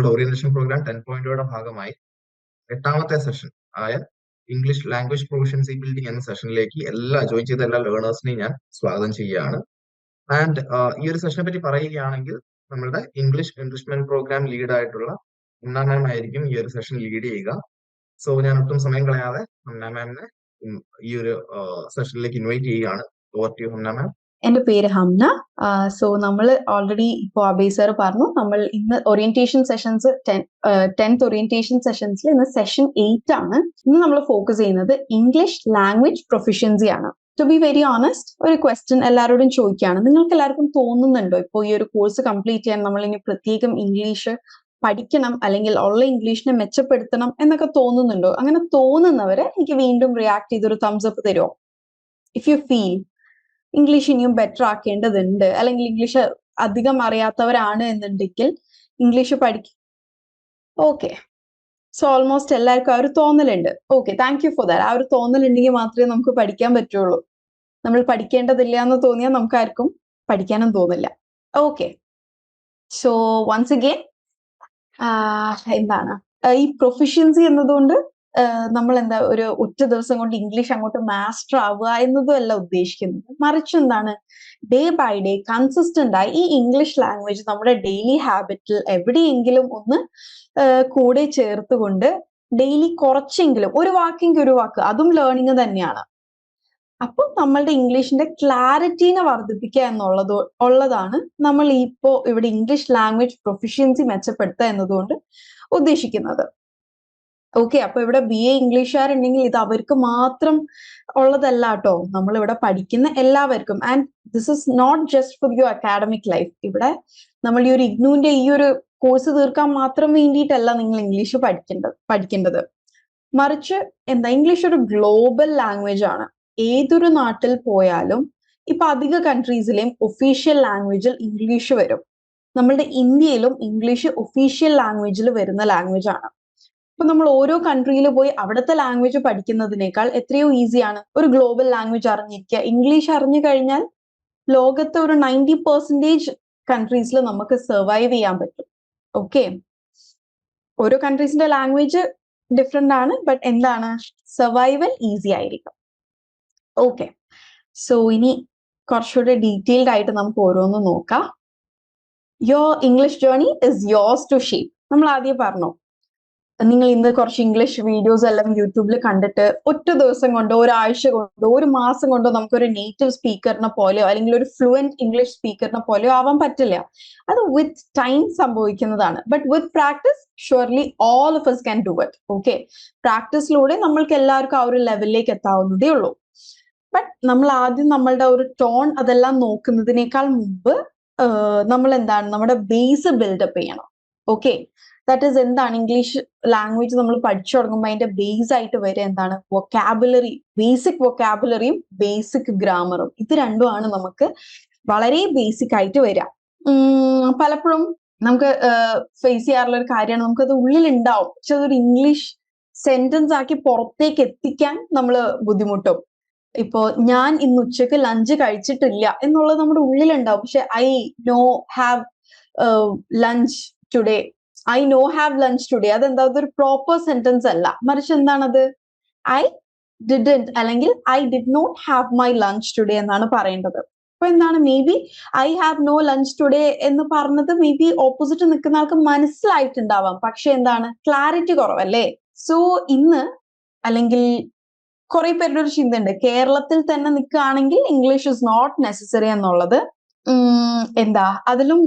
നമ്മുടെ orientation programme 10.0 ഭാഗമായി 8ാമത്തെ session ആയ ഇംഗ്ലീഷ് ലാംഗ്വേജ് പ്രൊഫഷൻസി ബിൽഡിംഗ് എന്ന സെഷനിലേക്ക് ജോയിൻ ചെയ്ത എല്ലാ ലേണേഴ്സിനെയും ഞാൻ സ്വാഗതം ചെയ്യുകയാണ്. ആൻഡ് ഈ ഒരു സെഷനെ പറ്റി പറയുകയാണെങ്കിൽ നമ്മളുടെ ഇംഗ്ലീഷ് എൻറിച്ച്മെന്റ് പ്രോഗ്രാം ലീഡ് ആയിട്ടുള്ള ഹംന മാം ആയിരിക്കും ഈ ഒരു സെഷൻ ലീഡ് ചെയ്യുക. സോ ഞാൻ ഒട്ടും സമയം കളയാതെ ഹംന മാമിനെ ഈ ഒരു സെഷനിലേക്ക് ഇൻവൈറ്റ് ചെയ്യുകയാണ്. ഓവർ ടു യു ഹംന മാം. എന്റെ പേര് ഹംന. സോ നമ്മൾ ഓൾറെഡി ഇപ്പോൾ അബൈ സാർ പറഞ്ഞു, നമ്മൾ ഇന്ന് ഓറിയന്റേഷൻ സെഷൻസ് 10th ഓറിയന്റേഷൻ സെഷൻസിൽ ഇന്ന് സെഷൻ 8 ആണ്. ഇന്ന് നമ്മൾ ഫോക്കസ് ചെയ്യുന്നത് ഇംഗ്ലീഷ് ലാംഗ്വേജ് പ്രൊഫിഷ്യൻസി ആണ്. ടു ബി വെരി ഓണസ്റ്റ്, ഒരു ക്വസ്റ്റ്യൻ എല്ലാവരോടും ചോദിക്കുകയാണ്. നിങ്ങൾക്ക് എല്ലാവർക്കും തോന്നുന്നുണ്ടോ ഇപ്പോൾ ഈ ഒരു കോഴ്സ് കംപ്ലീറ്റ് ചെയ്യാൻ നമ്മൾ ഇനി പ്രത്യേകം ഇംഗ്ലീഷ് പഠിക്കണം അല്ലെങ്കിൽ ഉള്ള ഇംഗ്ലീഷിനെ മെച്ചപ്പെടുത്തണം എന്നൊക്കെ തോന്നുന്നുണ്ടോ? അങ്ങനെ തോന്നുന്നവരെ എനിക്ക് വീണ്ടും റിയാക്ട് ചെയ്തൊരു തംസ് അപ്പ് തരുമോ? ഇഫ് യു ഫീൽ ഇംഗ്ലീഷ് ഇനിയും ബെറ്റർ ആക്കേണ്ടതുണ്ട്, അല്ലെങ്കിൽ ഇംഗ്ലീഷ് അധികം അറിയാത്തവരാണ് എന്നുണ്ടെങ്കിൽ ഇംഗ്ലീഷ് പഠിക്കും. ഓക്കെ, സോ ഓൾമോസ്റ്റ് എല്ലാവർക്കും ആ ഒരു തോന്നലുണ്ട്. Okay, thank you for that. ആ ഒരു തോന്നലുണ്ടെങ്കിൽ മാത്രമേ നമുക്ക് പഠിക്കാൻ പറ്റുള്ളൂ. നമ്മൾ പഠിക്കേണ്ടതില്ല എന്ന് തോന്നിയാൽ നമുക്ക് ആർക്കും പഠിക്കാനും തോന്നില്ല. ഓക്കെ, സോ വൺസ് അഗെയിൻ എന്താണ് ഈ പ്രൊഫിഷ്യൻസി എന്നതുകൊണ്ട് നമ്മൾ എന്താ ഒരു ഒറ്റ ദിവസം കൊണ്ട് ഇംഗ്ലീഷ് അങ്ങോട്ട് മാസ്റ്റർ ആവുക എന്നതും അല്ല ഉദ്ദേശിക്കുന്നത്. മറിച്ച് എന്താണ്, ഡേ ബൈ ഡേ കൺസിസ്റ്റന്റ് ആയി ഈ ഇംഗ്ലീഷ് ലാംഗ്വേജ് നമ്മുടെ ഡെയിലി ഹാബിറ്റിൽ എവിടെയെങ്കിലും ഒന്ന് കൂടെ ചേർത്തുകൊണ്ട് ഡെയിലി കുറച്ചെങ്കിലും ഒരു വാക്കെങ്കിൽ ഒരു വാക്ക്, അതും ലേണിംഗ് തന്നെയാണ്. അപ്പോൾ നമ്മളുടെ ഇംഗ്ലീഷിന്റെ ക്ലാരിറ്റീനെ വർദ്ധിപ്പിക്കുക ഉള്ളതാണ് നമ്മൾ ഇപ്പോൾ ഇവിടെ ഇംഗ്ലീഷ് ലാംഗ്വേജ് പ്രൊഫിഷ്യൻസി മെച്ചപ്പെടുത്തുക എന്നതുകൊണ്ട് ഉദ്ദേശിക്കുന്നത്. ഓക്കെ, അപ്പൊ ഇവിടെ BA ഇംഗ്ലീഷുകാരുണ്ടെങ്കിൽ ഇത് അവർക്ക് മാത്രം ഉള്ളതല്ല കേട്ടോ, നമ്മളിവിടെ പഠിക്കുന്ന എല്ലാവർക്കും. And this is not just for your academic life. ഇവിടെ നമ്മൾ ഈ ഒരു ഇഗ്നുവിന്റെ ഈ ഒരു കോഴ്സ് തീർക്കാൻ മാത്രം വേണ്ടിയിട്ടല്ല നിങ്ങൾ ഇംഗ്ലീഷ് പഠിക്കേണ്ടത്. മറിച്ച് ഇംഗ്ലീഷ് ഒരു ഗ്ലോബൽ ലാംഗ്വേജ് ആണ്. ഏതൊരു നാട്ടിൽ പോയാലും ഇപ്പൊ അധിക കൺട്രീസിലെയും ഒഫീഷ്യൽ ലാംഗ്വേജിൽ ഇംഗ്ലീഷ് വരും. നമ്മളുടെ ഇന്ത്യയിലും ഇംഗ്ലീഷ് ഒഫീഷ്യൽ ലാംഗ്വേജിൽ വരുന്ന ലാംഗ്വേജ് ആണ്. അപ്പൊ നമ്മൾ ഓരോ കൺട്രിയിൽ പോയി അവിടുത്തെ ലാംഗ്വേജ് പഠിക്കുന്നതിനേക്കാൾ എത്രയോ ഈസിയാണ് ഒരു ഗ്ലോബൽ ലാംഗ്വേജ് അറിഞ്ഞിരിക്കുക. ഇംഗ്ലീഷ് അറിഞ്ഞു കഴിഞ്ഞാൽ ലോകത്തെ ഒരു 90% കൺട്രീസിൽ നമുക്ക് സർവൈവ് ചെയ്യാൻ പറ്റും. ഓക്കെ, ഓരോ കൺട്രീസിന്റെ ലാംഗ്വേജ് ഡിഫറെന്റ് ആണ്, ബട്ട് സർവൈവൽ ഈസി ആയിരിക്കും. ഓക്കെ, സോ ഇനി കുറച്ചുകൂടെ ഡീറ്റെയിൽഡ് ആയിട്ട് നമുക്ക് ഓരോന്ന് നോക്കാം. Your English journey is yours to shape. നമ്മൾ ആദ്യം പറഞ്ഞു, നിങ്ങൾ ഇന്ന് കുറച്ച് ഇംഗ്ലീഷ് വീഡിയോസ് എല്ലാം യൂട്യൂബിൽ കണ്ടിട്ട് ഒറ്റ ദിവസം കൊണ്ടോ ഒരാഴ്ച കൊണ്ടോ ഒരു മാസം കൊണ്ടോ നമുക്കൊരു നേറ്റീവ് സ്പീക്കറിനെ പോലെയോ അല്ലെങ്കിൽ ഒരു ഫ്ലുവന്റ് ഇംഗ്ലീഷ് സ്പീക്കറിനെ പോലെയോ ആവാൻ പറ്റില്ല. അത് വിത്ത് ടൈം സംഭവിക്കുന്നതാണ്. But with practice surely all of us can do it. Okay, പ്രാക്ടീസിലൂടെ നമ്മൾക്ക് എല്ലാവർക്കും ആ ഒരു ലെവലിലേക്ക് എത്താവുന്നതേ ഉള്ളൂ. ബട്ട് നമ്മൾ ആദ്യം നമ്മളുടെ ഒരു ടോൺ അതെല്ലാം നോക്കുന്നതിനേക്കാൾ മുമ്പ് നമ്മൾ നമ്മുടെ ബേസ് ബിൽഡപ്പ് ചെയ്യണം. Okay, that is English language നമ്മൾ പഠിച്ചു തുടങ്ങുമ്പോൾ അതിന്റെ ബേസ് ആയിട്ട് വരിക വൊക്കാബുലറി, ബേസിക് വൊക്കാബുലറിയും ബേസിക് ഗ്രാമറും. ഇത് രണ്ടുമാണ് നമുക്ക് വളരെ ബേസിക് ആയിട്ട് വരിക. പലപ്പോഴും നമുക്ക് ഫേസ് ചെയ്യാറുള്ള ഒരു കാര്യമാണ്, നമുക്കത് ഉള്ളിലുണ്ടാവും, പക്ഷെ അതൊരു ഇംഗ്ലീഷ് സെന്റൻസ് ആക്കി പുറത്തേക്ക് എത്തിക്കാൻ നമ്മൾ ബുദ്ധിമുട്ടും. ഇപ്പോ ഞാൻ ഇന്ന് ഉച്ചക്ക് ലഞ്ച് കഴിച്ചിട്ടില്ല എന്നുള്ളത് നമ്മുടെ ഉള്ളിലുണ്ടാവും, പക്ഷെ I no have lunch today അതൊരു പ്രോപ്പർ സെന്റൻസ് അല്ല. മറിച്ച് എന്താണത്, ഐ ഡിഡന്റ് അല്ലെങ്കിൽ I did not have my lunch today എന്നാണ് പറയേണ്ടത്. അപ്പൊ maybe I have no lunch today എന്ന് പറഞ്ഞത് മേ ബി ഓപ്പോസിറ്റ് നിൽക്കുന്ന ആൾക്ക് മനസ്സിലായിട്ടുണ്ടാവാം, പക്ഷെ ക്ലാരിറ്റി കുറവല്ലേ. സോ ഇന്ന് അല്ലെങ്കിൽ കുറെ പേരുടെ ഒരു ചിന്തയുണ്ട്, കേരളത്തിൽ തന്നെ നിൽക്കുകയാണെങ്കിൽ ഇംഗ്ലീഷ് ഇസ് നോട്ട് നെസസറി എന്നുള്ളത്. അതിലും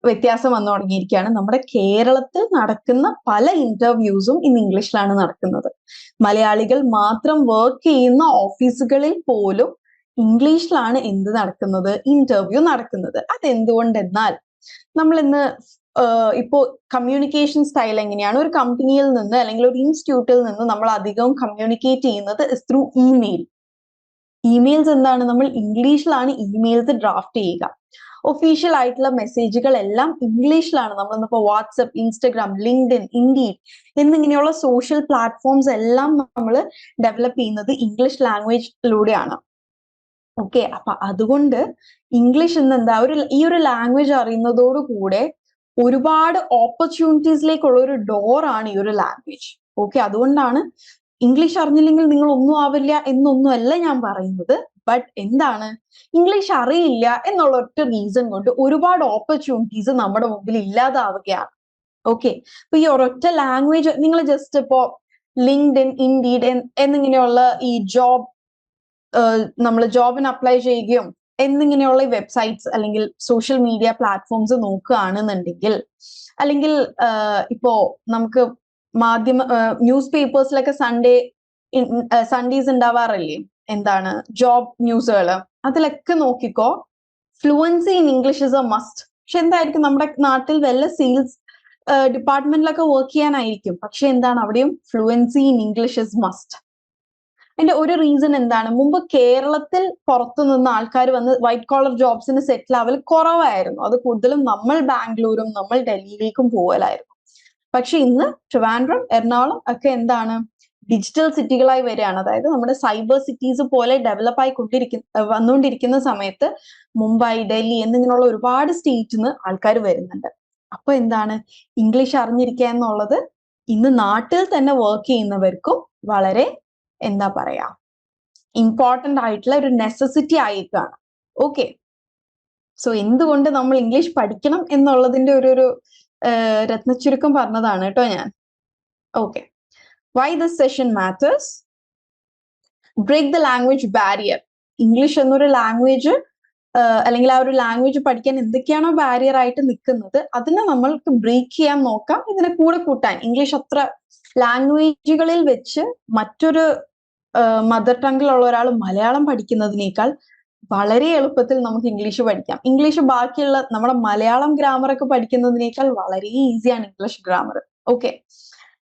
വ്യത്യാസം വന്നു തുടങ്ങിയിരിക്കുകയാണ്. നമ്മുടെ കേരളത്തിൽ നടക്കുന്ന പല ഇന്റർവ്യൂസും ഇന്ന് ഇംഗ്ലീഷിലാണ് നടക്കുന്നത്. മലയാളികൾ മാത്രം വർക്ക് ചെയ്യുന്ന ഓഫീസുകളിൽ പോലും ഇംഗ്ലീഷിലാണ് ഇന്റർവ്യൂ നടക്കുന്നത്. അതെന്തുകൊണ്ടെന്നാൽ നമ്മൾ ഇന്ന് ഇപ്പോ കമ്മ്യൂണിക്കേഷൻ സ്റ്റൈൽ എങ്ങനെയാണ്, ഒരു കമ്പനിയിൽ നിന്ന് അല്ലെങ്കിൽ ഒരു ഇൻസ്റ്റിറ്റ്യൂട്ടിൽ നിന്ന് നമ്മൾ അധികവും കമ്മ്യൂണിക്കേറ്റ് ചെയ്യുന്നത് ത്രൂ ഇമെയിൽസ്. നമ്മൾ ഇംഗ്ലീഷിലാണ് ഇമെയിൽസ് ഡ്രാഫ്റ്റ് ചെയ്യുക. ഒഫീഷ്യൽ ആയിട്ടുള്ള മെസ്സേജുകൾ എല്ലാം ഇംഗ്ലീഷിലാണ്. നമ്മളിന്നിപ്പോ വാട്സപ്പ്, ഇൻസ്റ്റഗ്രാം, ലിങ്ക്ഡിൻ, ഇൻഡീഡ് എന്നിങ്ങനെയുള്ള സോഷ്യൽ പ്ലാറ്റ്ഫോംസ് എല്ലാം നമ്മൾ ഡെവലപ്പ് ചെയ്യുന്നത് ഇംഗ്ലീഷ് ലാംഗ്വേജിലൂടെയാണ്. ഓക്കെ, അപ്പൊ അതുകൊണ്ട് ഇംഗ്ലീഷ് ഈ ഒരു ലാംഗ്വേജ് അറിയുന്നതോടുകൂടെ ഒരുപാട് ഓപ്പർച്യൂണിറ്റീസിലേക്കുള്ള ഒരു ഡോർ ആണ് ഈ ഒരു ലാംഗ്വേജ്. ഓക്കെ, അതുകൊണ്ടാണ് ഇംഗ്ലീഷ് അറിഞ്ഞില്ലെങ്കിൽ നിങ്ങൾ ഒന്നും ആവില്ല എന്നൊന്നുമല്ല ഞാൻ പറയുന്നത്. ബട്ട് എന്താണ്, ഇംഗ്ലീഷ് അറിയില്ല എന്നുള്ള ഒറ്റ റീസൺ കൊണ്ട് ഒരുപാട് ഓപ്പർച്യൂണിറ്റീസ് നമ്മുടെ മുമ്പിൽ ഇല്ലാതാവുകയാണ്. ഓക്കെ, അപ്പൊ ഈ ഒരൊറ്റ ലാംഗ്വേജ് നിങ്ങൾ ജസ്റ്റ് ഇപ്പോ ലിങ്ക്ഡ്ഇൻ, ഇൻഡീഡ് എന്നിങ്ങനെയുള്ള ഈ നമ്മൾ ജോബിന് അപ്ലൈ ചെയ്യുകയും എന്നിങ്ങനെയുള്ള വെബ്സൈറ്റ്സ് അല്ലെങ്കിൽ സോഷ്യൽ മീഡിയ പ്ലാറ്റ്ഫോംസ് നോക്കുകയാണെന്നുണ്ടെങ്കിൽ, അല്ലെങ്കിൽ ഇപ്പോ നമുക്ക് ന്യൂസ് പേപ്പേഴ്സിലൊക്കെ സൺഡേസ് ഉണ്ടാവാറില്ലേ, എന്താണ് ജോബ് ന്യൂസുകൾ, അതിലൊക്കെ നോക്കിക്കോ fluency in English is A must. പക്ഷെ എന്തായിരിക്കും, നമ്മുടെ നാട്ടിൽ വല്ല സെയിൽസ് ഡിപ്പാർട്ട്മെന്റിലൊക്കെ വർക്ക് ചെയ്യാനായിരിക്കും, പക്ഷെ എന്താണ് അവിടെയും fluency in English is must. അതിന്റെ ഒരു റീസൺ എന്താണ്, മുമ്പ് കേരളത്തിൽ പുറത്തു നിന്ന് ആൾക്കാർ വന്ന് വൈറ്റ് കോളർ ജോബ്സിന് സെറ്റിൽ ആവൽ കുറവായിരുന്നു. അത് കൂടുതലും നമ്മൾ ബാംഗ്ലൂരും നമ്മൾ ഡൽഹിയിലേക്കും പോകലായിരുന്നു. പക്ഷെ ഇന്ന് ട്രിവാൻഡ്രം, എറണാകുളം ഒക്കെ എന്താണ് ഡിജിറ്റൽ സിറ്റികളായി വരികയാണ്. അതായത് നമ്മുടെ സൈബർ സിറ്റീസ് പോലെ ഡെവലപ്പ് ആയി വന്നുകൊണ്ടിരിക്കുന്ന സമയത്ത് മുംബൈ, ഡൽഹി എന്നിങ്ങനെയുള്ള ഒരുപാട് സ്റ്റേറ്റിൽ നിന്ന് ആൾക്കാർ വരുന്നുണ്ട്. അപ്പൊ എന്താണ്, ഇംഗ്ലീഷ് അറിഞ്ഞിരിക്കുക എന്നുള്ളത് ഇന്ന് നാട്ടിൽ തന്നെ വർക്ക് ചെയ്യുന്നവർക്കും വളരെ എന്താ പറയാ ഇമ്പോർട്ടന്റ് ആയിട്ടുള്ള ഒരു നെസസിറ്റി ആയിട്ടാണ്. ഓക്കെ, സോ എന്തുകൊണ്ട് നമ്മൾ ഇംഗ്ലീഷ് പഠിക്കണം എന്നുള്ളതിന്റെ ഒരു രത്നച്ചുരുക്കം പറഞ്ഞതാണ് കേട്ടോ ഞാൻ. Okay, why this session matters, break the language barrier. English എന്നൊരു ലാംഗ്വേജ് അല്ലെങ്കിൽ ആ ഒരു ലാംഗ്വേജ് പഠിക്കാൻ എന്തൊക്കെയാണോ ബാരിയർ ആയിട്ട് നിൽക്കുന്നത് അതിനെ നമ്മൾക്ക് ബ്രേക്ക് ചെയ്യാൻ നോക്കാം. ഇതിനെ കൂടെ കൂട്ടാൻ ഇംഗ്ലീഷ് അത്ര ലാംഗ്വേജുകളിൽ വെച്ച് മറ്റൊരു മദർ ടങ്ങിലുള്ള ഒരാൾ മലയാളം പഠിക്കുന്നതിനേക്കാൾ വളരെ എളുപ്പത്തിൽ നമുക്ക് ഇംഗ്ലീഷ് പഠിക്കാം. ഇംഗ്ലീഷ് ബാക്കിയുള്ള നമ്മുടെ മലയാളം ഗ്രാമർ ഒക്കെ പഠിക്കുന്നതിനേക്കാൾ വളരെ ഈസിയാണ് English grammar. Okay,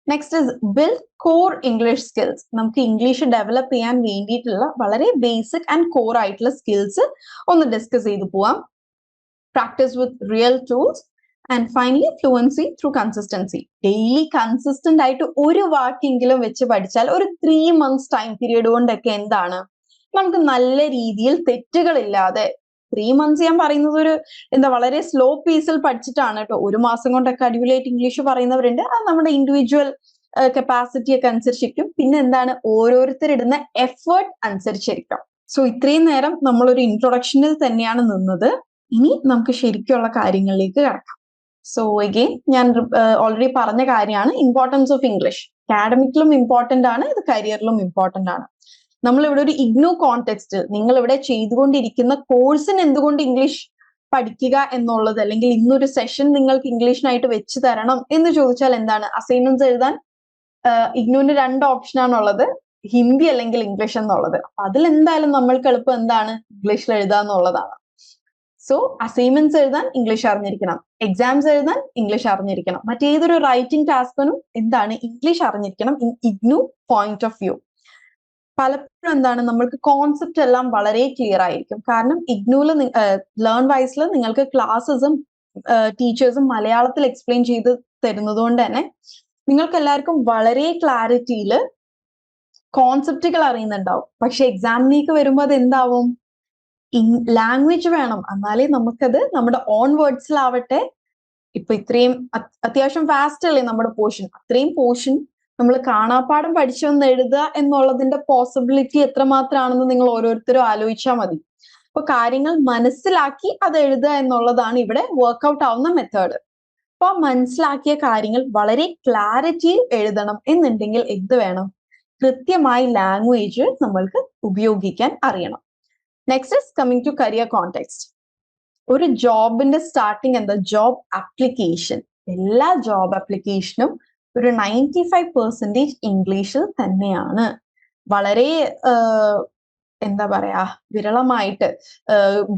next is build core English skills. നമുക്ക് ഇംഗ്ലീഷ് ഡെവലപ്പ് ചെയ്യാൻ വേണ്ടിയിട്ടുള്ള വളരെ ബേസിക് ആൻഡ് കോർ ആയിട്ടുള്ള സ്കിൽസ് ഒന്ന് ഡിസ്കസ് ചെയ്ത് പോവാം. Practice with real tools and finally fluency through consistency. Daily consistent ആയിട്ട് ഒരു വാക്കെങ്കിലും വെച്ച് പഠിച്ചാൽ ഒരു 3 months ടൈം പീരീഡ് കൊണ്ടൊക്കെ എന്താണ് നമുക്ക് നല്ല രീതിയിൽ തെറ്റുകളില്ലാതെ 3 months ഞാൻ പറയുന്നത് ഒരു വളരെ സ്ലോ പേസിൽ പഠിച്ചിട്ടാണ് കേട്ടോ. 1 മാസം കൊണ്ടൊക്കെ അടിപൊളിയായിട്ട് ഇംഗ്ലീഷ് പറയുന്നവരുണ്ട്. അത് നമ്മുടെ ഇൻഡിവിജ്വൽ കപ്പാസിറ്റി ഒക്കെ അനുസരിച്ചിരിക്കും. പിന്നെ എന്താണ്, ഓരോരുത്തരിടുന്ന എഫേർട്ട് അനുസരിച്ചിരിക്കും. സോ ഇത്രയും നേരം നമ്മളൊരു ഇൻട്രൊഡക്ഷനിൽ തന്നെയാണ് നിന്നത്. ഇനി നമുക്ക് ശരിക്കുള്ള കാര്യങ്ങളിലേക്ക് കിടക്കാം. സോ അഗെയിൻ ഞാൻ ഓൾറെഡി പറഞ്ഞ കാര്യമാണ് ഇമ്പോർട്ടൻസ് ഓഫ് ഇംഗ്ലീഷ്. അക്കാഡമിക്കിലും ഇമ്പോർട്ടന്റ് ആണ്, ഇത് കരിയറിലും ഇമ്പോർട്ടന്റ് ആണ്. നമ്മൾ ഇവിടെ ഒരു ഇഗ്നു കോണ്ടെക്സ്റ്റ്, നിങ്ങൾ ഇവിടെ ചെയ്തുകൊണ്ടിരിക്കുന്ന കോഴ്സിന് എന്തുകൊണ്ട് ഇംഗ്ലീഷ് പഠിക്കുക എന്നുള്ളത്, അല്ലെങ്കിൽ ഇന്നൊരു സെഷൻ നിങ്ങൾക്ക് ഇംഗ്ലീഷിനായിട്ട് വെച്ച് തരണം എന്ന് ചോദിച്ചാൽ എന്താണ്, അസൈൻമെന്റ്സ് എഴുതാൻ ഇഗ്നുവിന് 2 ഓപ്ഷനാണുള്ളത്, ഹിന്ദി അല്ലെങ്കിൽ ഇംഗ്ലീഷ് എന്നുള്ളത്. അപ്പൊ അതിലെന്തായാലും നമ്മൾക്ക് എളുപ്പം എന്താണ്, ഇംഗ്ലീഷിൽ എഴുതാന്നുള്ളതാണ്. സോ അസൈൻമെന്റ്സ് എഴുതാൻ ഇംഗ്ലീഷ് അറിഞ്ഞിരിക്കണം, എക്സാംസ് എഴുതാൻ ഇംഗ്ലീഷ് അറിഞ്ഞിരിക്കണം, മറ്റേതൊരു റൈറ്റിംഗ് ടാസ്കിനും എന്താണ് ഇംഗ്ലീഷ് അറിഞ്ഞിരിക്കണം in IGNOU point of view. പലപ്പോഴും എന്താണ് നമ്മൾക്ക് കോൺസെപ്റ്റ് എല്ലാം വളരെ ക്ലിയർ ആയിരിക്കും. കാരണം ഇഗ്നുവിൽ ലേൺ വൈസിൽ നിങ്ങൾക്ക് ക്ലാസ്സസും ടീച്ചേഴ്സും മലയാളത്തിൽ എക്സ്പ്ലെയിൻ ചെയ്ത് തരുന്നത് കൊണ്ട് തന്നെ നിങ്ങൾക്ക് എല്ലാവർക്കും വളരെ ക്ലാരിറ്റിയിൽ കോൺസെപ്റ്റുകൾ അറിയുന്നുണ്ടാവും. പക്ഷെ എക്സാമിനേക്ക് വരുമ്പോൾ അത് എന്താവും, ലാംഗ്വേജ് വേണം, എന്നാലേ നമുക്കത് നമ്മുടെ ഓൺ വേർഡ്സിലാവട്ടെ. ഇപ്പൊ ഇത്രയും അത്യാവശ്യം ഫാസ്റ്റ് അല്ലേ നമ്മുടെ പോർഷൻ, അത്രയും പോർഷൻ നമ്മൾ കാണാപ്പാഠം പഠിച്ചു വന്ന് എഴുതുക എന്നുള്ളതിന്റെ പോസിബിലിറ്റി എത്രമാത്രമാണെന്ന് നിങ്ങൾ ഓരോരുത്തരും ആലോചിച്ചാൽ മതി. അപ്പൊ കാര്യങ്ങൾ മനസ്സിലാക്കി അത് എഴുതുക എന്നുള്ളതാണ് ഇവിടെ വർക്ക്ഔട്ട് ആവുന്ന മെത്തേഡ്. അപ്പൊ മനസ്സിലാക്കിയ കാര്യങ്ങൾ വളരെ ക്ലാരിറ്റിയിൽ എഴുതണം എന്നുണ്ടെങ്കിൽ എന്ത് വേണം, കൃത്യമായി ലാംഗ്വേജ് നമ്മൾക്ക് ഉപയോഗിക്കാൻ അറിയണം. Next is coming to career context. ഒരു ജോബിന്റെ സ്റ്റാർട്ടിങ് എന്താ, ജോബ് ആപ്ലിക്കേഷൻ. എല്ലാ ജോബ് ആപ്ലിക്കേഷനും ഒരു 95% ഇംഗ്ലീഷിൽ തന്നെയാണ്. വളരെ എന്താ പറയാ വിരളമായിട്ട്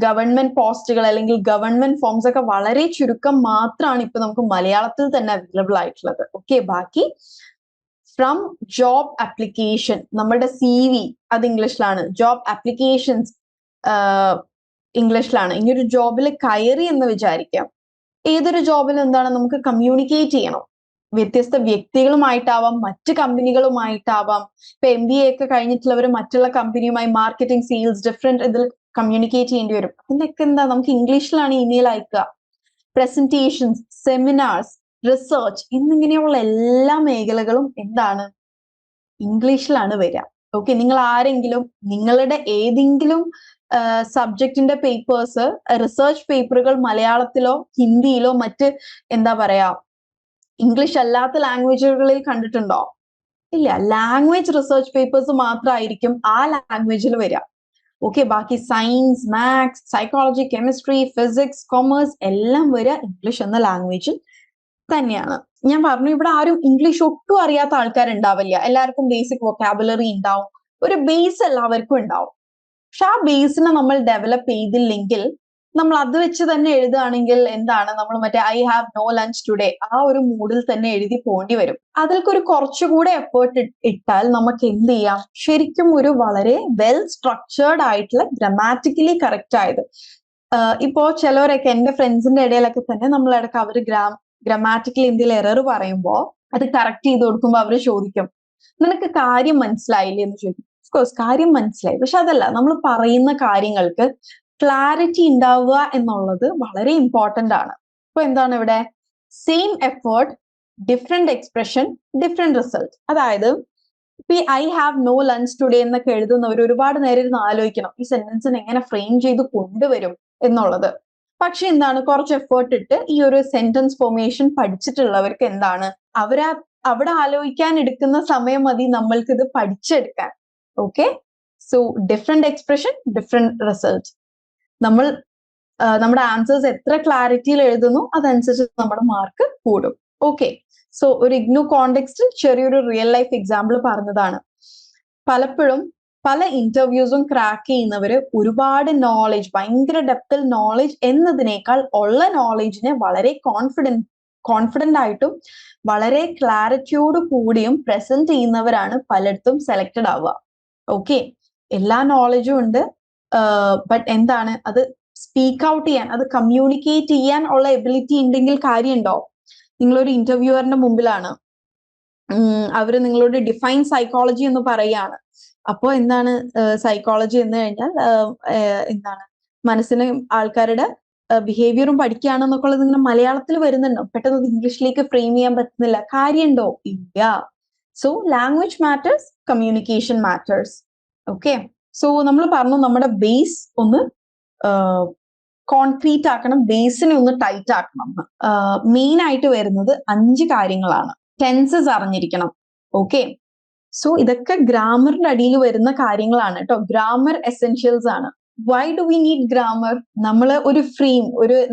ഗവൺമെന്റ് പോസ്റ്റുകൾ അല്ലെങ്കിൽ ഗവൺമെന്റ് ഫോംസ് ഒക്കെ വളരെ ചുരുക്കം മാത്രമാണ് ഇപ്പൊ നമുക്ക് മലയാളത്തിൽ തന്നെ അവൈലബിൾ ആയിട്ടുള്ളത്. ഓക്കെ, ബാക്കി ഫ്രം ജോബ് ആപ്ലിക്കേഷൻ, നമ്മുടെ CV അത് ഇംഗ്ലീഷിലാണ്, ജോബ് ആപ്ലിക്കേഷൻസ് ഇംഗ്ലീഷിലാണ്. ഇനി ഒരു ജോബിൽ കയറി എന്ന് വിചാരിക്കാം, ഏതൊരു ജോബിൽ എന്താണ് നമുക്ക് കമ്മ്യൂണിക്കേറ്റ് ചെയ്യണം, വ്യത്യസ്ത വ്യക്തികളുമായിട്ടാവാം, മറ്റ് കമ്പനികളുമായിട്ടാവാം. ഇപ്പൊ MBA ഒക്കെ കഴിഞ്ഞിട്ടുള്ളവർ മറ്റുള്ള കമ്പനിയുമായി മാർക്കറ്റിംഗ്, സെയിൽസ്, ഡിഫറെന്റ് ഇതിൽ കമ്മ്യൂണിക്കേറ്റ് ചെയ്യേണ്ടി വരും. അതിനൊക്കെ എന്താ നമുക്ക് ഇംഗ്ലീഷിലാണ് ഇമെയിൽ അയക്കുക. പ്രസന്റേഷൻസ്, സെമിനാർസ്, റിസർച്ച് എന്നിങ്ങനെയുള്ള എല്ലാ മേഖലകളും എന്താണ്? ഇംഗ്ലീഷിലാണ് വരിക. ഓക്കെ, നിങ്ങൾ ആരെങ്കിലും നിങ്ങളുടെ ഏതെങ്കിലും സബ്ജക്റ്റിന്റെ പേപ്പേഴ്സ്, റിസർച്ച് പേപ്പറുകൾ മലയാളത്തിലോ ഹിന്ദിയിലോ മറ്റ് എന്താ പറയാ ഇംഗ്ലീഷ് അല്ലാത്ത ലാംഗ്വേജുകളിൽ കണ്ടിട്ടുണ്ടോ? ഇല്ല. ലാംഗ്വേജ് റിസർച്ച് പേപ്പേഴ്സ് മാത്രമായിരിക്കും ആ ലാംഗ്വേജിൽ വരിക. ഓക്കെ, ബാക്കി science, maths, psychology, chemistry, physics, commerce എല്ലാം വരിക ഇംഗ്ലീഷ് എന്ന ലാംഗ്വേജിൽ തന്നെയാണ്. ഞാൻ പറഞ്ഞു, ഇവിടെ ആരും ഇംഗ്ലീഷ് ഒട്ടും അറിയാത്ത ആൾക്കാരുണ്ടാവില്ല. എല്ലാവർക്കും ബേസിക് വൊക്കാബുലറി ഉണ്ടാവും, ഒരു ബേസ് എല്ലാവർക്കും ഉണ്ടാവും. പക്ഷെ ആ ബേസിനെ നമ്മൾ ഡെവലപ്പ് ചെയ്തില്ലെങ്കിൽ, നമ്മൾ അത് വെച്ച് തന്നെ എഴുതുകയാണെങ്കിൽ എന്താണ്, നമ്മൾ മറ്റേ I have no lunch today ആ ഒരു മൂഡിൽ തന്നെ എഴുതി പോണ്ടി വരും. അതിൽക്കൊരു കുറച്ചുകൂടെ എഫേർട്ട് ഇട്ടാൽ നമുക്ക് എന്ത് ചെയ്യാം, ശരിക്കും ഒരു വളരെ വെൽ സ്ട്രക്ചേർഡ് ആയിട്ടുള്ള ഗ്രാമാറ്റിക്കലി കറക്റ്റ് ആയത്. ഇപ്പോ ചിലവരൊക്കെ എന്റെ ഫ്രണ്ട്സിന്റെ ഇടയിലൊക്കെ തന്നെ നമ്മളിടക്ക് അവര് ഗ്രാമാറ്റിക്കൽ എന്തെങ്കിലും എറർ പറയുമ്പോൾ അത് കറക്റ്റ് ചെയ്ത് കൊടുക്കുമ്പോൾ അവര് ചോദിക്കും, നിനക്ക് കാര്യം മനസ്സിലായില്ലേ എന്ന് ചോദിക്കും. ഓഫ്കോഴ്സ് കാര്യം മനസ്സിലായി, പക്ഷെ അതല്ല, നമ്മൾ പറയുന്ന കാര്യങ്ങൾക്ക് ക്ലാരിറ്റി ഉണ്ടാവുക എന്നുള്ളത് വളരെ ഇമ്പോർട്ടന്റ് ആണ്. അപ്പൊ എന്താണ് ഇവിടെ, same effort, different expression, different result. അതായത് ഇപ്പൊ I have no lunch today എന്നൊക്കെ എഴുതുന്നവർ ഒരുപാട് നേരം ഇരുന്ന് ആലോചിക്കണം ഈ സെന്റൻസിനെ എങ്ങനെ ഫ്രെയിം ചെയ്ത് കൊണ്ടുവരും എന്നുള്ളത്. പക്ഷെ എന്താണ്, കുറച്ച് എഫേർട്ട് ഇട്ട് ഈ ഒരു സെന്റൻസ് ഫോർമേഷൻ പഠിച്ചിട്ടുള്ളവർക്ക് എന്താണ്, അവിടെ ആലോചിക്കാൻ എടുക്കുന്ന സമയം മതി നമ്മൾക്ക് ഇത് പഠിച്ചെടുക്കാൻ. Okay, so different expression, different result. നമ്മൾ നമ്മുടെ ആൻസേഴ്സ് എത്ര ക്ലാരിറ്റിയിൽ എഴുതുന്നു അതനുസരിച്ച് നമ്മുടെ മാർക്ക് കൂടും. ഓക്കെ, സോ ഒരു ഇഗ്നു കോണ്ടെക്സ്റ്റിൽ ചെറിയൊരു റിയൽ ലൈഫ് എക്സാമ്പിൾ പറഞ്ഞതാണ്. പലപ്പോഴും പല ഇന്റർവ്യൂസും ക്രാക്ക് ചെയ്യുന്നവര് ഒരുപാട് നോളജ്, ഭയങ്കര ഡെപ്തിൽ നോളജ് എന്നതിനേക്കാൾ ഉള്ള നോളജിനെ വളരെ കോൺഫിഡന്റ് ആയിട്ടും വളരെ ക്ലാരിറ്റിയോട് കൂടിയും പ്രസന്റ് ചെയ്യുന്നവരാണ് പലയിടത്തും സെലക്ടഡ് ആവുക. ഓക്കെ, എല്ലാ നോളജും ഉണ്ട്, ബട്ട് എന്താണ്, അത് സ്പീക്ക് ഔട്ട് ചെയ്യാൻ, അത് കമ്മ്യൂണിക്കേറ്റ് ചെയ്യാൻ ഉള്ള എബിലിറ്റി ഉണ്ടെങ്കിൽ കാര്യമുണ്ടോ? നിങ്ങളൊരു ഇന്റർവ്യൂവറിന്റെ മുമ്പിലാണ്, അവര് നിങ്ങളോട് ഡിഫൈൻ സൈക്കോളജി എന്ന് പറയുകയാണ്. അപ്പോ എന്താണ് സൈക്കോളജി എന്ന് കഴിഞ്ഞാൽ എന്താണ്, മനസ്സിന് ആൾക്കാരുടെ ബിഹേവിയറും പഠിക്കുകയാണെന്നൊക്കെ ഉള്ളത് ഇങ്ങനെ മലയാളത്തിൽ വരുന്നുണ്ടോ? പെട്ടെന്ന് അത് ഇംഗ്ലീഷിലേക്ക് ഫ്രെയിം ചെയ്യാൻ പറ്റുന്നില്ല, കാര്യമുണ്ടോ? ഇല്ല. So language matters, communication matters. Okay, so നമ്മൾ പറഞ്ഞു നമ്മുടെ ബേസ് ഒന്ന് കോൺക്രീറ്റ് ആക്കണം, ബേസിനെ ഒന്ന് ടൈറ്റ് ആക്കണം. മെയിൻ ആയിട്ട് വരുന്നത് 5 കാര്യങ്ങളാണ്. ടെൻസസ് അറിഞ്ഞിരിക്കണം. ഓക്കെ, സോ ഇതൊക്കെ ഗ്രാമറിന്റെ അടിയിൽ വരുന്ന കാര്യങ്ങളാണ് കേട്ടോ. ഗ്രാമർ എസെൻഷ്യൽസ് ആണ്. Why do we need grammar? നമ്മൾ ഒരു ഫ്രെയിം,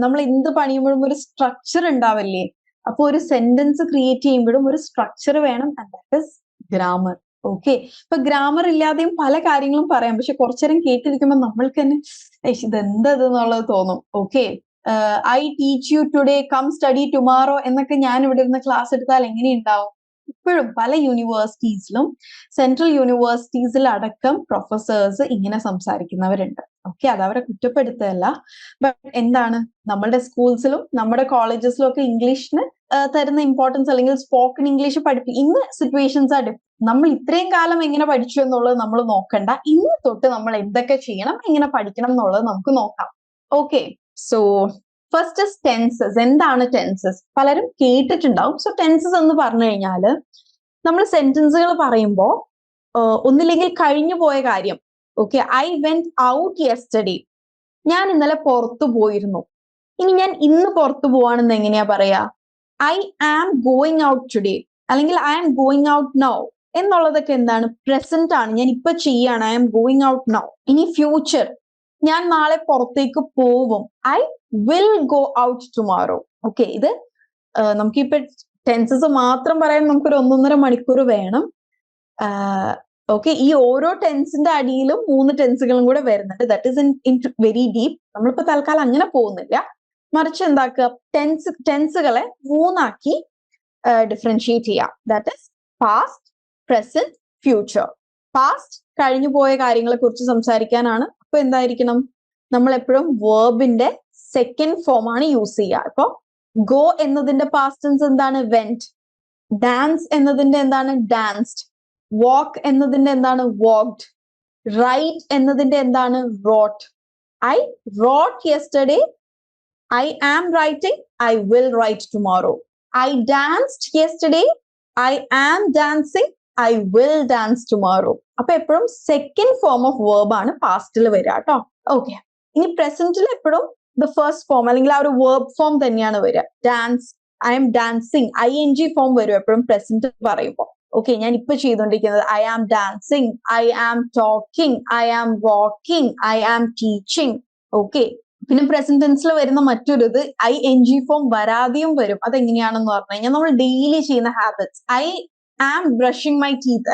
നമ്മൾ എന്ത് പണിയുമ്പോഴും ഒരു സ്ട്രക്ചർ ഉണ്ടാവില്ലേ? അപ്പൊ ഒരു സെന്റൻസ് ക്രിയേറ്റ് ചെയ്യുമ്പോഴും ഒരു സ്ട്രക്ചർ വേണം, and that is grammar. Okay, ഇപ്പൊ ഗ്രാമർ ഇല്ലാതെയും പല കാര്യങ്ങളും പറയാം, പക്ഷെ കുറച്ചേരം കേട്ടിരിക്കുമ്പോൾ നമ്മൾക്ക് തന്നെ ഇതെന്തതെന്നുള്ളത് തോന്നും. Okay, I teach you today, come study tomorrow എന്നൊക്കെ ഞാൻ ഇവിടെ ഇരുന്ന് ക്ലാസ് എടുത്താൽ എങ്ങനെയുണ്ടാവും? ഇപ്പോഴും പല യൂണിവേഴ്സിറ്റീസിലും, സെൻട്രൽ യൂണിവേഴ്സിറ്റീസിൽ അടക്കം പ്രൊഫസേഴ്സ് ഇങ്ങനെ സംസാരിക്കുന്നവരുണ്ട്. ഓക്കെ, അത് അവരെ കുറ്റപ്പെടുത്തല്ല, ബട്ട് എന്താണ്, നമ്മളുടെ സ്കൂൾസിലും നമ്മുടെ കോളേജസിലും ഒക്കെ ഇംഗ്ലീഷിന് തരുന്ന ഇമ്പോർട്ടൻസ്, അല്ലെങ്കിൽ സ്പോക്കൺ ഇംഗ്ലീഷ് ഇന്ന് സിറ്റുവേഷൻസ് ആണ്. നമ്മൾ ഇത്രയും കാലം എങ്ങനെ പഠിച്ചു എന്നുള്ളത് നമ്മൾ നോക്കണ്ട, ഇന്ന് തൊട്ട് നമ്മൾ എന്തൊക്കെ ചെയ്യണം, എങ്ങനെ പഠിക്കണം എന്നുള്ളത് നമുക്ക് നോക്കാം. Okay, so first tenses. എന്താണ് ടെൻസസ്? പലരും കേട്ടിട്ടുണ്ടാവും. സോ ടെൻസസ് എന്ന് പറഞ്ഞു കഴിഞ്ഞാൽ നമ്മൾ സെന്റൻസുകൾ പറയുമ്പോൾ ഒന്നില്ലെങ്കിൽ കഴിഞ്ഞു പോയ കാര്യം. Okay, I went out yesterday, ഞാൻ ഇന്നലെ പുറത്തു പോയിരുന്നു. ഇനി ഞാൻ ഇന്ന് പുറത്തു പോവാണെന്ന് എങ്ങനെയാ പറയാ? I am going out today, അല്ലെങ്കിൽ I am going out now എന്നുള്ളതൊക്കെ എന്താണ്? പ്രസന്റ് ആണ്, ഞാൻ ഇപ്പൊ ചെയ്യാണ്, I am going out now. ഇനി ഫ്യൂച്ചർ, ഞാൻ നാളെ പുറത്തേക്ക് പോവും, I will go out tomorrow. Okay, ഇത് നമുക്കിപ്പോ ടെൻസസ് മാത്രം പറയാൻ നമുക്കൊരു 1.5 മണിക്കൂർ വേണം. ഓക്കെ, ഈ ഓരോ ടെൻസിന്റെ അടിയിലും 3 ടെൻസുകളും കൂടെ വരുന്നുണ്ട്. That is in very deep. നമ്മളിപ്പോ തൽക്കാലം അങ്ങനെ പോകുന്നില്ല, മറിച്ച് എന്താക്കുക, ടെൻസുകളെ 3 ആക്കി ഡിഫറൻഷിയേറ്റ് ചെയ്യാം. That is past, present, future. Past, കഴിഞ്ഞു പോയ കാര്യങ്ങളെ കുറിച്ച് സംസാരിക്കാനാണ്. അപ്പൊ എന്തായിരിക്കണം, നമ്മൾ എപ്പോഴും വേർബിന്റെ സെക്കൻഡ് ഫോം ആണ് യൂസ് ചെയ്യുക. ഇപ്പൊ ഗോ എന്നതിന്റെ പാസ്റ്റ് ടെൻസ് എന്താണ്? വെന്റ്. ഡാൻസ് എന്നതിന്റെ എന്താണ്? ഡാൻസ്ഡ്. വാക്ക് എന്നതിന്റെ എന്താണ്? വാക്ഡ്. റൈറ്റ് എന്നതിന്റെ എന്താണ്? Wrote. I wrote yesterday, I am writing, I will write tomorrow. I danced yesterday, I am dancing, I will dance tomorrow. അപ്പൊ എപ്പോഴും സെക്കൻഡ് ഫോം ഓഫ് വേർബ് ആണ് പാസ്റ്റിൽ വരിക കേട്ടോ. ഓക്കെ, ഇനി പ്രസന്റിൽ എപ്പോഴും ദ ഫസ്റ്റ് ഫോം അല്ലെങ്കിൽ ആ ഒരു വേർബ് ഫോം തന്നെയാണ് വരിക. Dance, I am dancing, ING form വരും എപ്പോഴും പ്രസന്റ് പറയുമ്പോൾ. ഓക്കെ, ഞാൻ ഇപ്പൊ ചെയ്തുകൊണ്ടിരിക്കുന്നത് I am dancing, I am talking, I am walking, I am teaching. Okay, പിന്നെ പ്രസന്റ് ടെൻസിൽ വരുന്ന മറ്റൊരു ഇത് ING ഫോം വരാതെയും വരും. അതെങ്ങനെയാണെന്ന് പറഞ്ഞു കഴിഞ്ഞാൽ നമ്മൾ ഡെയിലി ചെയ്യുന്ന habits. I am brushing my teeth,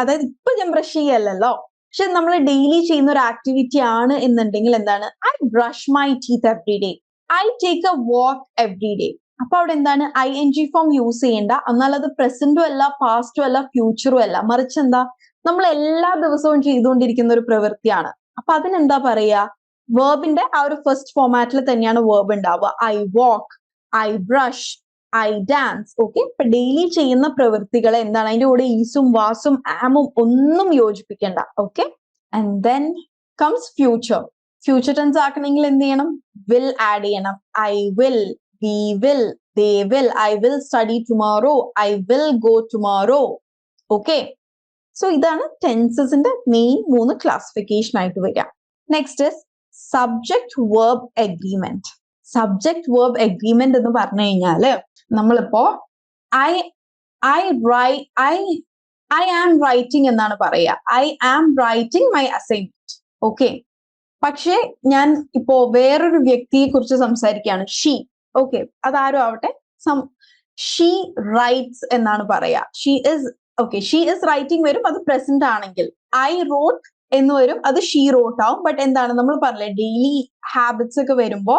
അതായത് ഇപ്പൊ ഞാൻ ബ്രഷ് ചെയ്യല്ലോ, പക്ഷെ നമ്മൾ ഡെയിലി ചെയ്യുന്ന ഒരു ആക്ടിവിറ്റി ആണ് എന്നുണ്ടെങ്കിൽ എന്താണ്, I brush my teeth every day, I take a walk every day. അപ്പൊ അവിടെ എന്താണ്, ING ഫോം യൂസ് ചെയ്യേണ്ട. എന്നാൽ അത് പ്രസന്റും അല്ല, പാസ്റ്റും അല്ല, ഫ്യൂച്ചറും അല്ല, മറിച്ച് എന്താ, നമ്മൾ എല്ലാ ദിവസവും ചെയ്തുകൊണ്ടിരിക്കുന്ന ഒരു പ്രവൃത്തിയാണ്. അപ്പൊ അതിനെന്താ പറയാ, വേർബിന്റെ ആ ഒരു ഫസ്റ്റ് ഫോമാറ്റിൽ തന്നെയാണ് വേർബ് ഉണ്ടാവുക. I walk, I brush, I dance. Okay, ഇപ്പൊ ഡെയിലി ചെയ്യുന്ന പ്രവൃത്തികളെ എന്താണ്, അതിന്റെ കൂടെ ഈസും വാസും ആമും ഒന്നും യോജിപ്പിക്കേണ്ട. Okay, and then comes future. Future tense ആക്കണമെങ്കിൽ എന്ത് ചെയ്യണം, വിൽ ആഡ് ചെയ്യണം. I will, we will, they will, I will study tomorrow, I will go tomorrow. Okay, so ഇതാണ് ടെൻസസിന്റെ മെയിൻ 3 ക്ലാസിഫിക്കേഷൻ ആയിട്ട് വരിക. Next is subject verb agreement. Subject verb agreement എന്ന് പറഞ്ഞു കഴിഞ്ഞാല് നമ്മളിപ്പോ ഐ ആം റൈറ്റിംഗ് എന്നാണ് പറയുക. I am writing my assignment. Okay, പക്ഷെ ഞാൻ ഇപ്പോ വേറൊരു വ്യക്തിയെ കുറിച്ച് സംസാരിക്കുകയാണ്, ഷീ. ഓക്കെ, അതാരും ആവട്ടെ, ഷീ റൈറ്റ്സ് എന്നാണ് പറയാ. ഷീ ഇസ് റൈറ്റിംഗ് വരും, അത് പ്രസന്റ് ആണെങ്കിൽ. ഐ റോട്ട് എന്ന് വരും, അത് ഷീ റോട്ട് ആവും. ബട്ട് എന്താണ്, നമ്മൾ പറഞ്ഞില്ലേ, ഡെയിലി ഹാബിറ്റ്സ് ഒക്കെ വരുമ്പോ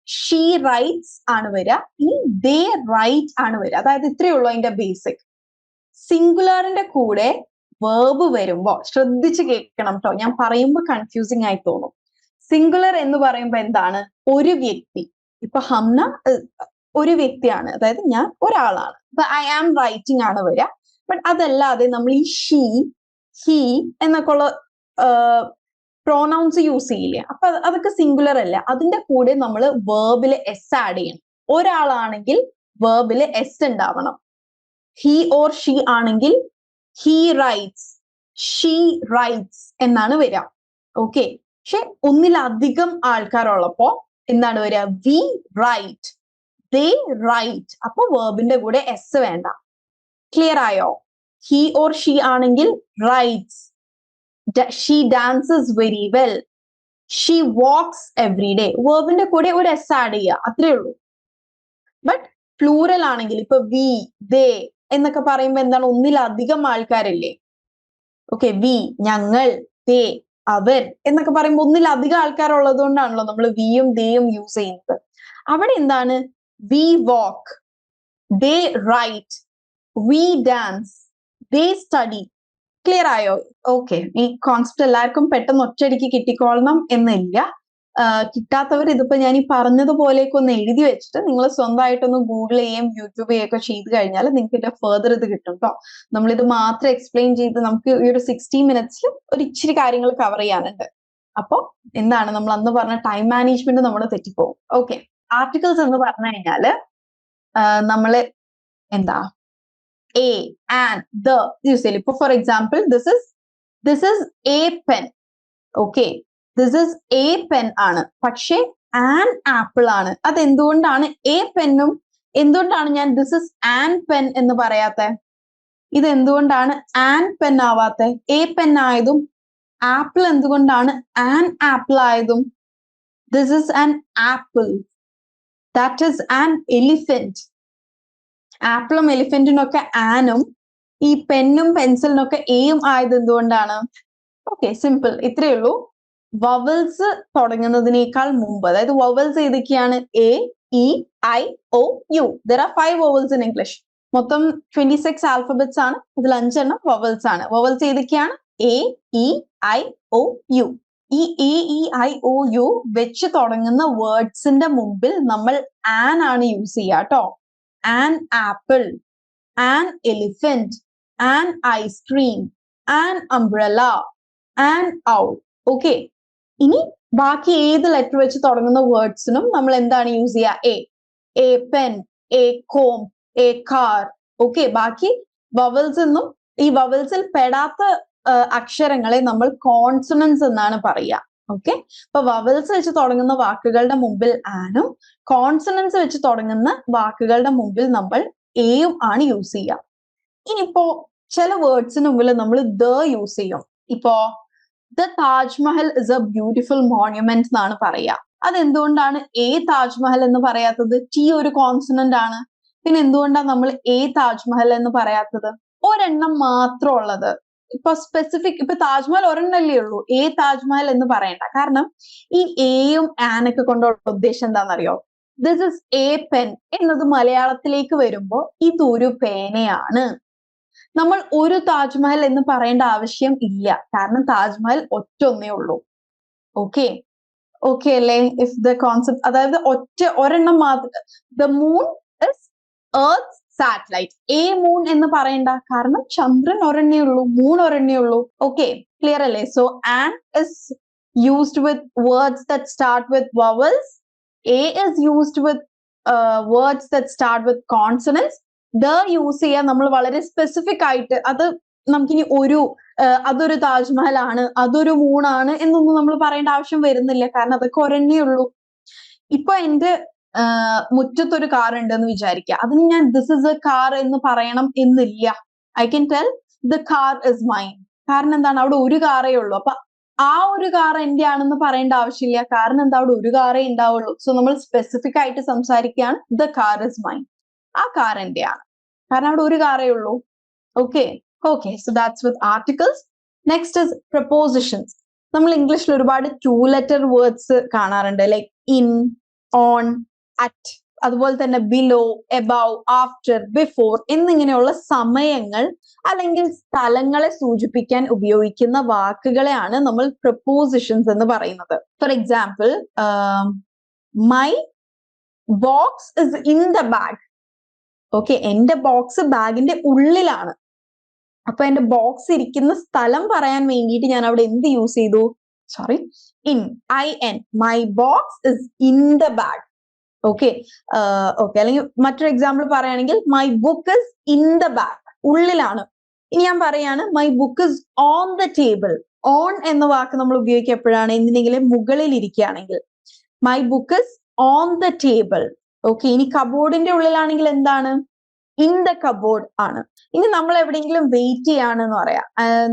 ഷീ റൈറ്റ്സ് ആണ് വരിക, ഇനി ദേ റൈറ്റ് ആണ് വരിക. അതായത് ഇത്രയേ ഉള്ളൂ അതിന്റെ ബേസിക്. സിംഗുലറിന്റെ കൂടെ വേർബ് വരുമ്പോ ശ്രദ്ധിച്ച് കേൾക്കണം കേട്ടോ, ഞാൻ പറയുമ്പോൾ കൺഫ്യൂസിങ് ആയി തോന്നും. സിംഗുലർ എന്ന് പറയുമ്പോ എന്താണ്, ഒരു വ്യക്തി. ഇപ്പൊ ഹംന ഒരു വ്യക്തിയാണ്, അതായത് ഞാൻ ഒരാളാണ്. ഇപ്പൊ ഐ ആം റൈറ്റിംഗ് ആണ് വരിക. ബട്ട് അതല്ലാതെ നമ്മൾ ഈ ഷീ, ഹി എന്നൊക്കെ ഉള്ള പ്രോനൗൺസ് യൂസ് ചെയ്യില്ലേ, അപ്പൊ അതൊക്കെ സിംഗുലർ അല്ല. അതിന്റെ കൂടെ നമ്മൾ വേർബില് എസ് ആഡ് ചെയ്യണം. ഒരാളാണെങ്കിൽ വേർബില് എസ് ഉണ്ടാവണം. ഹി ഓർ ഷീ ആണെങ്കിൽ ഹി റൈറ്റ്സ്, ഷീ റൈറ്റ്സ് എന്നാണ് വരിക. ഓക്കെ, പക്ഷെ ഒന്നിലധികം ആൾക്കാരുള്ളപ്പോ എന്താണ് വരിക, വി റൈറ്റ്, ദേ റൈറ്റ്. അപ്പൊ വേർബിന്റെ കൂടെ എസ് വേണ്ട. ക്ലിയർ ആയോ? ഹി ഓർ ഷീ ആണെങ്കിൽ writes, she dances very well, she walks every day. വേർബിന്റെ കൂടെ ഒരു എസ് ആഡ് ചെയ്യുക, അത്രേ ഉള്ളൂ. ബട്ട് പ്ലൂറൽ ആണെങ്കിൽ ഇപ്പൊ വി, ദേ എന്നൊക്കെ പറയുമ്പോ എന്താണ്, ഒന്നിലധികം ആൾക്കാരല്ലേ. ഓക്കെ, വി ഞങ്ങൾ, ദേ അവർ എന്നൊക്കെ പറയുമ്പോൾ ഒന്നിലധികം ആൾക്കാരുള്ളത് കൊണ്ടാണല്ലോ നമ്മൾ വിയും ദേയും യൂസ് ചെയ്യുന്നത്. അവിടെ എന്താണ്, we walk, they write, we dance, they study. Clear ആയോ? ഓക്കെ, ഈ കോൺസെപ്റ്റ് എല്ലാവർക്കും പെട്ടെന്ന് ഒറ്റയടിക്ക് കിട്ടിക്കോളണം എന്നില്ല. കിട്ടാത്തവർ ഇതിപ്പോ ഞാൻ ഈ പറഞ്ഞതുപോലെയൊക്കെ ഒന്ന് എഴുതി വെച്ചിട്ട് നിങ്ങൾ സ്വന്തമായിട്ടൊന്ന് ഗൂഗിൾ ചെയ്യുകയും യൂട്യൂബ് ചെയ്യുകയൊക്കെ ചെയ്ത് കഴിഞ്ഞാൽ നിങ്ങൾക്ക് ഇതിന്റെ ഫെർദർ ഇത് കിട്ടും കേട്ടോ. നമ്മളിത് മാത്രം എക്സ്പ്ലെയിൻ ചെയ്ത് നമുക്ക് ഈ ഒരു 60 മിനിറ്റ്സിൽ ഒരു ഇച്ചിരി കാര്യങ്ങൾ കവർ ചെയ്യാനുണ്ട്. അപ്പൊ എന്താണ്, നമ്മൾ അന്ന് പറഞ്ഞ ടൈം മാനേജ്മെന്റ് നമ്മൾ തെറ്റിപ്പോകും. ഓക്കെ, ആർട്ടിക്കിൾസ് എന്ന് പറഞ്ഞു കഴിഞ്ഞാല് നമ്മള് എന്താ, എ, ആൻഡ്, ദ യൂസ് ചെയ്യില്ല. ഇപ്പൊ for example this is A pen. Okay, this is A pen ആണ്, പക്ഷെ ആൻ ആപ്പിൾ ആണ്. അതെന്തുകൊണ്ടാണ് എ പെന്നും, എന്തുകൊണ്ടാണ് ഞാൻ ദിസ് ഇസ് ആൻ പെൻ എന്ന് പറയാത്ത? ഇത് എന്തുകൊണ്ടാണ് ആൻ പെൻ ആവാത്ത? എ പെൻ ആയതും ആപ്പിൾ എന്തുകൊണ്ടാണ് ആൻ ആപ്പിൾ ആയതും? This is an apple, that is an elephant. ആപ്പിളും എലിഫന്റിനും ഒക്കെ ആനും, ഈ പെന്നും പെൻസിലിനൊക്കെ എയും ആയത് എന്തുകൊണ്ടാണ്? ഓക്കെ, സിമ്പിൾ, ഇത്രയേ ഉള്ളൂ. വവൽസ് തുടങ്ങുന്നതിനേക്കാൾ മുമ്പ്, അതായത് വവൽസ് ഏതൊക്കെയാണ്? A, E, I, O, U. There are 5 vowels in English. മൊത്തം 26 ആൽഫബറ്റ്സ് ആണ്, അതിൽ 5 എണ്ണം വവൽസ് ആണ്. വവൽസ് ഏതൊക്കെയാണ്? A, E, I, O, U. ഈ A, E, I, O, U വെച്ച് തുടങ്ങുന്ന വേർഡ്സിന്റെ മുമ്പിൽ നമ്മൾ ആൻ ആണ് യൂസ് ചെയ്യുക കേട്ടോ. An apple, an elephant, an ice cream, an umbrella, an owl. Okay, ഇനി ബാക്കി ഏത് ലെറ്റർ വെച്ച് തുടങ്ങുന്ന വേർഡ്സിനും നമ്മൾ എന്താണ് യൂസ് ചെയ്യുക? A pen, A com, A car. Okay, ബാക്കി വവൽസ് എന്നും ഈ വവൽസിൽ പെടാത്ത അക്ഷരങ്ങളെ നമ്മൾ കോൺസണൻസ് എന്നാണ് പറയുക. ഓക്കെ, അപ്പൊ വവൽസ് വെച്ച് തുടങ്ങുന്ന വാക്കുകളുടെ മുമ്പിൽ ആനും കോൺസണൻസ് വെച്ച് തുടങ്ങുന്ന വാക്കുകളുടെ മുമ്പിൽ നമ്മൾ എയും ആണ് യൂസ് ചെയ്യുക. ഇനിയിപ്പോ ചില വേർഡ്സിന് മുമ്പിൽ നമ്മൾ ദ യൂസ് ചെയ്യും. ഇപ്പോ the Taj Mahal is A beautiful monument എന്നാണ് പറയുക. അതെന്തുകൊണ്ടാണ് എ താജ്മഹൽ എന്ന് പറയാത്തത്? ടി ഒരു കോൺസണന്റ് ആണ്. പിന്നെ എന്തുകൊണ്ടാണ് നമ്മൾ എ താജ്മഹൽ എന്ന് പറയാത്തത്? ഒരെണ്ണം മാത്രം ഉള്ളത്. ഇപ്പൊ സ്പെസിഫിക്, ഇപ്പൊ താജ്മഹൽ ഒരെണ്ണല്ലേ ഉള്ളൂ, എ താജ്മഹൽ എന്ന് പറയണ്ട. കാരണം ഈ എയും ആനൊക്കെ കൊണ്ടുള്ള ഉദ്ദേശം എന്താണെന്നറിയോ? ദിസ് ഇസ് എ പെൻ എന്നത് മലയാളത്തിലേക്ക് വരുമ്പോ ഇതൊരു പേനയാണ്. നമ്മൾ ഒരു താജ്മഹൽ എന്ന് പറയേണ്ട ആവശ്യം ഇല്ല, കാരണം താജ്മഹൽ ഒറ്റൊന്നേ ഉള്ളൂ. ഓക്കെ ഓക്കെ അല്ലേ? ഇഫ് ദ കോൺസെപ്റ്റ്, അതായത് ഒരെണ്ണം മാത്രം. The moon is earth satellite. A moon എന്ന് പറയണ്ട, കാരണം ചന്ദ്രൻ ഒരെണ്ണേ ഉള്ളൂ, മൂൺ ഒരെണ്ണേ ഉള്ളൂ. ഓക്കെ, ക്ലിയർ അല്ലേ? So an is used with words that start with vowels. A is used with words that start with consonants. The use ചെയ്യാൻ നമ്മൾ വളരെ specific ആയിട്ട്, അത് നമുക്കിനി അതൊരു താജ്മഹൽ ആണ്, അതൊരു മൂണാണ് എന്നൊന്നും നമ്മൾ പറയേണ്ട ആവശ്യം വരുന്നില്ല, കാരണം അതൊക്കെ ഒരെണ്ണേ ഉള്ളൂ. ഇപ്പൊ എന്റെ മുറ്റത്തൊരു കാർ ഉണ്ടെന്ന് വിചാരിക്കുക, അതിന് ഞാൻ ദിസ് ഇസ് എ കാർ എന്ന് പറയണം എന്നില്ല. I can tell the car is mine. കാരണം എന്താണ്? അവിടെ ഒരു കാറേ ഉള്ളൂ. അപ്പൊ ആ ഒരു കാർ എന്റെ ആണെന്ന് പറയേണ്ട ആവശ്യമില്ല, കാരണം എന്താ? അവിടെ ഒരു കാറേ ഉണ്ടാവുള്ളൂ. സോ നമ്മൾ സ്പെസിഫിക് ആയിട്ട് സംസാരിക്കുകയാണ്, ദ കാർ ഇസ് മൈൻ. ആ കാർ എന്റെ ആണ്, കാരണം അവിടെ ഒരു കാറേ ഉള്ളൂ. Okay okay, so that's with articles. Next is prepositions. നമ്മൾ ഇംഗ്ലീഷിൽ ഒരുപാട് 2 letter വേർഡ്സ് കാണാറുണ്ട്, ലൈക്ക് ഇൻ, ഓൺ, അറ്റ്, അതുപോലെ തന്നെ ബിലോ, എബവ്, ആഫ്റ്റർ, ബിഫോർ എന്നിങ്ങനെയുള്ള സമയങ്ങൾ അല്ലെങ്കിൽ സ്ഥലങ്ങളെ സൂചിപ്പിക്കാൻ ഉപയോഗിക്കുന്ന വാക്കുകളെയാണ് നമ്മൾ പ്രപ്പോസിഷൻസ് എന്ന് പറയുന്നത്. For example, my box is in the bag. Okay, എന്റെ ബോക്സ് ബാഗിന്റെ ഉള്ളിലാണ്. അപ്പൊ എന്റെ ബോക്സ് ഇരിക്കുന്ന സ്ഥലം പറയാൻ വേണ്ടിയിട്ട് ഞാൻ അവിടെ എന്ത് യൂസ് ചെയ്തു? In, IN. My box is in the bag. Okay okay, അല്ലെങ്കിൽ മറ്റൊരു എക്സാമ്പിൾ പറയുകയാണെങ്കിൽ my book is in the bag, ഉള്ളിലാണ്. ഇനി ഞാൻ പറയാണ് my book is on the table. On എന്ന വാക്ക് നമ്മൾ ഉപയോഗിക്കുക എപ്പോഴാണ്? എന്തിനെങ്കിലും മുകളിൽ ഇരിക്കുകയാണെങ്കിൽ. My book is on the table. Okay, ഇനി കബോർഡിന്റെ ഉള്ളിലാണെങ്കിൽ എന്താണ്? ഇൻ ദ കബോർഡ് ആണ്. ഇനി നമ്മൾ എവിടെയെങ്കിലും വെയിറ്റ് ചെയ്യാണെന്ന് പറയാം.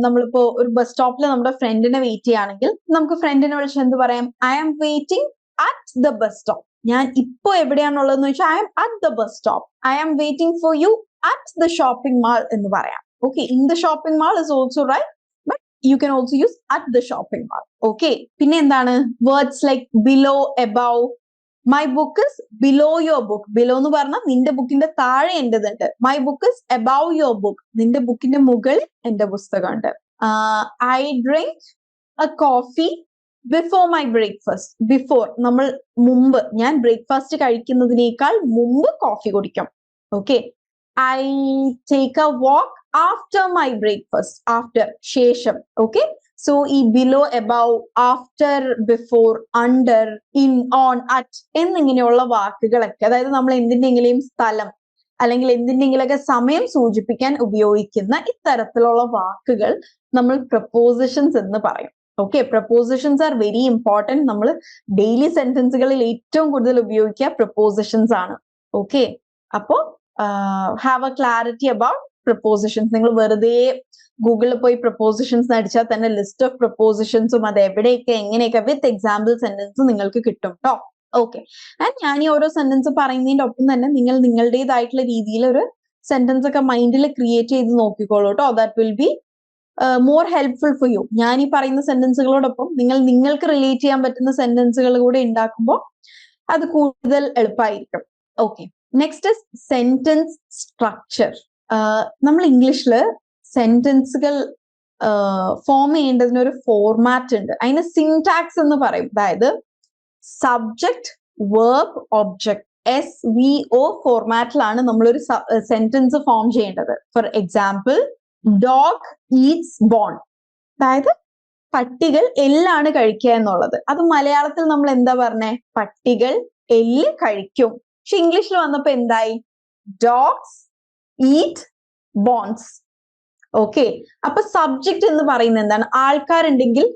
നമ്മളിപ്പോ ഒരു ബസ് സ്റ്റോപ്പിൽ നമ്മുടെ ഫ്രണ്ടിനെ വെയിറ്റ് ചെയ്യുകയാണെങ്കിൽ നമുക്ക് ഫ്രണ്ടിനെ വിളിച്ച് എന്ത് പറയാം? I am waiting at the bus stop. ഞാൻ ഇപ്പോ എവിടെയാണുള്ളതെന്ന് വെച്ചാൽ I am at the bus stop. I am waiting for you at the shopping mall എന്ന് പറയാം. Okay, in the shopping mall is also right, but you can also use at the shopping mall. Okay, പിന്നെ എന്താണ്? Words like below, above. My book is below your book. Below എന്ന് പറഞ്ഞാൽ നിന്റെ ബുക്കിന്റെ താഴെ എന്റേതുണ്ട്. My book is above your book. നിന്റെ ബുക്കിന്റെ മുകളിൽ എന്റെ പുസ്തകമുണ്ട്. I drink A coffee before my breakfast. Before, നമ്മൾ മുമ്പ്, ഞാൻ ബ്രേക്ക്ഫാസ്റ്റ് കഴിക്കുന്നതിനേക്കാൾ മുമ്പ് കോഫി കുടിക്കും. Okay, I take a walk after my breakfast. After, ശേഷം. ഓക്കെ, സോ ഈ below, above, after, before, under, in, on, at എന്നിങ്ങനെയുള്ള വാക്കുകളൊക്കെ, അതായത് നമ്മൾ എന്തിന്റെങ്കിലും സ്ഥലം അല്ലെങ്കിൽ എന്തിന്റെങ്കിലൊക്കെ സമയം സൂചിപ്പിക്കാൻ ഉപയോഗിക്കുന്ന ഇത്തരത്തിലുള്ള വാക്കുകൾ നമ്മൾ പ്രപ്പോസിഷൻസ് എന്ന് പറയും. Okay, prepositions are very important. നമ്മൾ ഡെയിലി സെന്റൻസുകളിൽ ഏറ്റവും കൂടുതൽ ഉപയോഗിക്കുക പ്രപ്പോസിഷൻസ് ആണ്. ഓക്കെ, അപ്പോ have A clarity about prepositions. നിങ്ങൾ വെറുതെ ഗൂഗിളിൽ പോയി പ്രപ്പോസിഷൻസ് അടിച്ചാൽ തന്നെ ലിസ്റ്റ് ഓഫ് പ്രപ്പോസിഷൻസും അത് എവിടെയൊക്കെ എങ്ങനെയൊക്കെ വിത്ത് എക്സാമ്പിൾ സെന്റൻസ് നിങ്ങൾക്ക് കിട്ടും കേട്ടോ. ഓക്കെ, ആൻഡ് ഞാൻ ഈ ഓരോ സെന്റൻസ് പറയുന്നതിന്റെ ഒപ്പം തന്നെ നിങ്ങൾ നിങ്ങളുടേതായിട്ടുള്ള രീതിയിൽ ഒരു സെന്റൻസ് ഒക്കെ മൈൻഡിൽ ക്രിയേറ്റ് ചെയ്ത് നോക്കിക്കോളൂ കേട്ടോ. That will be more helpful for you. ഞാൻ ഈ പറയുന്ന സെന്റൻസുകളോടൊപ്പം നിങ്ങൾക്ക് റിലേറ്റ് ചെയ്യാൻ പറ്റുന്ന സെന്റൻസുകൾ കൂടെ ഉണ്ടാക്കുമ്പോൾ അത് കൂടുതൽ എളുപ്പമായിരിക്കും. Okay, next is sentence structure. നമ്മൾ ഇംഗ്ലീഷില് സെന്റൻസുകൾ ഫോം ചെയ്യേണ്ടതിന് ഒരു ഫോർമാറ്റ് ഉണ്ട്. അതിന് സിൻടാക്സ് എന്ന് പറയും. അതായത് സബ്ജക്ട്, വേർബ്, ഒബ്ജക്ട്, SVO ഫോർമാറ്റിലാണ് നമ്മളൊരു സെന്റൻസ് ഫോം ചെയ്യേണ്ടത്. For example, dog eats bone. അതായത് പട്ടികൾ എല്ലാണ് കഴിക്കുക എന്നുള്ളത്. അത് മലയാളത്തിൽ നമ്മൾ എന്താ പറഞ്ഞേ? പട്ടികൾ എല്ല് കഴിക്കും. പക്ഷെ ഇംഗ്ലീഷിൽ വന്നപ്പോ എന്തായി? Dogs eat bones. ഓക്കെ, അപ്പൊ സബ്ജക്റ്റ് എന്ന് പറയുന്നത് എന്താണ്? ആൾക്കാരുണ്ടെങ്കിൽ,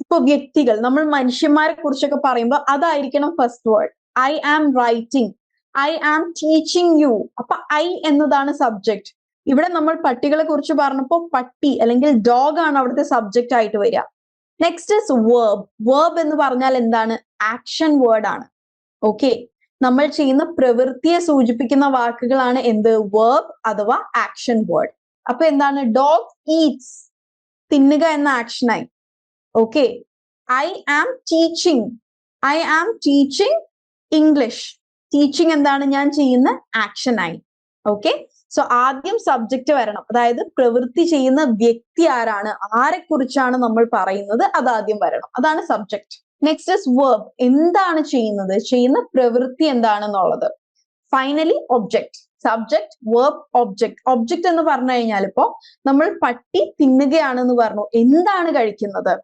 ഇപ്പൊ വ്യക്തികൾ, നമ്മൾ മനുഷ്യന്മാരെ കുറിച്ചൊക്കെ പറയുമ്പോൾ അതായിരിക്കണം first word. I am writing, I am teaching you. അപ്പൊ ഐ എന്നതാണ് സബ്ജക്ട്. ഇവിടെ നമ്മൾ പട്ടികളെ കുറിച്ച് പറഞ്ഞപ്പോൾ പട്ടി അല്ലെങ്കിൽ ഡോഗ് ആണ് അവിടുത്തെ സബ്ജക്റ്റ് ആയിട്ട് വരിക. Next is verb. വേർബ് എന്ന് പറഞ്ഞാൽ എന്താണ്? ആക്ഷൻ വേർഡ് ആണ്. ഓക്കെ, നമ്മൾ ചെയ്യുന്ന പ്രവൃത്തിയെ സൂചിപ്പിക്കുന്ന വാക്കുകളാണ് എന്ത്? വേർബ് അഥവാ ആക്ഷൻ വേർഡ്. അപ്പൊ എന്താണ്? ഡോഗ് ഈറ്റ്സ്, തിന്നുക എന്ന ആക്ഷനായി. Okay, I am teaching, I am teaching English. Teaching എന്താണ്? ഞാൻ ചെയ്യുന്ന ആക്ഷനായി. ഓക്കെ, സോ ആദ്യം സബ്ജക്റ്റ് വരണം. അതായത് പ്രവൃത്തി ചെയ്യുന്ന വ്യക്തി ആരാണ്, ആരെ കുറിച്ചാണ് നമ്മൾ പറയുന്നത്, അതാദ്യം വരണം. അതാണ് സബ്ജക്റ്റ്. Next is verb. എന്താണ് ചെയ്യുന്നത്, ചെയ്യുന്ന പ്രവൃത്തി എന്താണെന്നുള്ളത്. Finally object. Subject, verb, object. Object എന്ന് പറഞ്ഞു കഴിഞ്ഞാൽ ഇപ്പോ നമ്മൾ പട്ടി തിന്നുകയാണെന്ന് പറഞ്ഞു. എന്താണ് കഴിക്കുന്നത്?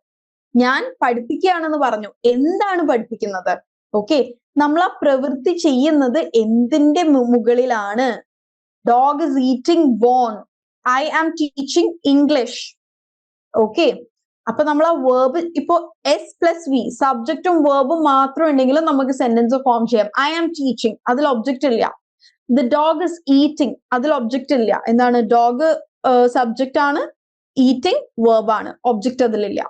ഞാൻ പഠിപ്പിക്കുകയാണെന്ന് പറഞ്ഞു. എന്താണ് പഠിപ്പിക്കുന്നത്? ഓക്കെ, നമ്മൾ ആ പ്രവൃത്തി ചെയ്യുന്നത് എന്തിന്റെ മുകളിലാണ്? Dog is eating bone. I am teaching English. Okay, അപ്പൊ നമ്മൾ ആ വേർബ് ഇപ്പോ എസ് പ്ലസ് വി, സബ്ജക്റ്റും വേർബും മാത്രം ഉണ്ടെങ്കിലും നമുക്ക് സെന്റൻസ് ഫോം ചെയ്യാം. ഐ ആം ടീച്ചിങ്, അതിൽ ഒബ്ജക്റ്റ് ഇല്ല. ദ ഡോഗ് ഇസ് ഈറ്റിംഗ്, അതിൽ ഒബ്ജക്റ്റ് ഇല്ല. എന്താണ്? ഡോഗ് സബ്ജക്റ്റ് ആണ്, ഈറ്റിംഗ് വേർബ് ആണ്, ഒബ്ജക്റ്റ് അതിലില്ല.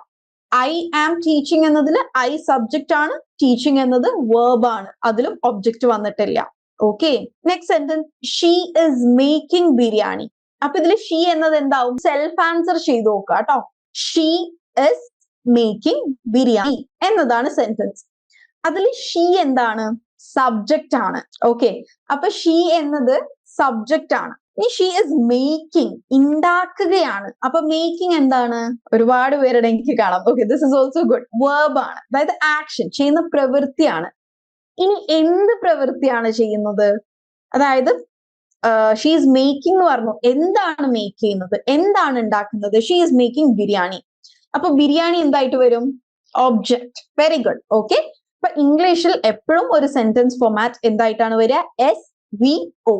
ഐ ആം ടീച്ചിങ് എന്നതിൽ ഐ സബ്ജക്റ്റ് ആണ്, ടീച്ചിങ് എന്നത് വേർബ് ആണ്, അതിലും ഒബ്ജക്റ്റ് വന്നിട്ടില്ല. Okay, next sentence, she is making biryani. അപ്പൊ ഇതിൽ ഷീ എന്നത് എന്താവും? സെൽഫ് ആൻസർ ചെയ്ത് നോക്കുക കേട്ടോ. ഷീ ഇസ് മേക്കിംഗ് ബിരിയാണി എന്നതാണ് സെന്റൻസ്. അതിൽ ഷീ എന്താണ്? സബ്ജക്റ്റ് ആണ്. ഓക്കെ, അപ്പൊ ഷീ എന്നത് സബ്ജക്റ്റ് ആണ്. ഇനി ഷീ ഇസ് മേക്കിംഗ്, ഉണ്ടാക്കുകയാണ്. അപ്പൊ മേക്കിംഗ് എന്താണ്? ഒരുപാട് പേരുടെ എനിക്ക് കാണാം. Okay, this is also good. Verb ആണ്, അതായത് ആക്ഷൻ, ചെയ്യുന്ന പ്രവൃത്തിയാണ്. ഇനി എന്ത് പ്രവൃത്തിയാണ് ചെയ്യുന്നത്? അതായത് ഷീ ഈസ് മേക്കിംഗ് എന്ന് പറഞ്ഞു. എന്താണ് മേക്ക് ചെയ്യുന്നത്? എന്താണ് ഉണ്ടാക്കുന്നത്? She is making biryani. അപ്പൊ ബിരിയാണി എന്തായിട്ട് വരും? ഒബ്ജക്റ്റ്. Very good. ഓക്കെ, അപ്പൊ ഇംഗ്ലീഷിൽ എപ്പോഴും ഒരു സെന്റൻസ് ഫോമാറ്റ് എന്തായിട്ടാണ് വരിക? SVO,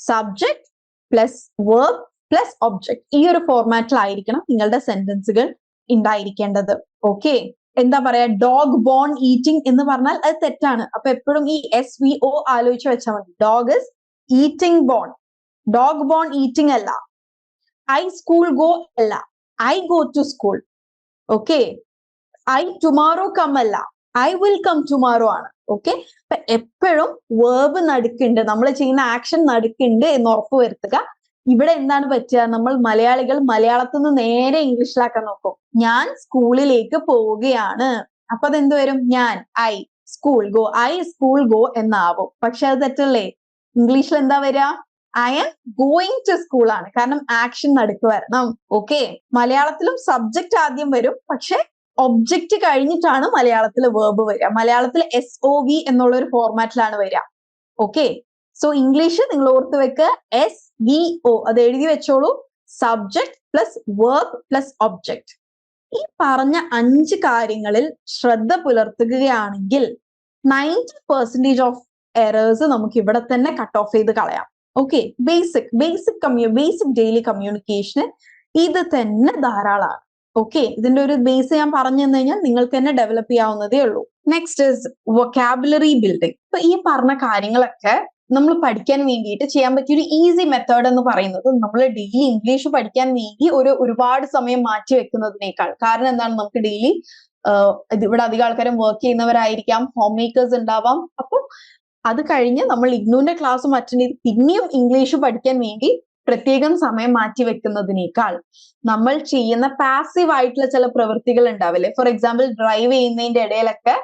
subject plus verb plus object. ഈ ഒരു ഫോർമാറ്റിലായിരിക്കണം നിങ്ങളുടെ സെന്റൻസുകൾ ഉണ്ടായിരിക്കേണ്ടത്. ഓക്കെ, എന്താ പറയാ? ഡോഗ് ബോൺ ഈറ്റിംഗ് എന്ന് പറഞ്ഞാൽ അത് തെറ്റാണ്. അപ്പൊ എപ്പോഴും ഈ SVO ആലോചിച്ച് വെച്ചാൽ മതി. Dog is eating bone, dog bone eating അല്ല. ഐ സ്കൂൾ ഗോ അല്ല, I go to school. Okay, I tomorrow come അല്ല, ഐ വിൽ കം ടുമാറോ ആണ്. ഓക്കെ, അപ്പൊ എപ്പോഴും വേർബ് നടുക്കുണ്ട്, നമ്മൾ ചെയ്യുന്ന ആക്ഷൻ നടുക്കുണ്ട് എന്ന് ഉറപ്പ് വരുത്തുക. ഇവിടെ എന്താണ് പറ്റുക? നമ്മൾ മലയാളികൾ മലയാളത്തിൽ നിന്ന് നേരെ ഇംഗ്ലീഷിലാക്കാൻ നോക്കും. ഞാൻ സ്കൂളിലേക്ക് പോവുകയാണ്. അപ്പൊ അതെന്ത് വരും? ഞാൻ, I, school go, I school go എന്നാവും. പക്ഷെ അത് തെറ്റല്ലേ? ഇംഗ്ലീഷിൽ എന്താ വരിക? I am going to school ആണ്. കാരണം ആക്ഷൻ നടുക്ക് വരണം. ഓക്കെ, മലയാളത്തിലും സബ്ജക്റ്റ് ആദ്യം വരും, പക്ഷെ ഒബ്ജക്റ്റ് കഴിഞ്ഞിട്ടാണ് മലയാളത്തിൽ വേർബ് വരിക. മലയാളത്തിൽ SOV എന്നുള്ള ഒരു ഫോർമാറ്റിലാണ് വരിക. ഓക്കെ, സോ ഇംഗ്ലീഷ് നിങ്ങൾ ഓർത്ത് വെക്കുക, SVO, അത് എഴുതി വെച്ചോളൂ. Subject plus verb plus object. ഈ പറഞ്ഞ 5 കാര്യങ്ങളിൽ ശ്രദ്ധ പുലർത്തുകയാണെങ്കിൽ 90% ഓഫ് എറേഴ്സ് നമുക്ക് ഇവിടെ തന്നെ കട്ട് ഓഫ് ചെയ്ത് കളയാം. ഓക്കെ, ബേസിക് ഡെയിലി കമ്മ്യൂണിക്കേഷന് ഇത് തന്നെ ധാരാളമാണ്. ഓക്കെ, ഇതിന്റെ ഒരു ബേസ് ഞാൻ പറഞ്ഞു തന്നു കഴിഞ്ഞാൽ നിങ്ങൾക്ക് തന്നെ ഡെവലപ്പ് ചെയ്യാവുന്നതേ ഉള്ളൂ. Next is vocabulary building. ഇപ്പൊ ഈ പറഞ്ഞ കാര്യങ്ങളൊക്കെ നമ്മൾ പഠിക്കാൻ വേണ്ടിയിട്ട് ചെയ്യാൻ പറ്റിയ ഒരു ഈസി മെത്തേഡ് എന്ന് പറയുന്നത്, നമ്മൾ ഡെയിലി ഇംഗ്ലീഷ് പഠിക്കാൻ വേണ്ടി ഒരുപാട് സമയം മാറ്റി വെക്കുന്നതിനേക്കാൾ. കാരണം എന്താണ്? നമുക്ക് ഡെയിലി ഇവിടെ അധികം ആൾക്കാരും വർക്ക് ചെയ്യുന്നവരായിരിക്കാം, ഹോം മേക്കേഴ്സ് ഉണ്ടാവാം. അപ്പൊ അത് കഴിഞ്ഞ് നമ്മൾ ഇഗ്നൂന്റെ ക്ലാസ്സും അറ്റൻഡ് ചെയ്ത് പിന്നെയും ഇംഗ്ലീഷ് പഠിക്കാൻ വേണ്ടി പ്രത്യേകം സമയം മാറ്റി വെക്കുന്നതിനേക്കാൾ നമ്മൾ ചെയ്യുന്ന പാസീവ് ആയിട്ടുള്ള ചില പ്രവൃത്തികൾ ഉണ്ടാവില്ലേ? ഫോർ എക്സാമ്പിൾ, ഡ്രൈവ് ചെയ്യുന്നതിന്റെ ഇടയിലൊക്കെ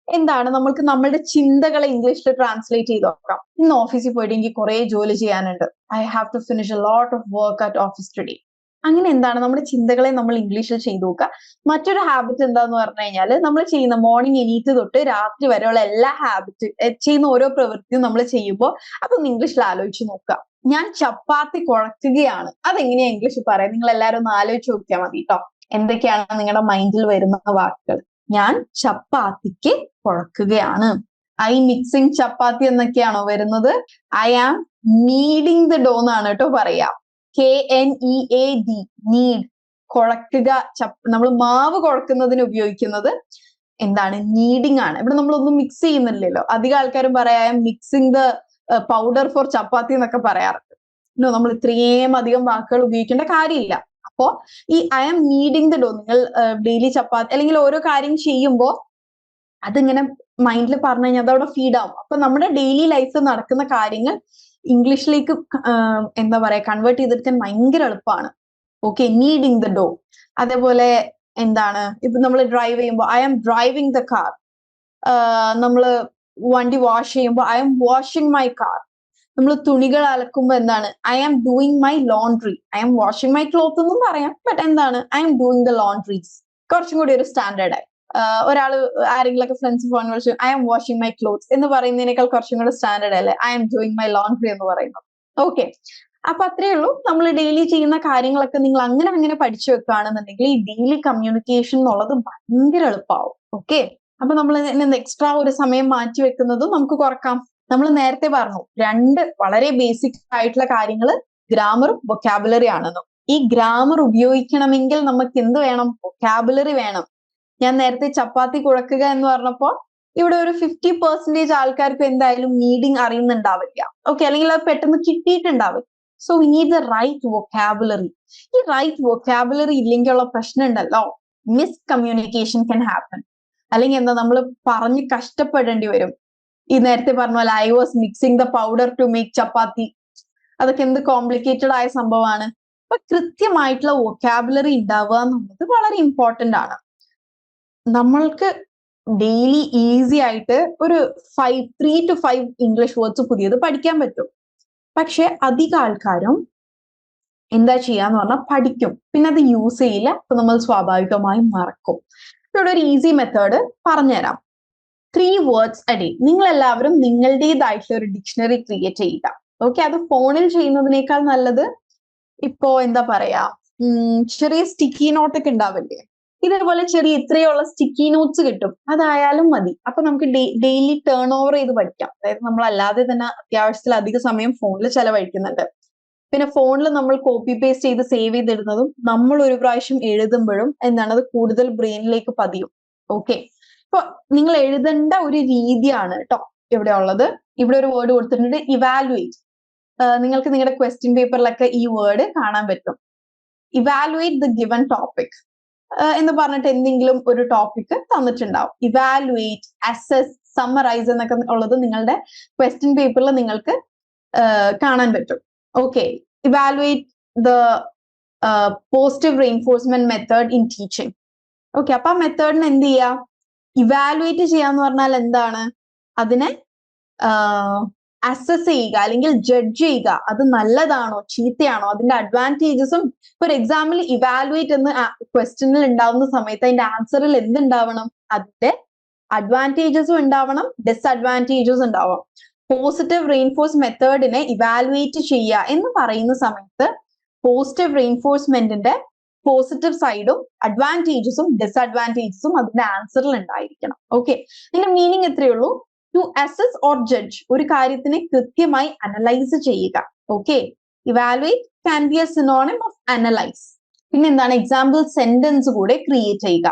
എന്താണ് നമ്മൾക്ക് നമ്മളുടെ ചിന്തകളെ ഇംഗ്ലീഷിൽ ട്രാൻസ്ലേറ്റ് ചെയ്ത് നോക്കാം. ഇന്ന് ഓഫീസിൽ പോയിട്ട് എനിക്ക് കുറെ ജോലി ചെയ്യാനുണ്ട്. I have to finish a lot of work at office today. അങ്ങനെ എന്താണ് നമ്മുടെ ചിന്തകളെ നമ്മൾ ഇംഗ്ലീഷിൽ ചെയ്തു നോക്കുക. മറ്റൊരു ഹാബിറ്റ് എന്താന്ന് പറഞ്ഞു കഴിഞ്ഞാൽ, നമ്മൾ ചെയ്യുന്ന മോർണിംഗ് എണീറ്റ് തൊട്ട് രാത്രി വരെയുള്ള എല്ലാ ചെയ്യുന്ന ഓരോ പ്രവൃത്തിയും നമ്മൾ ചെയ്യുമ്പോൾ അതൊന്ന് ഇംഗ്ലീഷിൽ ആലോചിച്ച് നോക്കുക. ഞാൻ ചപ്പാത്തി കുഴക്കുകയാണ്, അതെങ്ങനെയാ ഇംഗ്ലീഷിൽ പറയാം? നിങ്ങൾ എല്ലാവരും ഒന്ന് ആലോചിച്ച് നോക്കിയാൽ മതി കേട്ടോ. എന്തൊക്കെയാണ് നിങ്ങളുടെ മൈൻഡിൽ വരുന്ന വാക്കുകൾ? ഞാൻ ചപ്പാത്തിക്ക് കുഴക്കുകയാണ്. ഐ മിക്സിംഗ് ചപ്പാത്തി എന്നൊക്കെയാണോ വരുന്നത്? I am kneading the dough എന്നാണ് കേട്ടോ പറയാ. KNEAD, നീഡ്, കുഴക്കുക. നമ്മൾ മാവ് കുഴക്കുന്നതിന് ഉപയോഗിക്കുന്നത് എന്താണ്? നീഡിങ് ആണ്. ഇവിടെ നമ്മളൊന്നും മിക്സ് ചെയ്യുന്നില്ലല്ലോ. അധികം ആൾക്കാരും പറയാ I am mixing the powder for chapati എന്നൊക്കെ പറയാറുണ്ട്. നമ്മൾ ഇത്രയും അധികം വാക്കുകൾ ഉപയോഗിക്കേണ്ട കാര്യമില്ല. അപ്പോ ഈ ഐ ആം നീഡിങ് ദ ഡോ, നിങ്ങൾ ഡെയിലി ചപ്പാത്തി അല്ലെങ്കിൽ ഓരോ കാര്യം ചെയ്യുമ്പോൾ അതിങ്ങനെ മൈൻഡിൽ പറഞ്ഞു കഴിഞ്ഞാൽ അതവിടെ ഫീഡ് ആവും. അപ്പൊ നമ്മുടെ ഡെയിലി ലൈഫിൽ നടക്കുന്ന കാര്യങ്ങൾ ഇംഗ്ലീഷിലേക്ക് എന്താ പറയാ കൺവേർട്ട് ചെയ്തെടുക്കാൻ ഭയങ്കര എളുപ്പമാണ്. Okay, kneading the dough. അതേപോലെ എന്താണ്, ഇപ്പൊ നമ്മൾ ഡ്രൈവ് ചെയ്യുമ്പോൾ I am driving the car. നമ്മൾ വണ്ടി വാഷ് ചെയ്യുമ്പോൾ I am washing my car. നമ്മൾ തുണികൾ അലക്കുമ്പോൾ എന്താണ്? I am doing my laundry. I am washing my cloth എന്നും പറയാം. ബട്ട് എന്താണ്? I am doing the laundries. കുറച്ചും കൂടി ഒരു സ്റ്റാൻഡേർഡ് ആയി. ഒരാള് ആരെങ്കിലൊക്കെ ഫ്രണ്ട്സ് ഫോൺ വിളിച്ചു I am washing my clothes എന്ന് പറയുന്നതിനേക്കാൾ കുറച്ചും കൂടെ സ്റ്റാൻഡേർഡ് അല്ലേ I am doing my laundry എന്ന് പറയുന്നത്. ഓക്കെ, അപ്പൊ അത്രേ ഉള്ളൂ. നമ്മൾ ഡെയിലി ചെയ്യുന്ന കാര്യങ്ങളൊക്കെ നിങ്ങൾ അങ്ങനെ പഠിച്ചു വെക്കുകയാണെന്നുണ്ടെങ്കിൽ ഈ ഡെയിലി കമ്മ്യൂണിക്കേഷൻ എന്നുള്ളത് ഭയങ്കര എളുപ്പമാവും. ഓക്കെ, അപ്പൊ നമ്മൾ എക്സ്ട്രാ ഒരു സമയം മാറ്റി വെക്കുന്നതും നമുക്ക് കുറക്കാം. നമ്മൾ നേരത്തെ പറഞ്ഞു 2 വളരെ ബേസിക് ആയിട്ടുള്ള കാര്യങ്ങൾ ഗ്രാമറും വൊക്കാബുലറി ആണെന്നും. ഈ ഗ്രാമർ ഉപയോഗിക്കണമെങ്കിൽ നമുക്ക് എന്ത് വേണം? വൊക്കാബുലറി വേണം. ഞാൻ നേരത്തെ ചപ്പാത്തി കുഴക്കുക എന്ന് പറഞ്ഞപ്പോൾ ഇവിടെ ഒരു 50% ആൾക്കാർക്ക് എന്തായാലും നീഡിങ് അറിയുന്നുണ്ടാവില്ല. ഓക്കെ, അല്ലെങ്കിൽ അത് പെട്ടെന്ന് കിട്ടിയിട്ടുണ്ടാവില്ല. So we need the right vocabulary. ഈ റൈറ്റ് വൊക്കാബുലറി ഇല്ലെങ്കിൽ ഉള്ള പ്രശ്നം ഉണ്ടല്ലോ, മിസ്കമ്മ്യൂണിക്കേഷൻ ക്യാൻ ഹാപ്പൻ. അല്ലെങ്കിൽ എന്താ, നമ്മൾ പറഞ്ഞ് കഷ്ടപ്പെടേണ്ടി വരും. ഈ നേരത്തെ പറഞ്ഞ പോലെ I was mixing the powder to make chapati. അതൊക്കെ എന്ത് കോംപ്ലിക്കേറ്റഡ് ആയ സംഭവമാണ്. അപ്പൊ കൃത്യമായിട്ടുള്ള വൊക്കാബുലറി ഉണ്ടാവുക എന്നുള്ളത് വളരെ ഇമ്പോർട്ടന്റ് ആണ്. നമ്മൾക്ക് ഡെയിലി ഈസി ആയിട്ട് ഒരു 3 to 5 ഇംഗ്ലീഷ് വേർഡ്സ് പുതിയത് പഠിക്കാൻ പറ്റും. പക്ഷെ അധിക ആൾക്കാരും എന്താ ചെയ്യാന്ന് പറഞ്ഞാൽ പഠിക്കും, പിന്നെ അത് യൂസ് ചെയ്യില്ല. അപ്പൊ നമ്മൾ സ്വാഭാവികമായും മറക്കും. ഇവിടെ ഒരു ഈസി മെത്തേഡ് പറഞ്ഞുതരാം. 3 words a day. നിങ്ങൾ എല്ലാവരും നിങ്ങളുടേതായിട്ടുള്ള ഒരു ഡിക്ഷണറി ക്രിയേറ്റ് ചെയ്യുക. ഓക്കെ, അത് ഫോണിൽ ചെയ്യുന്നതിനേക്കാൾ നല്ലത് ഇപ്പോ എന്താ പറയാ ചെറിയ സ്റ്റിക്കി നോട്ട് ഒക്കെ ഉണ്ടാവില്ലേ, ഇതേപോലെ ചെറിയ ഇത്രയുള്ള സ്റ്റിക്കി നോട്ട്സ് കിട്ടും, അതായാലും മതി. അപ്പൊ നമുക്ക് ഡെയിലി ടേൺ ഓവർ ചെയ്ത് പഠിക്കാം. അതായത് നമ്മൾ അല്ലാതെ തന്നെ അത്യാവശ്യത്തിൽ അധിക സമയം ഫോണിൽ ചെലവഴിക്കുന്നുണ്ട്. പിന്നെ ഫോണിൽ നമ്മൾ കോപ്പി പേസ്റ്റ് ചെയ്ത് സേവ് ചെയ്തിടുന്നതും നമ്മൾ ഒരു പ്രാവശ്യം എഴുതുമ്പോഴും എന്താണ്, അത് കൂടുതൽ ബ്രെയിനിലേക്ക് പതിയും. ഓക്കെ, ഇപ്പൊ നിങ്ങൾ എഴുതേണ്ട ഒരു രീതിയാണ് കേട്ടോ ഇവിടെ ഉള്ളത്. ഇവിടെ ഒരു വേർഡ് കൊടുത്തിട്ടുണ്ട്, ഇവാലുവേറ്റ്. നിങ്ങൾക്ക് നിങ്ങളുടെ ക്വസ്റ്റ്യൻ പേപ്പറിലൊക്കെ ഈ വേർഡ് കാണാൻ പറ്റും. ഇവാലുവേറ്റ് ദ ഗിവൺ ടോപ്പിക് എന്ന് പറഞ്ഞിട്ട് എന്തെങ്കിലും ഒരു ടോപ്പിക് തന്നിട്ടുണ്ടാവും. ഇവാലുവേറ്റ്, അസസ്, സമ്മറൈസ് എന്നൊക്കെ ഉള്ളത് നിങ്ങളുടെ ക്വസ്റ്റ്യൻ പേപ്പറിൽ നിങ്ങൾക്ക് കാണാൻ പറ്റും. Okay, evaluate the positive reinforcement method in teaching. Okay, അപ്പൊ ആ മെത്തേഡിന് എന്ത് ചെയ്യാ? ഇവാലുവേറ്റ് ചെയ്യാന്ന് പറഞ്ഞാൽ എന്താണ്? അതിനെ അസസ് ചെയ്യുക അല്ലെങ്കിൽ ജഡ്ജ് ചെയ്യുക. അത് നല്ലതാണോ ചീത്തയാണോ, അതിന്റെ അഡ്വാൻറ്റേജസും. ഫോർ എക്സാമ്പിൾ, ഇവാലുവേറ്റ് എന്ന് ക്വസ്റ്റ്യനിൽ ഉണ്ടാവുന്ന സമയത്ത് അതിന്റെ ആൻസറിൽ എന്തുണ്ടാവണം? അതിന്റെ അഡ്വാൻറ്റേജസും ഉണ്ടാവണം, ഡിസ്അഡ്വാൻറ്റേജസ് ഉണ്ടാവണം. പോസിറ്റീവ് റീഇൻഫോഴ്സ് മെത്തേഡിനെ ഇവാലുവേറ്റ് ചെയ്യുക എന്ന് പറയുന്ന സമയത്ത് പോസിറ്റീവ് റീഇൻഫോഴ്സ്മെന്റിന്റെ പോസിറ്റീവ് സൈഡും അഡ്വാൻറ്റേജസും ഡിസ്അഡ്വാൻറ്റേജസും അതിന്റെ ആൻസറിൽ ഉണ്ടായിരിക്കണം. ഓക്കെ, ഇതിന്റെ മീനിങ് എത്രയേ ഉള്ളൂ? ടു അസസ് ഓർ ജഡ്ജ്, ഒരു കാര്യത്തിനെ കൃത്യമായി അനലൈസ് ചെയ്യുക. Okay, evaluate can be A synonym of analyse. പിന്നെ എന്താണ്? എക്സാമ്പിൾ സെന്റൻസ് കൂടെ ക്രിയേറ്റ് ചെയ്യുക.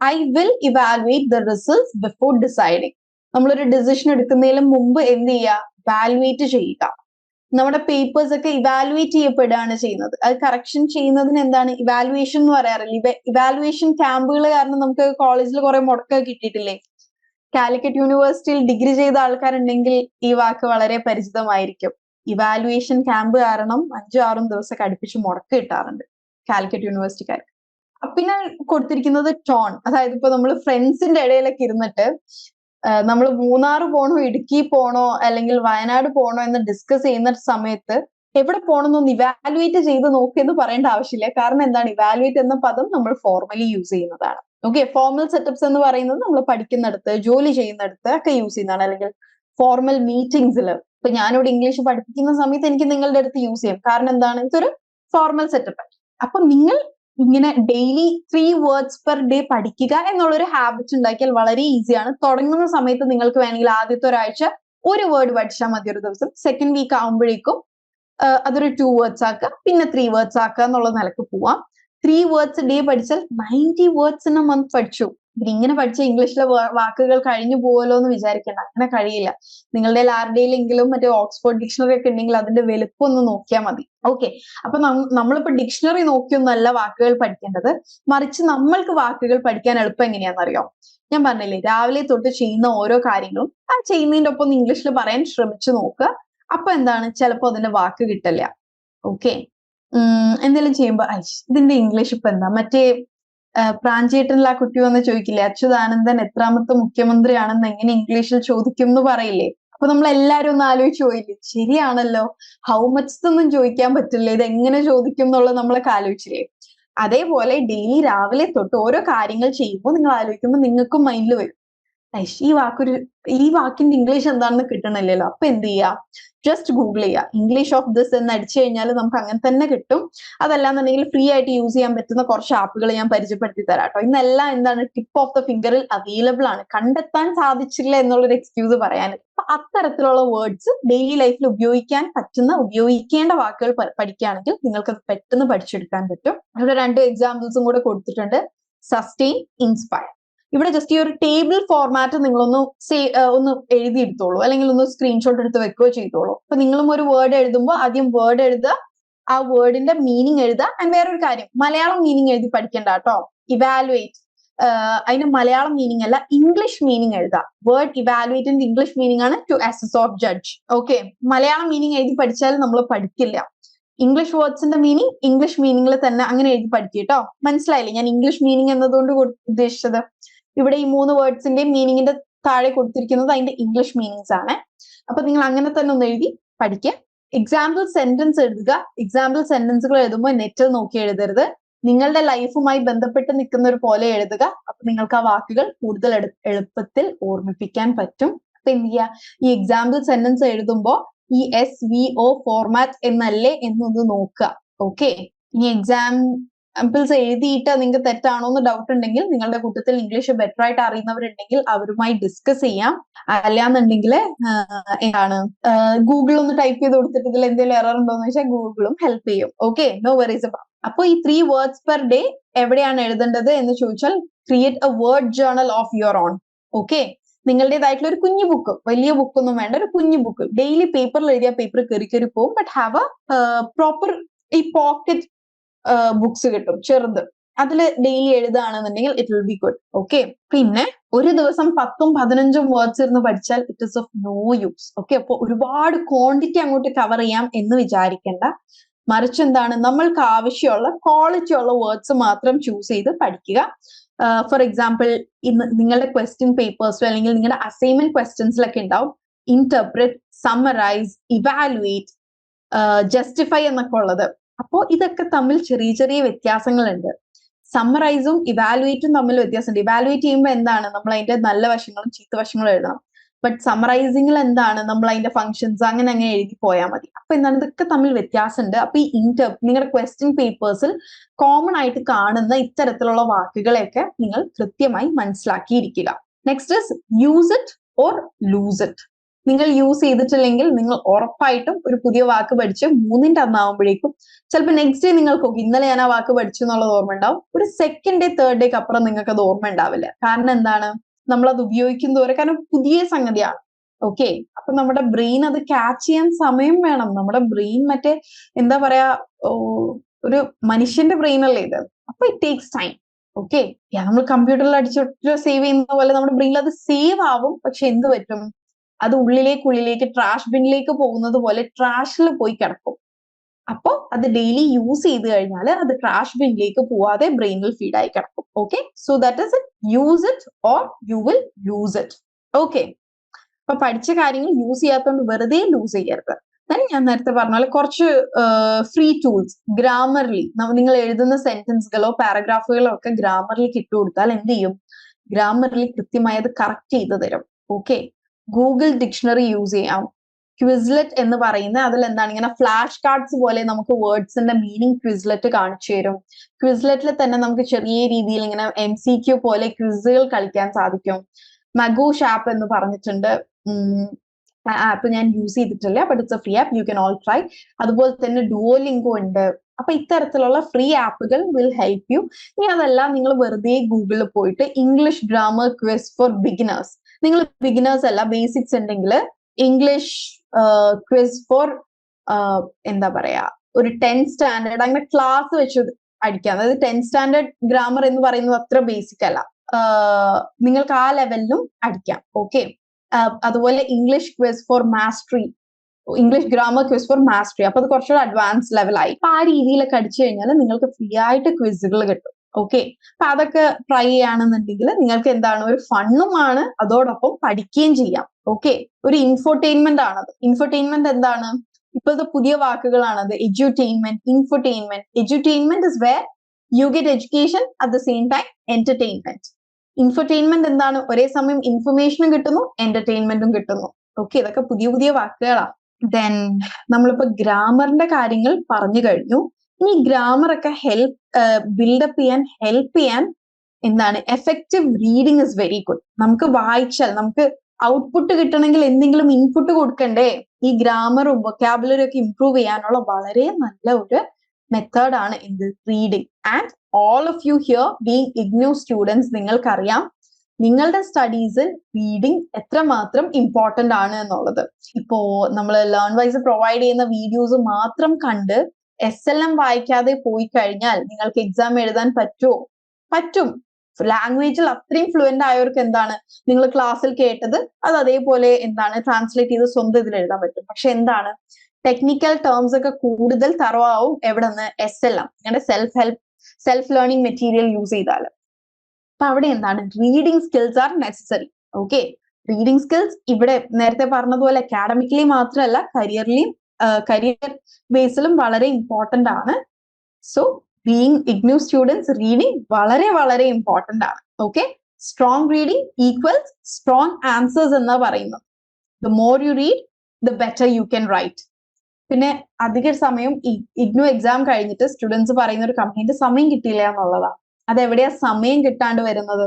I will evaluate the results before deciding. നമ്മളൊരു ഡിസിഷൻ എടുക്കുന്നതിന് മുമ്പ് എന്ത് ചെയ്യുക? ഇവാലുവേറ്റ് ചെയ്യുക. നമ്മുടെ പേപ്പേഴ്സ് ഒക്കെ ഇവാലുവേറ്റ് ചെയ്യപ്പെടുകയാണ് ചെയ്യുന്നത്. അത് കറക്ഷൻ ചെയ്യുന്നതിന് എന്താണ് ഇവാലുവേഷൻ എന്ന് പറയാറില്ല. ഇവാലുവേഷൻ ക്യാമ്പുകൾ കാരണം നമുക്ക് കോളേജിൽ കുറെ മുടക്കം കിട്ടിയിട്ടില്ലേ? കാലിക്കറ്റ് യൂണിവേഴ്സിറ്റിയിൽ ഡിഗ്രി ചെയ്ത ആൾക്കാരുണ്ടെങ്കിൽ ഈ വാക്ക് വളരെ പരിചിതമായിരിക്കും. ഇവാലുവേഷൻ ക്യാമ്പ് കാരണം 5-6 ദിവസമൊക്കെ അടുപ്പിച്ച് മുടക്കം കിട്ടാറുണ്ട് കാലിക്കറ്റ് യൂണിവേഴ്സിറ്റിക്കാർക്ക്. പിന്നെ കൊടുത്തിരിക്കുന്നത് ടോൺ, അതായത് ഇപ്പൊ നമ്മൾ ഫ്രണ്ട്സിന്റെ ഇടയിലൊക്കെ ഇരുന്നിട്ട് നമ്മൾ മൂന്നാർ പോണോ, ഇടുക്കി പോണോ, അല്ലെങ്കിൽ വയനാട് പോണോ എന്ന് ഡിസ്കസ് ചെയ്യുന്ന സമയത്ത് എവിടെ പോകണമെന്നൊന്ന് ഇവാലുവേറ്റ് ചെയ്ത് നോക്കിയെന്ന് പറയേണ്ട ആവശ്യമില്ല. കാരണം എന്താണ്? ഇവാലുവേറ്റ് എന്ന പദം നമ്മൾ ഫോർമലി യൂസ് ചെയ്യുന്നതാണ്. ഓക്കെ, ഫോർമൽ സെറ്റപ്സ് എന്ന് പറയുന്നത് നമ്മൾ പഠിക്കുന്നിടത്ത്, ജോലി ചെയ്യുന്നിടത്ത് ഒക്കെ യൂസ് ചെയ്യുന്നതാണ്. അല്ലെങ്കിൽ ഫോർമൽ മീറ്റിംഗ്സിൽ, ഇപ്പൊ ഞാനിവിടെ ഇംഗ്ലീഷ് പഠിപ്പിക്കുന്ന സമയത്ത് എനിക്ക് നിങ്ങളുടെ അടുത്ത് യൂസ് ചെയ്യും. കാരണം എന്താണ്? ഇതൊരു ഫോർമൽ സെറ്റപ്പ്. അപ്പൊ നിങ്ങൾ ഇങ്ങനെ ഡെയിലി 3 വേർഡ്സ് പെർ ഡേ പഠിക്കുക എന്നുള്ളൊരു ഹാബിറ്റ് ഉണ്ടാക്കിയാൽ വളരെ ഈസിയാണ്. തുടങ്ങുന്ന സമയത്ത് നിങ്ങൾക്ക് വേണമെങ്കിൽ ആദ്യത്തെ ഒരാഴ്ച ഒരു വേർഡ് പഠിച്ചാൽ മതി ഒരു ദിവസം. സെക്കൻഡ് വീക്ക് ആകുമ്പോഴേക്കും അതൊരു 2 വേർഡ്സ് ആക്കുക, പിന്നെ 3 വേർഡ്സ് ആക്കുക എന്നുള്ള നിലക്ക് പോവാം. 3 വേർഡ്സ് ഡേ പഠിച്ചാൽ 90 വേർഡ്സ് ഇൻ എ മന്ത് പഠിച്ചു. ഇങ്ങനെ പഠിച്ച ഇംഗ്ലീഷിലെ വാക്കുകൾ കഴിഞ്ഞു പോകല്ലോ എന്ന് വിചാരിക്കേണ്ട, അങ്ങനെ കഴിയില്ല. നിങ്ങളുടെ ആരുടെയെങ്കിലും മറ്റേ ഓക്സ്ഫോർഡ് ഡിക്ഷണറി ഒക്കെ ഉണ്ടെങ്കിൽ അതിന്റെ വലുപ്പം ഒന്ന് നോക്കിയാൽ മതി. ഓക്കെ, അപ്പൊ നമ്മളിപ്പോ ഡിക്ഷണറി നോക്കിയൊന്നല്ല വാക്കുകൾ പഠിക്കേണ്ടത്, മറിച്ച് നമ്മൾക്ക് വാക്കുകൾ പഠിക്കാൻ എളുപ്പം എങ്ങനെയാണെന്നറിയോ? ഞാൻ പറഞ്ഞില്ലേ, രാവിലെ തൊട്ട് ചെയ്യുന്ന ഓരോ കാര്യങ്ങളും ആ ചെയ്യുന്നതിന്റെ ഒപ്പം ഇംഗ്ലീഷിൽ പറയാൻ ശ്രമിച്ചു നോക്കുക. അപ്പൊ എന്താണ്, ചിലപ്പോ അതിന്റെ വാക്ക് കിട്ടില്ല. ഓക്കെ, എന്തെങ്കിലും ചെയ്യുമ്പോ ഇതിന്റെ ഇംഗ്ലീഷ് ഇപ്പൊ എന്താ, മറ്റേ പ്രാഞ്ചേട്ടനിൽ ആ കുട്ടി വന്ന് ചോദിക്കില്ലേ, അച്യുതാനന്ദൻ എത്രാമത്തെ മുഖ്യമന്ത്രിയാണെന്ന് എങ്ങനെ ഇംഗ്ലീഷിൽ ചോദിക്കും എന്ന് പറയില്ലേ? അപ്പൊ നമ്മൾ എല്ലാരും ഒന്ന് ആലോചിച്ച് പോയില്ലേ, ശരിയാണല്ലോ, ഹൗ മച്ച് ഒന്നും ചോദിക്കാൻ പറ്റില്ല, ഇത് എങ്ങനെ ചോദിക്കും എന്നുള്ളത് നമ്മളൊക്കെ ആലോചിച്ചില്ലേ? അതേപോലെ ഡെയിലി രാവിലെ തൊട്ട് ഓരോ കാര്യങ്ങൾ ചെയ്യുമ്പോൾ നിങ്ങൾ ആലോചിക്കുമ്പോൾ നിങ്ങൾക്കും മൈൻഡിൽ വരും, ഈ വാക്കിന്റെ ഇംഗ്ലീഷ് എന്താണെന്ന് കിട്ടണില്ലല്ലോ. അപ്പൊ എന്ത് ചെയ്യാ, ജസ്റ്റ് ഗൂഗിൾ ചെയ്യുക, ഇംഗ്ലീഷ് ഓഫ് ദിസ് എന്ന് അടിച്ചു കഴിഞ്ഞാൽ നമുക്ക് അങ്ങനെ തന്നെ കിട്ടും. അതല്ലാന്നുണ്ടെങ്കിൽ ഫ്രീ ആയിട്ട് യൂസ് ചെയ്യാൻ പറ്റുന്ന കുറച്ച് ആപ്പുകൾ ഞാൻ പരിചയപ്പെടുത്തി തരാം കേട്ടോ. ഇന്നെല്ലാം എന്താണ്, ടിപ്പ് ഓഫ് ദ ഫിംഗറിൽ അവൈലബിൾ ആണ്. കണ്ടെത്താൻ സാധിച്ചില്ല എന്നുള്ളൊരു എക്സ്ക്യൂസ് പറയാൻ. അപ്പൊ അത്തരത്തിലുള്ള വേർഡ്സ് ഡെയിലി ലൈഫിൽ ഉപയോഗിക്കേണ്ട വാക്കുകൾ പഠിക്കുകയാണെങ്കിൽ നിങ്ങൾക്ക് പെട്ടെന്ന് പഠിച്ചെടുക്കാൻ പറ്റും. ഇവിടെ 2 എക്സാമ്പിൾസും കൂടെ കൊടുത്തിട്ടുണ്ട്. Sustain, inspire. ഇവിടെ ജസ്റ്റ് ഈ ഒരു ടേബിൾ ഫോർമാറ്റ് നിങ്ങളൊന്ന് ഒന്ന് എഴുതിയെടുത്തോളൂ, അല്ലെങ്കിൽ ഒന്ന് സ്ക്രീൻഷോട്ട് എടുത്ത് വെക്കുകയോ ചെയ്തോളൂ. അപ്പൊ നിങ്ങളും ഒരു വേർഡ് എഴുതുമ്പോൾ ആദ്യം വേർഡ് എഴുതുക, ആ വേർഡിന്റെ മീനിങ് എഴുതുക. ആൻഡ് വേറൊരു കാര്യം, മലയാളം മീനിങ് എഴുതി പഠിക്കണ്ട കേട്ടോ. ഇവാലുവേറ്റ്, അതിന് മലയാളം മീനിങ് അല്ല, ഇംഗ്ലീഷ് മീനിങ് എഴുതുക. വേർഡ് ഇവാലുവേറ്റിന്റെ ഇംഗ്ലീഷ് മീനിങ് ആണ് to assess or judge. Okay, Malayalam meaning എഴുതി പഠിച്ചാൽ നമ്മൾ പഠിക്കില്ല. ഇംഗ്ലീഷ് വേർഡ്സിന്റെ മീനിങ് ഇംഗ്ലീഷ് മീനിങ്ങിൽ തന്നെ അങ്ങനെ എഴുതി പഠിക്കുക കേട്ടോ. മനസ്സിലായില്ലേ ഞാൻ ഇംഗ്ലീഷ് മീനിങ് എന്നതുകൊണ്ട് ഉദ്ദേശിച്ചത്? ഇവിടെ ഈ 3 വേർഡ്സിന്റെയും മീനിങ്ങിന്റെ താഴെ കൊടുത്തിരിക്കുന്നത് അതിന്റെ ഇംഗ്ലീഷ് മീനിങ്സ് ആണ്. അപ്പൊ നിങ്ങൾ അങ്ങനെ തന്നെ ഒന്ന് എഴുതി പഠിക്കുക. എക്സാമ്പിൾ സെന്റൻസ് എഴുതുക. എക്സാമ്പിൾ സെന്റൻസുകൾ എഴുതുമ്പോൾ നെറ്റിൽ നോക്കി എഴുതരുത്, നിങ്ങളുടെ ലൈഫുമായി ബന്ധപ്പെട്ട് നിൽക്കുന്നവർ പോലെ എഴുതുക. അപ്പൊ നിങ്ങൾക്ക് ആ വാക്കുകൾ കൂടുതൽ എളുപ്പത്തിൽ ഓർമ്മിപ്പിക്കാൻ പറ്റും. അപ്പൊ എന്ത് ചെയ്യുക, ഈ എക്സാമ്പിൾ സെന്റൻസ് എഴുതുമ്പോൾ ഈ SVO ഫോർമാറ്റ് എന്നല്ലേ എന്നൊന്ന് നോക്കുക. ഓക്കെ, ഇനി എക്സാമ്പിൾസ് എഴുതിയിട്ട് നിങ്ങൾക്ക് തെറ്റാണോ എന്ന് ഡൗട്ട് ഉണ്ടെങ്കിൽ നിങ്ങളുടെ കൂട്ടത്തിൽ ഇംഗ്ലീഷ് ബെറ്റർ ആയിട്ട് അറിയുന്നവരുണ്ടെങ്കിൽ അവരുമായി ഡിസ്കസ് ചെയ്യാം. അല്ലാന്നുണ്ടെങ്കിൽ എന്താണ്, ഗൂഗിളിൽ ഒന്ന് ടൈപ്പ് ചെയ്ത് കൊടുത്തിട്ട് ഇതിൽ എന്തെങ്കിലും എറർ ഉണ്ടോ എന്ന് വെച്ചാൽ ഗൂഗിളും ഹെൽപ്പ് ചെയ്യും. Okay, no worries about. അപ്പൊ ഈ 3 വേർഡ്സ് പെർ ഡേ എവിടെയാണ് എഴുതേണ്ടത് എന്ന് ചോദിച്ചാൽ, create a word journal of your own. Okay, നിങ്ങളുടേതായിട്ടുള്ള ഒരു കുഞ്ഞു ബുക്ക്, വലിയ ബുക്കൊന്നും വേണ്ട, ഒരു കുഞ്ഞു ബുക്ക്. ഡെയിലി പേപ്പറിൽ എഴുതിയാൽ പേപ്പർ കയറി പോകും. ബട്ട് ഹാവ് എ പ്രോപ്പർ ഈ പോക്കറ്റ് ബുക്സ് കിട്ടും, ചെറുത്. അതിൽ ഡെയിലി എഴുതുകയാണെന്നുണ്ടെങ്കിൽ it will be good. Okay, പിന്നെ ഒരു ദിവസം 10ഉം 15ഉം വേർഡ്സ് ഇരുന്ന് പഠിച്ചാൽ it is of no use. Okay, അപ്പൊ ഒരുപാട് ക്വാണ്ടിറ്റി അങ്ങോട്ട് കവർ ചെയ്യാം എന്ന് വിചാരിക്കേണ്ട. മറിച്ച് എന്താണ്, നമ്മൾക്ക് ആവശ്യമുള്ള ക്വാളിറ്റി ഉള്ള വേർഡ്സ് മാത്രം ചൂസ് ചെയ്ത് പഠിക്കുക. ഫോർ എക്സാമ്പിൾ, ഇന്ന് നിങ്ങളുടെ ക്വസ്റ്റ്യൻ പേപ്പേഴ്സിലോ അല്ലെങ്കിൽ നിങ്ങളുടെ അസൈൻമെന്റ് ക്വസ്റ്റ്യൻസിലൊക്കെ ഉണ്ടാവും ഇന്റർപ്രറ്റ്, സമ്മറൈസ്, ഇവാലുവേറ്റ്, ജസ്റ്റിഫൈ എന്നൊക്കെ ഉള്ളത്. അപ്പോൾ ഇതൊക്കെ തമ്മിൽ ചെറിയ ചെറിയ വ്യത്യാസങ്ങളുണ്ട്. സമ്മറൈസും ഇവാലുവേറ്റും തമ്മിൽ വ്യത്യാസമുണ്ട്. ഇവാലുവേറ്റ് ചെയ്യുമ്പോൾ എന്താണ്, നമ്മൾ അതിന്റെ നല്ല വശങ്ങളും ചീത്ത വശങ്ങളും എഴുതണം. ബട്ട് സമ്മറൈസിങ്ങിൽ എന്താണ്, നമ്മൾ അതിന്റെ ഫംഗ്ഷൻസ് അങ്ങനെ എഴുതി പോയാൽ മതി. അപ്പൊ എന്താണ്, ഇതൊക്കെ തമ്മിൽ വ്യത്യാസമുണ്ട്. അപ്പൊ ഈ നിങ്ങളുടെ ക്വസ്റ്റ്യൻ പേപ്പേഴ്സിൽ കോമൺ ആയിട്ട് കാണുന്ന ഇത്തരത്തിലുള്ള വാക്കുകളെയൊക്കെ നിങ്ങൾ കൃത്യമായി മനസ്സിലാക്കിയിരിക്കുക. Next is use it or lose it. നിങ്ങൾ യൂസ് ചെയ്തിട്ടില്ലെങ്കിൽ നിങ്ങൾ ഉറപ്പായിട്ടും ഒരു പുതിയ വാക്ക് പഠിച്ച് 3ന്റെ അന്നാവുമ്പോഴേക്കും ചിലപ്പോൾ നെക്സ്റ്റ് ഡേ നിങ്ങൾക്ക് ഇന്നലെ ഞാൻ ആ വാക്ക് പഠിച്ചു എന്നുള്ളത് ഓർമ്മ ഉണ്ടാവും. ഒരു 2nd ഡേ 3rd ഡേക്ക് അപ്പുറം നിങ്ങൾക്ക് അത് ഓർമ്മ ഉണ്ടാവില്ല. കാരണം എന്താണ്, നമ്മൾ അത് ഉപയോഗിക്കുന്നതോടെ, കാരണം പുതിയ സംഗതിയാണ്. ഓക്കെ, അപ്പൊ നമ്മുടെ ബ്രെയിൻ അത് ക്യാച്ച് ചെയ്യാൻ സമയം വേണം. നമ്മുടെ ബ്രെയിൻ മറ്റേ എന്താ പറയാ, ഒരു മനുഷ്യന്റെ ബ്രെയിൻ അല്ലേ ഇത്. അപ്പൊ ഇറ്റ് ടേക്സ് ടൈം. ഓക്കെ, നമ്മൾ കമ്പ്യൂട്ടറിൽ അടിച്ചിട്ട് സേവ് ചെയ്യുന്ന പോലെ നമ്മുടെ ബ്രെയിനിൽ അത് സേവ് ആവും. പക്ഷെ എന്ത് പറ്റും, അത് ഉള്ളിലേക്ക് ട്രാഷ് ബിന്നിലേക്ക് പോകുന്നത് പോലെ ട്രാഷിൽ പോയി കിടക്കും. അപ്പോ അത് ഡെയിലി യൂസ് ചെയ്ത് കഴിഞ്ഞാൽ അത് ട്രാഷ് ബിന്നിലേക്ക് പോവാതെ ബ്രെയിനിൽ ഫീഡ് ആയി കിടക്കും. Okay, so that is it. Use it or you will loose it. Okay, അപ്പൊ പഠിച്ച കാര്യങ്ങൾ യൂസ് ചെയ്യാത്തതുകൊണ്ട് വെറുതെ ലൂസ് ചെയ്യരുത്. ഞാൻ നേരത്തെ പറഞ്ഞ പോലെ കുറച്ച് ഫ്രീ ടൂൾസ്, ഗ്രാമർലി നിങ്ങൾ എഴുതുന്ന സെന്റൻസുകളോ പാരഗ്രാഫുകളോ ഒക്കെ ഗ്രാമർലി ഇട്ടുകൊടുത്താൽ എന്ത് ചെയ്യും, ഗ്രാമർലി കൃത്യമായി അത് കറക്റ്റ് ചെയ്ത് തരും. ഓക്കെ, ഗൂഗിൾ ഡിക്ഷണറി യൂസ് ചെയ്യാം. ക്വിസ്ലെറ്റ് എന്ന് പറയുന്നത് അതിൽ എന്താണ് ഇങ്ങനെ ഫ്ലാഷ് കാർഡ്സ് പോലെ നമുക്ക് വേർഡ്സിന്റെ മീനിങ് ക്വിസ്ലെറ്റ് കാണിച്ചു തരും. ക്വിസ്ലെറ്റിൽ തന്നെ നമുക്ക് ചെറിയ രീതിയിൽ ഇങ്ങനെ MCQ പോലെ ക്വിസുകൾ കളിക്കാൻ സാധിക്കും. മഗൂഷ് ആപ്പ് എന്ന് പറഞ്ഞിട്ടുണ്ട്. ആ ആപ്പ് ഞാൻ യൂസ് ചെയ്തിട്ടില്ല, but it's A free app, you can all try. അതുപോലെ തന്നെ ഡുവോലിംഗോ ഉണ്ട്. അപ്പൊ ഇത്തരത്തിലുള്ള ഫ്രീ ആപ്പുകൾ വിൽ ഹെൽപ്പ് യു. ഇനി അതെല്ലാം നിങ്ങൾ വെറുതെ ഗൂഗിളിൽ പോയിട്ട് English grammar quiz for beginners, നിങ്ങൾ ബിഗിനേഴ്സ് അല്ല ബേസിക്സ് ഉണ്ടെങ്കിൽ ഇംഗ്ലീഷ് ക്വിസ് ഫോർ എന്താ പറയാ ഒരു 10th സ്റ്റാൻഡേർഡ് അങ്ങനെ ക്ലാസ് വെച്ച് അടിക്കാം. അതായത് 10th സ്റ്റാൻഡേർഡ് ഗ്രാമർ എന്ന് പറയുന്നത് അത്ര ബേസിക് അല്ല, നിങ്ങൾക്ക് ആ ലെവലിലും അടിക്കാം. ഓക്കെ, അതുപോലെ English quiz for mastery, English grammar quiz for mastery, അപ്പൊ അത് കുറച്ചുകൂടെ അഡ്വാൻസ് ലെവലായി. അപ്പൊ ആ രീതിയിലൊക്കെ അടിച്ചു കഴിഞ്ഞാൽ നിങ്ങൾക്ക് ഫ്രീ ആയിട്ട് ക്വിസുകൾ കിട്ടും. ഓക്കെ, അപ്പൊ അതൊക്കെ ട്രൈ ചെയ്യുകയാണെന്നുണ്ടെങ്കിൽ നിങ്ങൾക്ക് എന്താണ് ഒരു ഫണ്ണുമാണ്, അതോടൊപ്പം പഠിക്കുകയും ചെയ്യാം. ഓക്കെ, ഒരു ഇൻഫോർടൈൻമെന്റ് ആണത്. ഇൻഫോർടൈൻമെന്റ് എന്താണ്? ഇപ്പോഴത്തെ പുതിയ വാക്കുകളാണത്. Edutainment, infotainment. Edutainment is where you get education at the same time entertainment. Infotainment എന്താണ്? ഒരേ സമയം ഇൻഫർമേഷനും കിട്ടുന്നു എന്റർടൈൻമെന്റും കിട്ടുന്നു. ഓക്കെ, ഇതൊക്കെ പുതിയ പുതിയ വാക്കുകളാണ്. ദെൻ നമ്മളിപ്പോ ഗ്രാമറിന്റെ കാര്യങ്ങൾ പറഞ്ഞു കഴിഞ്ഞു. ഇനി ഗ്രാമർ ഒക്കെ ബിൽഡപ്പ് ചെയ്യാൻ ഹെൽപ്പ് ചെയ്യാൻ എന്താണ് effective reading is very good. നമുക്ക് വായിച്ചാൽ നമുക്ക് ഔട്ട്പുട്ട് കിട്ടണമെങ്കിൽ എന്തെങ്കിലും ഇൻപുട്ട് കൊടുക്കണ്ടേ? ഈ ഗ്രാമറും വൊക്കാബുലറി ഒക്കെ ഇംപ്രൂവ് ചെയ്യാനുള്ള വളരെ നല്ല ഒരു മെത്തേഡാണ് എന്ത്? Reading. And all of you here being IGNOU students, നിങ്ങൾക്കറിയാം നിങ്ങളുടെ സ്റ്റഡീസിൽ റീഡിങ് എത്രമാത്രം ഇമ്പോർട്ടന്റ് ആണ് എന്നുള്ളത്. ഇപ്പോ നമ്മൾ ലേൺ വൈസ് പ്രൊവൈഡ് ചെയ്യുന്ന വീഡിയോസ് മാത്രം കണ്ട് SLM വായിക്കാതെ പോയി കഴിഞ്ഞാൽ നിങ്ങൾക്ക് എക്സാം എഴുതാൻ പറ്റുമോ? പറ്റും. ലാംഗ്വേജിൽ അത്രയും ഫ്ലുവന്റ് ആയവർക്ക് എന്താണ് നിങ്ങൾ ക്ലാസ്സിൽ കേട്ടത് അത് അതേപോലെ എന്താണ് ട്രാൻസ്ലേറ്റ് ചെയ്ത് സ്വന്തം ഇതിൽ എഴുതാൻ പറ്റും. പക്ഷെ എന്താണ് ടെക്നിക്കൽ ടേംസ് ഒക്കെ കൂടുതൽ തറവാവും എവിടെ നിന്ന്? SLM, നിങ്ങളുടെ സെൽഫ് ലേണിംഗ് മെറ്റീരിയൽ യൂസ് ചെയ്താൽ. അപ്പൊ അവിടെ എന്താണ് reading skills are necessary. Okay, reading skills ഇവിടെ നേരത്തെ പറഞ്ഞതുപോലെ അക്കാഡമിക്കലി മാത്രമല്ല കരിയർ ബേസിലും വളരെ ഇമ്പോർട്ടന്റ് ആണ്. So being IGNOU students reading വളരെ വളരെ ഇമ്പോർട്ടന്റ് ആണ്. Okay, strong reading equals strong answers എന്നാ പറയുന്നത്. The more you read the better you can write. പിന്നെ അധിക സമയം ഇഗ്നോ എക്സാം കഴിഞ്ഞിട്ട് സ്റ്റുഡൻസ് പറയുന്ന ഒരു കംപ്ലൈന്റ് സമയം കിട്ടിയില്ല എന്നുള്ളതാണ്. അതെവിടെയാ സമയം കിട്ടാണ്ട് വരുന്നത്?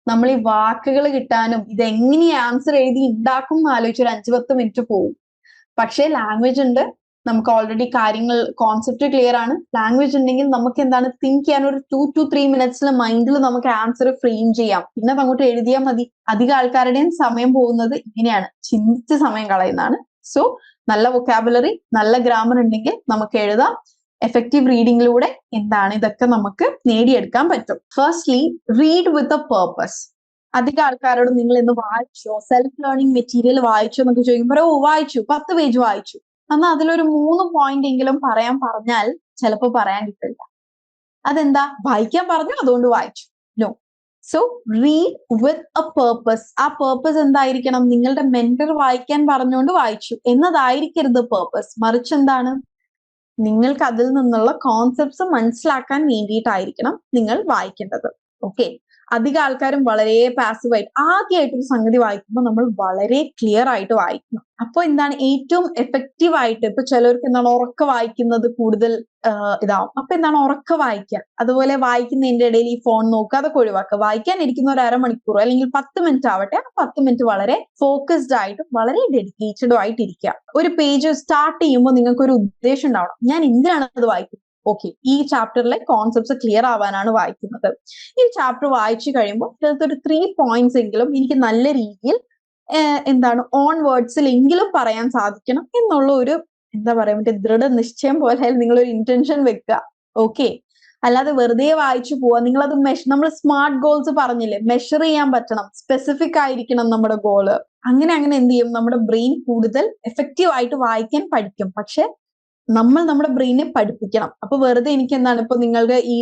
നമ്മൾ ഈ വാക്കുകൾ കിട്ടാനും ഇതെങ്ങനെ ആൻസർ എഴുതി ഉണ്ടാക്കും എന്ന് ആലോചിച്ച് ഒരു 5-10 മിനിറ്റ് പോകും. പക്ഷേ ലാംഗ്വേജ് ഉണ്ട്, നമുക്ക് ഓൾറെഡി കാര്യങ്ങൾ കോൺസെപ്റ്റ് ക്ലിയർ ആണ്. ലാംഗ്വേജ് ഉണ്ടെങ്കിൽ നമുക്ക് എന്താണ് തിങ്ക് ചെയ്യാൻ ഒരു 2 to 3 മിനിറ്റ്സിൽ മൈൻഡിൽ നമുക്ക് ആൻസർ ഫ്രെയിം ചെയ്യാം. പിന്നെ അങ്ങോട്ട് എഴുതിയാൽ മതി. അധികം ആൾക്കാരുടെയും സമയം പോകുന്നത് ഇങ്ങനെയാണ്, ചിന്തിച്ച് സമയം കളയുന്നതാണ്. സോ നല്ല വൊക്കാബുലറി നല്ല ഗ്രാമർ ഉണ്ടെങ്കിൽ നമുക്ക് എഴുതാം. എഫക്റ്റീവ് റീഡിങ്ങിലൂടെ എന്താണ് ഇതൊക്കെ നമുക്ക് നേടിയെടുക്കാൻ പറ്റും. Firstly read with a purpose. അധികം ആൾക്കാരോട് നിങ്ങൾ ഇന്ന് വായിച്ചോ, സെൽഫ് ലേണിംഗ് മെറ്റീരിയൽ വായിച്ചോ എന്നൊക്കെ ചോദിക്കുമ്പോൾ വായിച്ചു, 10 പേജ് വായിച്ചു, എന്നാൽ അതിലൊരു 3 പോയിന്റ് എങ്കിലും പറയാൻ പറഞ്ഞാൽ ചിലപ്പോൾ പറയാൻ കിട്ടില്ല. അതെന്താ? വായിക്കാൻ പറഞ്ഞു അതുകൊണ്ട് വായിച്ചു? No. So read with a purpose. ആ പേർപ്പസ് എന്തായിരിക്കണം? നിങ്ങളുടെ മെന്റർ വായിക്കാൻ പറഞ്ഞുകൊണ്ട് വായിച്ചു എന്നതായിരിക്കരുത് പേർപ്പസ്. മറിച്ച് എന്താണ്? നിങ്ങൾക്ക് അതിൽ നിന്നുള്ള കോൺസെപ്റ്റ്സ് മനസ്സിലാക്കാൻ വേണ്ടിയിട്ടായിരിക്കണം നിങ്ങൾ വായിക്കേണ്ടത്. ഓക്കെ, അധികം ആൾക്കാരും വളരെ പാസീവായിട്ട് ആദ്യമായിട്ടൊരു സംഗതി വായിക്കുമ്പോൾ നമ്മൾ വളരെ ക്ലിയർ ആയിട്ട് വായിക്കണം. അപ്പോൾ എന്താണ് ഏറ്റവും എഫക്റ്റീവ് ആയിട്ട്? ഇപ്പൊ ചിലർക്ക് എന്താണ് ഉറക്ക വായിക്കുന്നത് കൂടുതൽ ഇതാവും. അപ്പൊ എന്താണ് ഉറക്ക വായിക്കുക. അതുപോലെ വായിക്കുന്നതിന്റെ ഇടയിൽ ഈ ഫോൺ നോക്കുക, അതൊക്കെ ഒഴിവാക്കുക. വായിക്കാൻ ഇരിക്കുന്ന ഒരു അരമണിക്കൂറോ അല്ലെങ്കിൽ 10 മിനിറ്റ് ആവട്ടെ, ആ 10 മിനിറ്റ് വളരെ ഫോക്കസ്ഡ് ആയിട്ടും വളരെ ഡെഡിക്കേറ്റഡും ആയിട്ട് ഇരിക്കുക. ഒരു പേജ് സ്റ്റാർട്ട് ചെയ്യുമ്പോൾ നിങ്ങൾക്ക് ഒരു ഉദ്ദേശം ഉണ്ടാവണം. ഞാൻ എന്തിനാണ് അത് വായിക്കുന്നത്? ഓക്കെ, ഈ ചാപ്റ്ററിലെ കോൺസെപ്റ്റ്സ് ക്ലിയർ ആവാനാണ് വായിക്കുന്നത്. ഈ ചാപ്റ്റർ വായിച്ചു കഴിയുമ്പോൾ ഇതിലത്തൊരു 3 പോയിന്റ്സ് എങ്കിലും എനിക്ക് നല്ല രീതിയിൽ എന്താണ് ഓൺ വേർഡ്സിൽ എങ്കിലും പറയാൻ സാധിക്കണം എന്നുള്ള ഒരു എന്താ പറയാ മറ്റേ ദൃഢനിശ്ചയം പോലെ നിങ്ങളൊരു ഇന്റൻഷൻ വെക്കുക. ഓക്കെ, അല്ലാതെ വെറുതെ വായിച്ചു പോവാ. നിങ്ങളത് നമ്മൾ സ്മാർട്ട് ഗോൾസ് പറഞ്ഞില്ലേ, മെഷർ ചെയ്യാൻ പറ്റണം, സ്പെസിഫിക് ആയിരിക്കണം നമ്മുടെ ഗോള്. അങ്ങനെ എന്ത് ചെയ്യും? നമ്മുടെ ബ്രെയിൻ കൂടുതൽ എഫക്റ്റീവ് ആയിട്ട് വായിക്കാൻ പഠിക്കും. പക്ഷെ നമ്മൾ നമ്മുടെ ബ്രെയിനെ പഠിപ്പിക്കണം. അപ്പൊ വെറുതെ എനിക്ക് എന്താണ് ഇപ്പൊ നിങ്ങളുടെ ഈ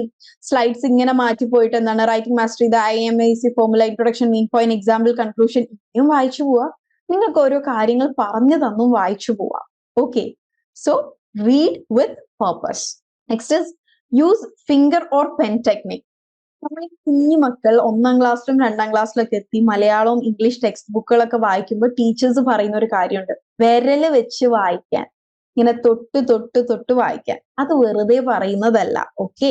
സ്ലൈഡ്സ് ഇങ്ങനെ മാറ്റി പോയിട്ട് എന്താണ് റൈറ്റിംഗ് മാസ്റ്ററി, ഇത് IMAC formula, introduction, main point, example, conclusion ഇനിയും വായിച്ചു പോവാ. നിങ്ങൾക്ക് ഓരോ കാര്യങ്ങൾ പറഞ്ഞു തന്നും വായിച്ചു പോവാം. Okay, so read with purpose. Next is use finger or pen technique. നമ്മൾ കുഞ്ഞു മക്കൾ 1ാം ക്ലാസ്സിലും 2ാം ക്ലാസ്സിലൊക്കെ എത്തി മലയാളവും ഇംഗ്ലീഷ് ടെക്സ്റ്റ് ബുക്കുകളൊക്കെ വായിക്കുമ്പോൾ ടീച്ചേഴ്സ് പറയുന്ന ഒരു കാര്യമുണ്ട്, വിരല് വെച്ച് വായിക്കാൻ, ഇങ്ങനെ തൊട്ട് തൊട്ട് തൊട്ട് വായിക്കാൻ. അത് വെറുതെ പറയുന്നതല്ല. ഓക്കെ,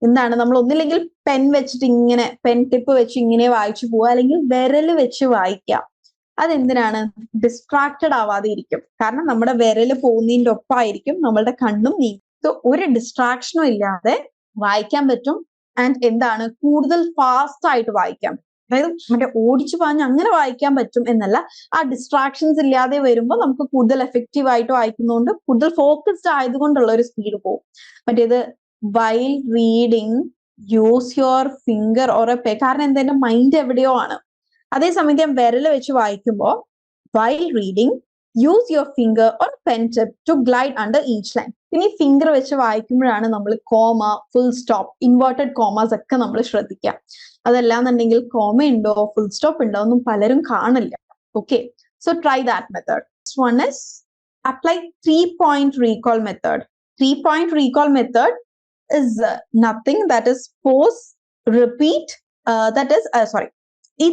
എന്താണ് നമ്മൾ ഒന്നില്ലെങ്കിൽ പെൻ വെച്ചിട്ട് ഇങ്ങനെ പെൻ ടിപ്പ് വെച്ച് ഇങ്ങനെ വായിച്ചു പോവുക, അല്ലെങ്കിൽ വിരല് വെച്ച് വായിക്കാം. അതെന്തിനാണ്? ഡിസ്ട്രാക്റ്റഡ് ആവാതെ ഇരിക്കും. കാരണം നമ്മുടെ വിരല് പോകുന്നതിന്റെ ഒപ്പമായിരിക്കും നമ്മളുടെ കണ്ണും നീങ്ങും. സോ ഒരു ഡിസ്ട്രാക്ഷനും ഇല്ലാതെ വായിക്കാൻ പറ്റും. ആൻഡ് എന്താണ്, കൂടുതൽ ഫാസ്റ്റ് ആയിട്ട് വായിക്കാം. അതായത് മറ്റേ ഓടിച്ചു പാഞ്ഞ് അങ്ങനെ വായിക്കാൻ പറ്റും എന്നല്ല, ആ ഡിസ്ട്രാക്ഷൻസ് ഇല്ലാതെ വരുമ്പോൾ നമുക്ക് കൂടുതൽ എഫക്റ്റീവ് ആയിട്ട് വായിക്കുന്നതുകൊണ്ട് കൂടുതൽ ഫോക്കസ്ഡ് ആയതുകൊണ്ടുള്ള ഒരു സ്പീഡ് പോകും. മറ്റേത് while reading use your finger or a pen, കാരണം എന്താ, എന്റെ മൈൻഡ് എവിടെയോ ആണ്. അതേസമയത്ത് ഞാൻ വിരല് വെച്ച് വായിക്കുമ്പോൾ while reading use your finger or pen tip to glide under each line. പിന്നെ ഈ ഫിംഗർ വെച്ച് വായിക്കുമ്പോഴാണ് നമ്മൾ comma, full stop, inverted commas ഒക്കെ നമ്മൾ ശ്രദ്ധിക്കുക. അതല്ലാന്നുണ്ടെങ്കിൽ കോമ ഉണ്ടോ ഫുൾ സ്റ്റോപ്പ് ഉണ്ടോ ഒന്നും പലരും കാണില്ല. Okay, so try that method. One is apply 3-point recall method. 3-point recall method is nothing, that is pause, repeat, ഈ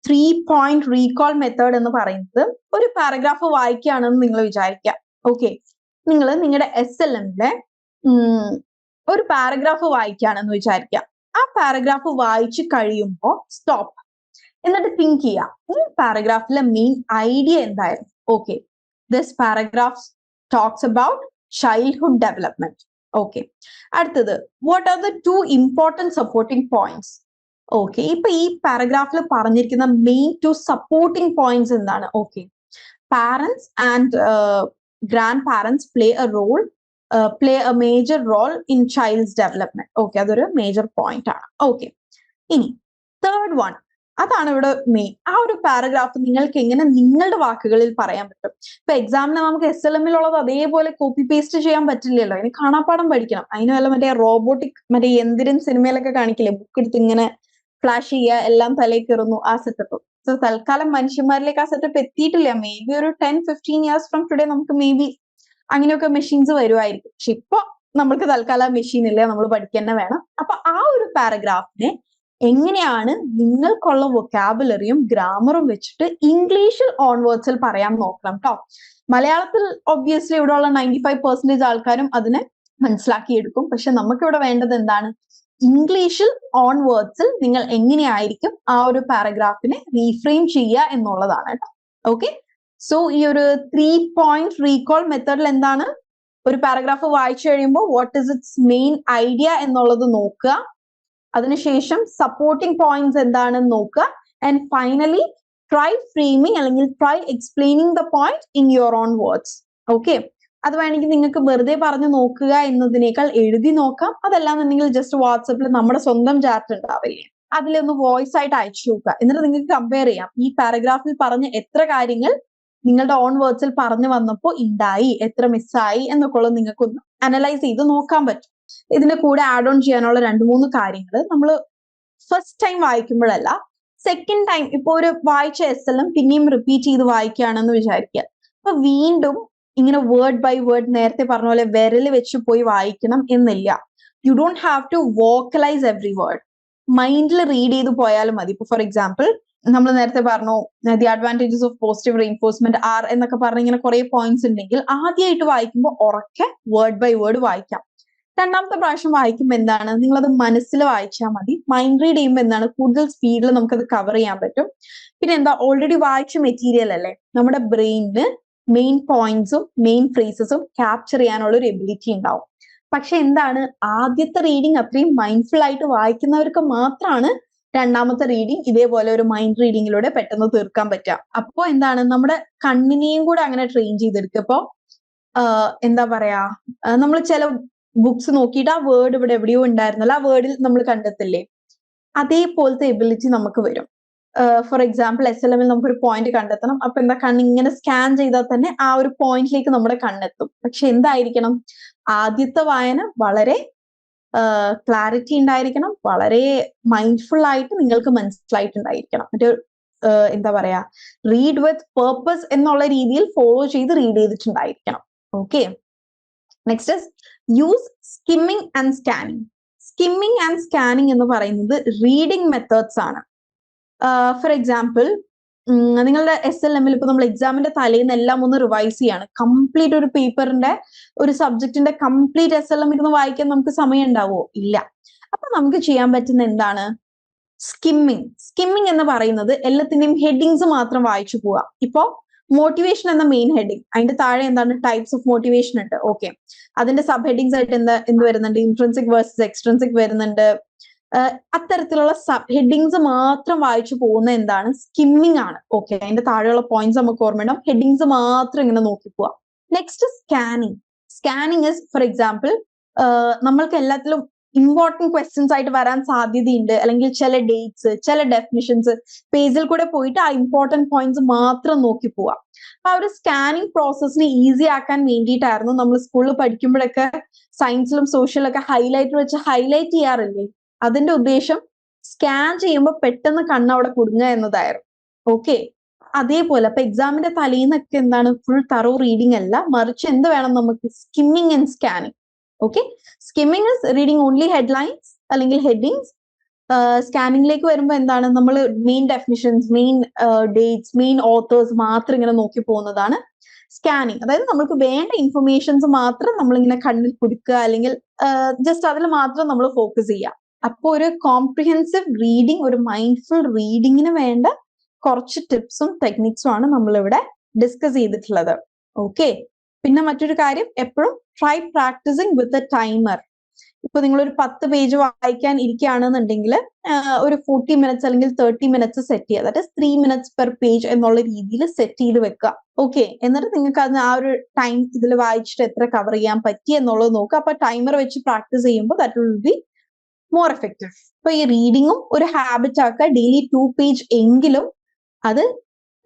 3-point recall method എന്ന് പറയുന്നത് ഒരു പാരഗ്രാഫ് വായിക്കുകയാണെന്ന് നിങ്ങൾ വിചാരിക്കുക. ഓക്കെ, നിങ്ങൾ നിങ്ങളുടെ SLMലെ ഒരു പാരഗ്രാഫ് വായിക്കുകയാണെന്ന് വിചാരിക്കുക. ആ പാരഗ്രാഫ് വായിച്ചു കഴിയുമ്പോൾ സ്റ്റോപ്പ്, എന്നിട്ട് തിങ്ക് ചെയ്യാം ഈ പാരഗ്രാഫിലെ മെയിൻ ഐഡിയ എന്തായിരുന്നു. Okay, this paragraph talks about childhood development. Okay, അടുത്തത് what are the 2 important supporting points. ഓക്കെ, ഇപ്പൊ ഈ പാരഗ്രാഫിൽ പറഞ്ഞിരിക്കുന്ന മെയിൻ 2 supporting points എന്താണ്? Okay, parents and grandparents play a major role in child's development. Okay, അതൊരു major point ആണ്. Okay, ഇനി തേർഡ് വൺ, അതാണ് ഇവിടെ മെയിൻ. ആ ഒരു പാരഗ്രാഫ് നിങ്ങൾക്ക് എങ്ങനെ നിങ്ങളുടെ വാക്കുകളിൽ പറയാൻ പറ്റും. ഇപ്പൊ എക്സാമിന് നമുക്ക് SLMലുള്ളത് അതേപോലെ കോപ്പി പേസ്റ്റ് ചെയ്യാൻ പറ്റില്ലല്ലോ, ഇനി കാണാപ്പാടം പഠിക്കണം. അതിന് വല്ല മറ്റേ റോബോട്ടിക്, മറ്റേ യന്ത്രൻ സിനിമയിലൊക്കെ കാണിക്കില്ലേ, ബുക്ക് എടുത്ത് ഇങ്ങനെ ഫ്ലാഷ് ചെയ്യുക, എല്ലാം തലയിൽ കയറുന്നു, ആ സെറ്റപ്പ്. സോ തൽക്കാലം മനുഷ്യന്മാരിലേക്ക് ആ സെറ്റപ്പ് എത്തിയിട്ടില്ല. മേ ബി ഒരു 10-15 years ഫ്രം ടുഡേ നമുക്ക് മേ ബി അങ്ങനെയൊക്കെ മെഷീൻസ് വരുമായിരിക്കും. പക്ഷെ ഇപ്പൊ നമ്മൾക്ക് തൽക്കാലം മെഷീൻ ഇല്ല, നമ്മൾ പഠിക്കുക തന്നെ വേണം. അപ്പൊ ആ ഒരു പാരഗ്രാഫിനെ എങ്ങനെയാണ് നിങ്ങൾക്കുള്ള വൊക്കാബുലറിയും ഗ്രാമറും വെച്ചിട്ട് ഇംഗ്ലീഷിൽ ഓൺവേർഡ്സിൽ പറയാൻ നോക്കണം കേട്ടോ. മലയാളത്തിൽ ഒബ്വിയസ്ലി ഇവിടെയുള്ള 95% ആൾക്കാരും അതിനെ മനസ്സിലാക്കിയെടുക്കും. പക്ഷെ നമുക്കിവിടെ വേണ്ടത് എന്താണ്, ഇംഗ്ലീഷിൽ ഓൺവേർഡ്സിൽ നിങ്ങൾ എങ്ങനെയായിരിക്കും ആ ഒരു പാരഗ്രാഫിനെ റീഫ്രെയിം ചെയ്യുക എന്നുള്ളതാണ് കേട്ടോ. ഓക്കെ, സോ ഈ ഒരു 3-point recall മെത്തേഡിൽ എന്താണ്, ഒരു പാരഗ്രാഫ് വായിച്ചു കഴിയുമ്പോൾ what is it's main idea എന്നുള്ളത് നോക്കുക, അതിനുശേഷം സപ്പോർട്ടിംഗ് പോയിന്റ്സ് എന്താണെന്ന് നോക്കുക, ആൻഡ് ഫൈനലി ട്രൈ ഫ്രെയിമിംഗ് അല്ലെങ്കിൽ try explaining the point in your own words. Okay, അത് വേണമെങ്കിൽ നിങ്ങൾക്ക് വെറുതെ പറഞ്ഞു നോക്കുക എന്നതിനേക്കാൾ എഴുതി നോക്കാം. അതല്ലാന്നുണ്ടെങ്കിൽ ജസ്റ്റ് വാട്സപ്പിൽ നമ്മുടെ സ്വന്തം ചാറ്റ് ഉണ്ടാവില്ലേ, അതിലൊന്ന് വോയിസ് ആയിട്ട് അയച്ചു നോക്കുക. എന്നിട്ട് നിങ്ങൾക്ക് കമ്പയർ ചെയ്യാം ഈ പാരഗ്രാഫിൽ പറഞ്ഞ എത്ര കാര്യങ്ങൾ നിങ്ങളുടെ ഓൺ വേർഡ്സിൽ പറഞ്ഞു വന്നപ്പോൾ ഉണ്ടായി, എത്ര മിസ്സായി എന്നൊക്കെ ഉള്ളത് നിങ്ങൾക്കൊന്ന് അനലൈസ് ചെയ്ത് നോക്കാൻ പറ്റും. ഇതിന്റെ കൂടെ ആഡ് ഓൺ ചെയ്യാനുള്ള 2-3 കാര്യങ്ങൾ നമ്മൾ ഫസ്റ്റ് ടൈം വായിക്കുമ്പോഴല്ല, സെക്കൻഡ് ടൈം ഇപ്പൊ ഒരു വായിച്ച SLM പിന്നെയും റിപ്പീറ്റ് ചെയ്ത് വായിക്കുകയാണെന്ന് വിചാരിക്കുക. അപ്പൊ വീണ്ടും ഇങ്ങനെ വേർഡ് ബൈ വേർഡ് നേരത്തെ പറഞ്ഞ പോലെ വിരല് വെച്ച് പോയി വായിക്കണം എന്നില്ല. You don't have to vocalise every word, മൈൻഡിൽ റീഡ് ചെയ്ത് പോയാലും മതി. ഇപ്പൊ ഫോർ എക്സാമ്പിൾ നമ്മൾ നേരത്തെ പറഞ്ഞു the advantages of positive reinforcement are എന്നൊക്കെ പറഞ്ഞ ഇങ്ങനെ കുറെ പോയിന്റ്സ് ഉണ്ടെങ്കിൽ ആദ്യമായിട്ട് വായിക്കുമ്പോൾ ഉറക്കെ വേർഡ് ബൈ വേർഡ് വായിക്കാം. രണ്ടാമത്തെ പ്രാവശ്യം വായിക്കുമ്പോൾ എന്താണ്, നിങ്ങളത് മനസ്സിൽ വായിച്ചാൽ മതി. മൈൻഡ് റീഡ് ചെയ്യുമ്പോൾ എന്താണ്, കൂടുതൽ സ്പീഡിൽ നമുക്കത് കവർ ചെയ്യാൻ പറ്റും. പിന്നെ എന്താ, ഓൾറെഡി വായിച്ച മെറ്റീരിയൽ അല്ലേ, നമ്മുടെ ബ്രെയിനിന് മെയിൻ പോയിന്റ്സും മെയിൻ ഫ്രേസസും ക്യാപ്ചർ ചെയ്യാനുള്ള ഒരു എബിലിറ്റി ഉണ്ടാവും. പക്ഷെ എന്താണ്, ആദ്യത്തെ റീഡിങ് അത്രയും മൈൻഡ്ഫുൾ ആയിട്ട് വായിക്കുന്നവർക്ക് മാത്രമാണ് രണ്ടാമത്തെ റീഡിങ് ഇതേപോലെ ഒരു മൈൻഡ് റീഡിങ്ങിലൂടെ പെട്ടെന്ന് തീർക്കാൻ പറ്റുക. അപ്പോൾ എന്താണ്, നമ്മുടെ കണ്ണിനെയും കൂടെ അങ്ങനെ ട്രെയിൻ ചെയ്തെടുക്കുക. ഇപ്പൊ എന്താ പറയാ, നമ്മൾ ചില ബുക്സ് നോക്കിയിട്ട് ആ വേർഡ് ഇവിടെ എവിടെയോ ഉണ്ടായിരുന്നല്ലോ, ആ വേർഡിൽ നമ്മൾ കണ്ടെത്തില്ലേ, അതേപോലത്തെ എബിലിറ്റി നമുക്ക് വരും. ഫോർ എക്സാമ്പിൾ SLMൽ നമുക്കൊരു പോയിന്റ് കണ്ടെത്തണം. അപ്പൊ എന്താ, കണ്ണിങ്ങനെ സ്കാൻ ചെയ്താൽ തന്നെ ആ ഒരു പോയിന്റിലേക്ക് നമ്മുടെ കണ്ണെത്തും. പക്ഷെ എന്തായിരിക്കണം, ആദ്യത്തെ വായന വളരെ ക്ലാരിറ്റി ഉണ്ടായിരിക്കണം, വളരെ മൈൻഡ്ഫുൾ ആയിട്ട് നിങ്ങൾക്ക് മനസ്സിലായിട്ടുണ്ടായിരിക്കണം. മറ്റേ എന്താ പറയാ, റീഡ് വിത്ത് പേർപ്പസ് എന്നുള്ള രീതിയിൽ ഫോളോ ചെയ്ത് റീഡ് ചെയ്തിട്ടുണ്ടായിരിക്കണം. Okay, next is use skimming and scanning. Skimming and scanning എന്ന് പറയുന്നത് റീഡിംഗ് മെത്തേഡ്സ് ആണ്. ഫോർ എക്സാമ്പിൾ നിങ്ങളുടെ SLM-ൽ ഇപ്പൊ നമ്മൾ എക്സാമിന്റെ തലേന്ന് എല്ലാം ഒന്ന് റിവൈസ് ചെയ്യാണ്. കംപ്ലീറ്റ് ഒരു പേപ്പറിന്റെ ഒരു സബ്ജക്റ്റിന്റെ കംപ്ലീറ്റ് SLM ഇരുന്ന് വായിക്കാൻ നമുക്ക് സമയം ഉണ്ടാവോ? ഇല്ല. അപ്പൊ നമുക്ക് ചെയ്യാൻ പറ്റുന്ന എന്താണ്? സ്കിമ്മിങ് എന്ന് പറയുന്നത് എല്ലാത്തിന്റെയും ഹെഡിങ്സ് മാത്രം വായിച്ചു പോവുക. ഇപ്പോ മോട്ടിവേഷൻ എന്ന മെയിൻ ഹെഡിങ്, അതിന്റെ താഴെ എന്താണ് ടൈപ്സ് ഓഫ് മോട്ടിവേഷൻ ഉണ്ട്. ഓക്കെ, അതിന്റെ സബ് ഹെഡിങ്സ് ആയിട്ട് എന്ത് വരുന്നുണ്ട്? ഇൻട്രിൻസിക് വേഴ്സസ് എക്സ്ട്രിൻസിക് വരുന്നുണ്ട്. അത്തരത്തിലുള്ള സബ് ഹെഡിങ്സ് മാത്രം വായിച്ചു പോകുന്ന എന്താണ്? സ്കിമ്മിങ് ആണ്. ഓക്കെ, അതിന്റെ താഴെയുള്ള പോയിന്റ്സ് നമുക്ക് ഓർമ്മയുണ്ടാവും. ഹെഡിങ്സ് മാത്രം ഇങ്ങനെ നോക്കി പോവാം. Next scanning is for example നമ്മൾക്ക് എല്ലാത്തിലും ഇമ്പോർട്ടന്റ് ക്വസ്റ്റ്യൻസ് ആയിട്ട് വരാൻ സാധ്യതയുണ്ട്, അല്ലെങ്കിൽ ചില ഡേറ്റ്സ്, ചില ഡെഫിനിഷൻസ് പേജിൽ കൂടെ പോയിട്ട് ആ ഇമ്പോർട്ടന്റ് പോയിന്റ്സ് മാത്രം നോക്കി പോവാം. അപ്പൊ ആ ഒരു സ്കാനിങ് പ്രോസസ്സിനെ ഈസി ആക്കാൻ വേണ്ടിയിട്ടായിരുന്നു നമ്മൾ സ്കൂളിൽ പഠിക്കുമ്പോഴൊക്കെ സയൻസിലും സോഷ്യലൊക്കെ ഹൈലൈറ്റ് വെച്ച് ഹൈലൈറ്റ് ചെയ്യാറില്ലേ? അതിന്റെ ഉദ്ദേശം സ്കാൻ ചെയ്യുമ്പോൾ പെട്ടെന്ന് കണ്ണ് അവിടെ കുടുങ്ങുക എന്നതായിരുന്നു. ഓക്കെ, അതേപോലെ അപ്പൊ എക്സാമിന്റെ തലേന്നൊക്കെ എന്താണ്? ഫുൾ തറോ റീഡിംഗ് അല്ല, മറിച്ച് എന്ത് വേണം നമുക്ക്? Skimming and scanning. Okay, skimming is reading only headlines അല്ലെങ്കിൽ ഹെഡിങ്സ്. സ്കാനിങ്ങിലേക്ക് വരുമ്പോൾ എന്താണ്? നമ്മൾ main definitions, main dates, main authors മാത്രം ഇങ്ങനെ നോക്കി പോകുന്നതാണ് സ്കാനിങ്. അതായത് നമുക്ക് വേണ്ട ഇൻഫർമേഷൻസ് മാത്രം നമ്മളിങ്ങനെ കണ്ണിൽ കൊടുക്കുക, അല്ലെങ്കിൽ ജസ്റ്റ് അതിൽ മാത്രം നമ്മൾ ഫോക്കസ് ചെയ്യുക. അപ്പോൾ ഒരു കോംപ്രിഹെൻസീവ് റീഡിങ്, ഒരു മൈൻഡ്ഫുൾ റീഡിങ്ങിന് വേണ്ട കുറച്ച് ടിപ്സും ടെക്നിക്സും ആണ് നമ്മളിവിടെ ഡിസ്കസ് ചെയ്തിട്ടുള്ളത്. ഓക്കെ, പിന്നെ മറ്റൊരു കാര്യം, എപ്പോഴും try practising with a timer. ഇപ്പൊ നിങ്ങളൊരു 10 പേജ് വായിക്കാൻ ഇരിക്കുകയാണെന്നുണ്ടെങ്കിൽ ഒരു 40 മിനിറ്റ്സ് അല്ലെങ്കിൽ 30 മിനിറ്റ്സ് സെറ്റ് ചെയ്യുക. That is 3 minutes per page എന്നുള്ള രീതിയിൽ സെറ്റ് ചെയ്ത് വെക്കുക. ഓക്കെ, എന്നിട്ട് നിങ്ങൾക്ക് അത് ആ ഒരു ടൈം ഇതിൽ വായിച്ചിട്ട് എത്ര കവർ ചെയ്യാൻ പറ്റി എന്നുള്ളത് നോക്കുക. അപ്പൊ ടൈമർ വെച്ച് പ്രാക്ടീസ് ചെയ്യുമ്പോൾ that will be more effective. അപ്പൊ ഈ റീഡിങ്ങും ഒരു ഹാബിറ്റ് ആക്കുക. ഡെയിലി 2 പേജ് എങ്കിലും അത്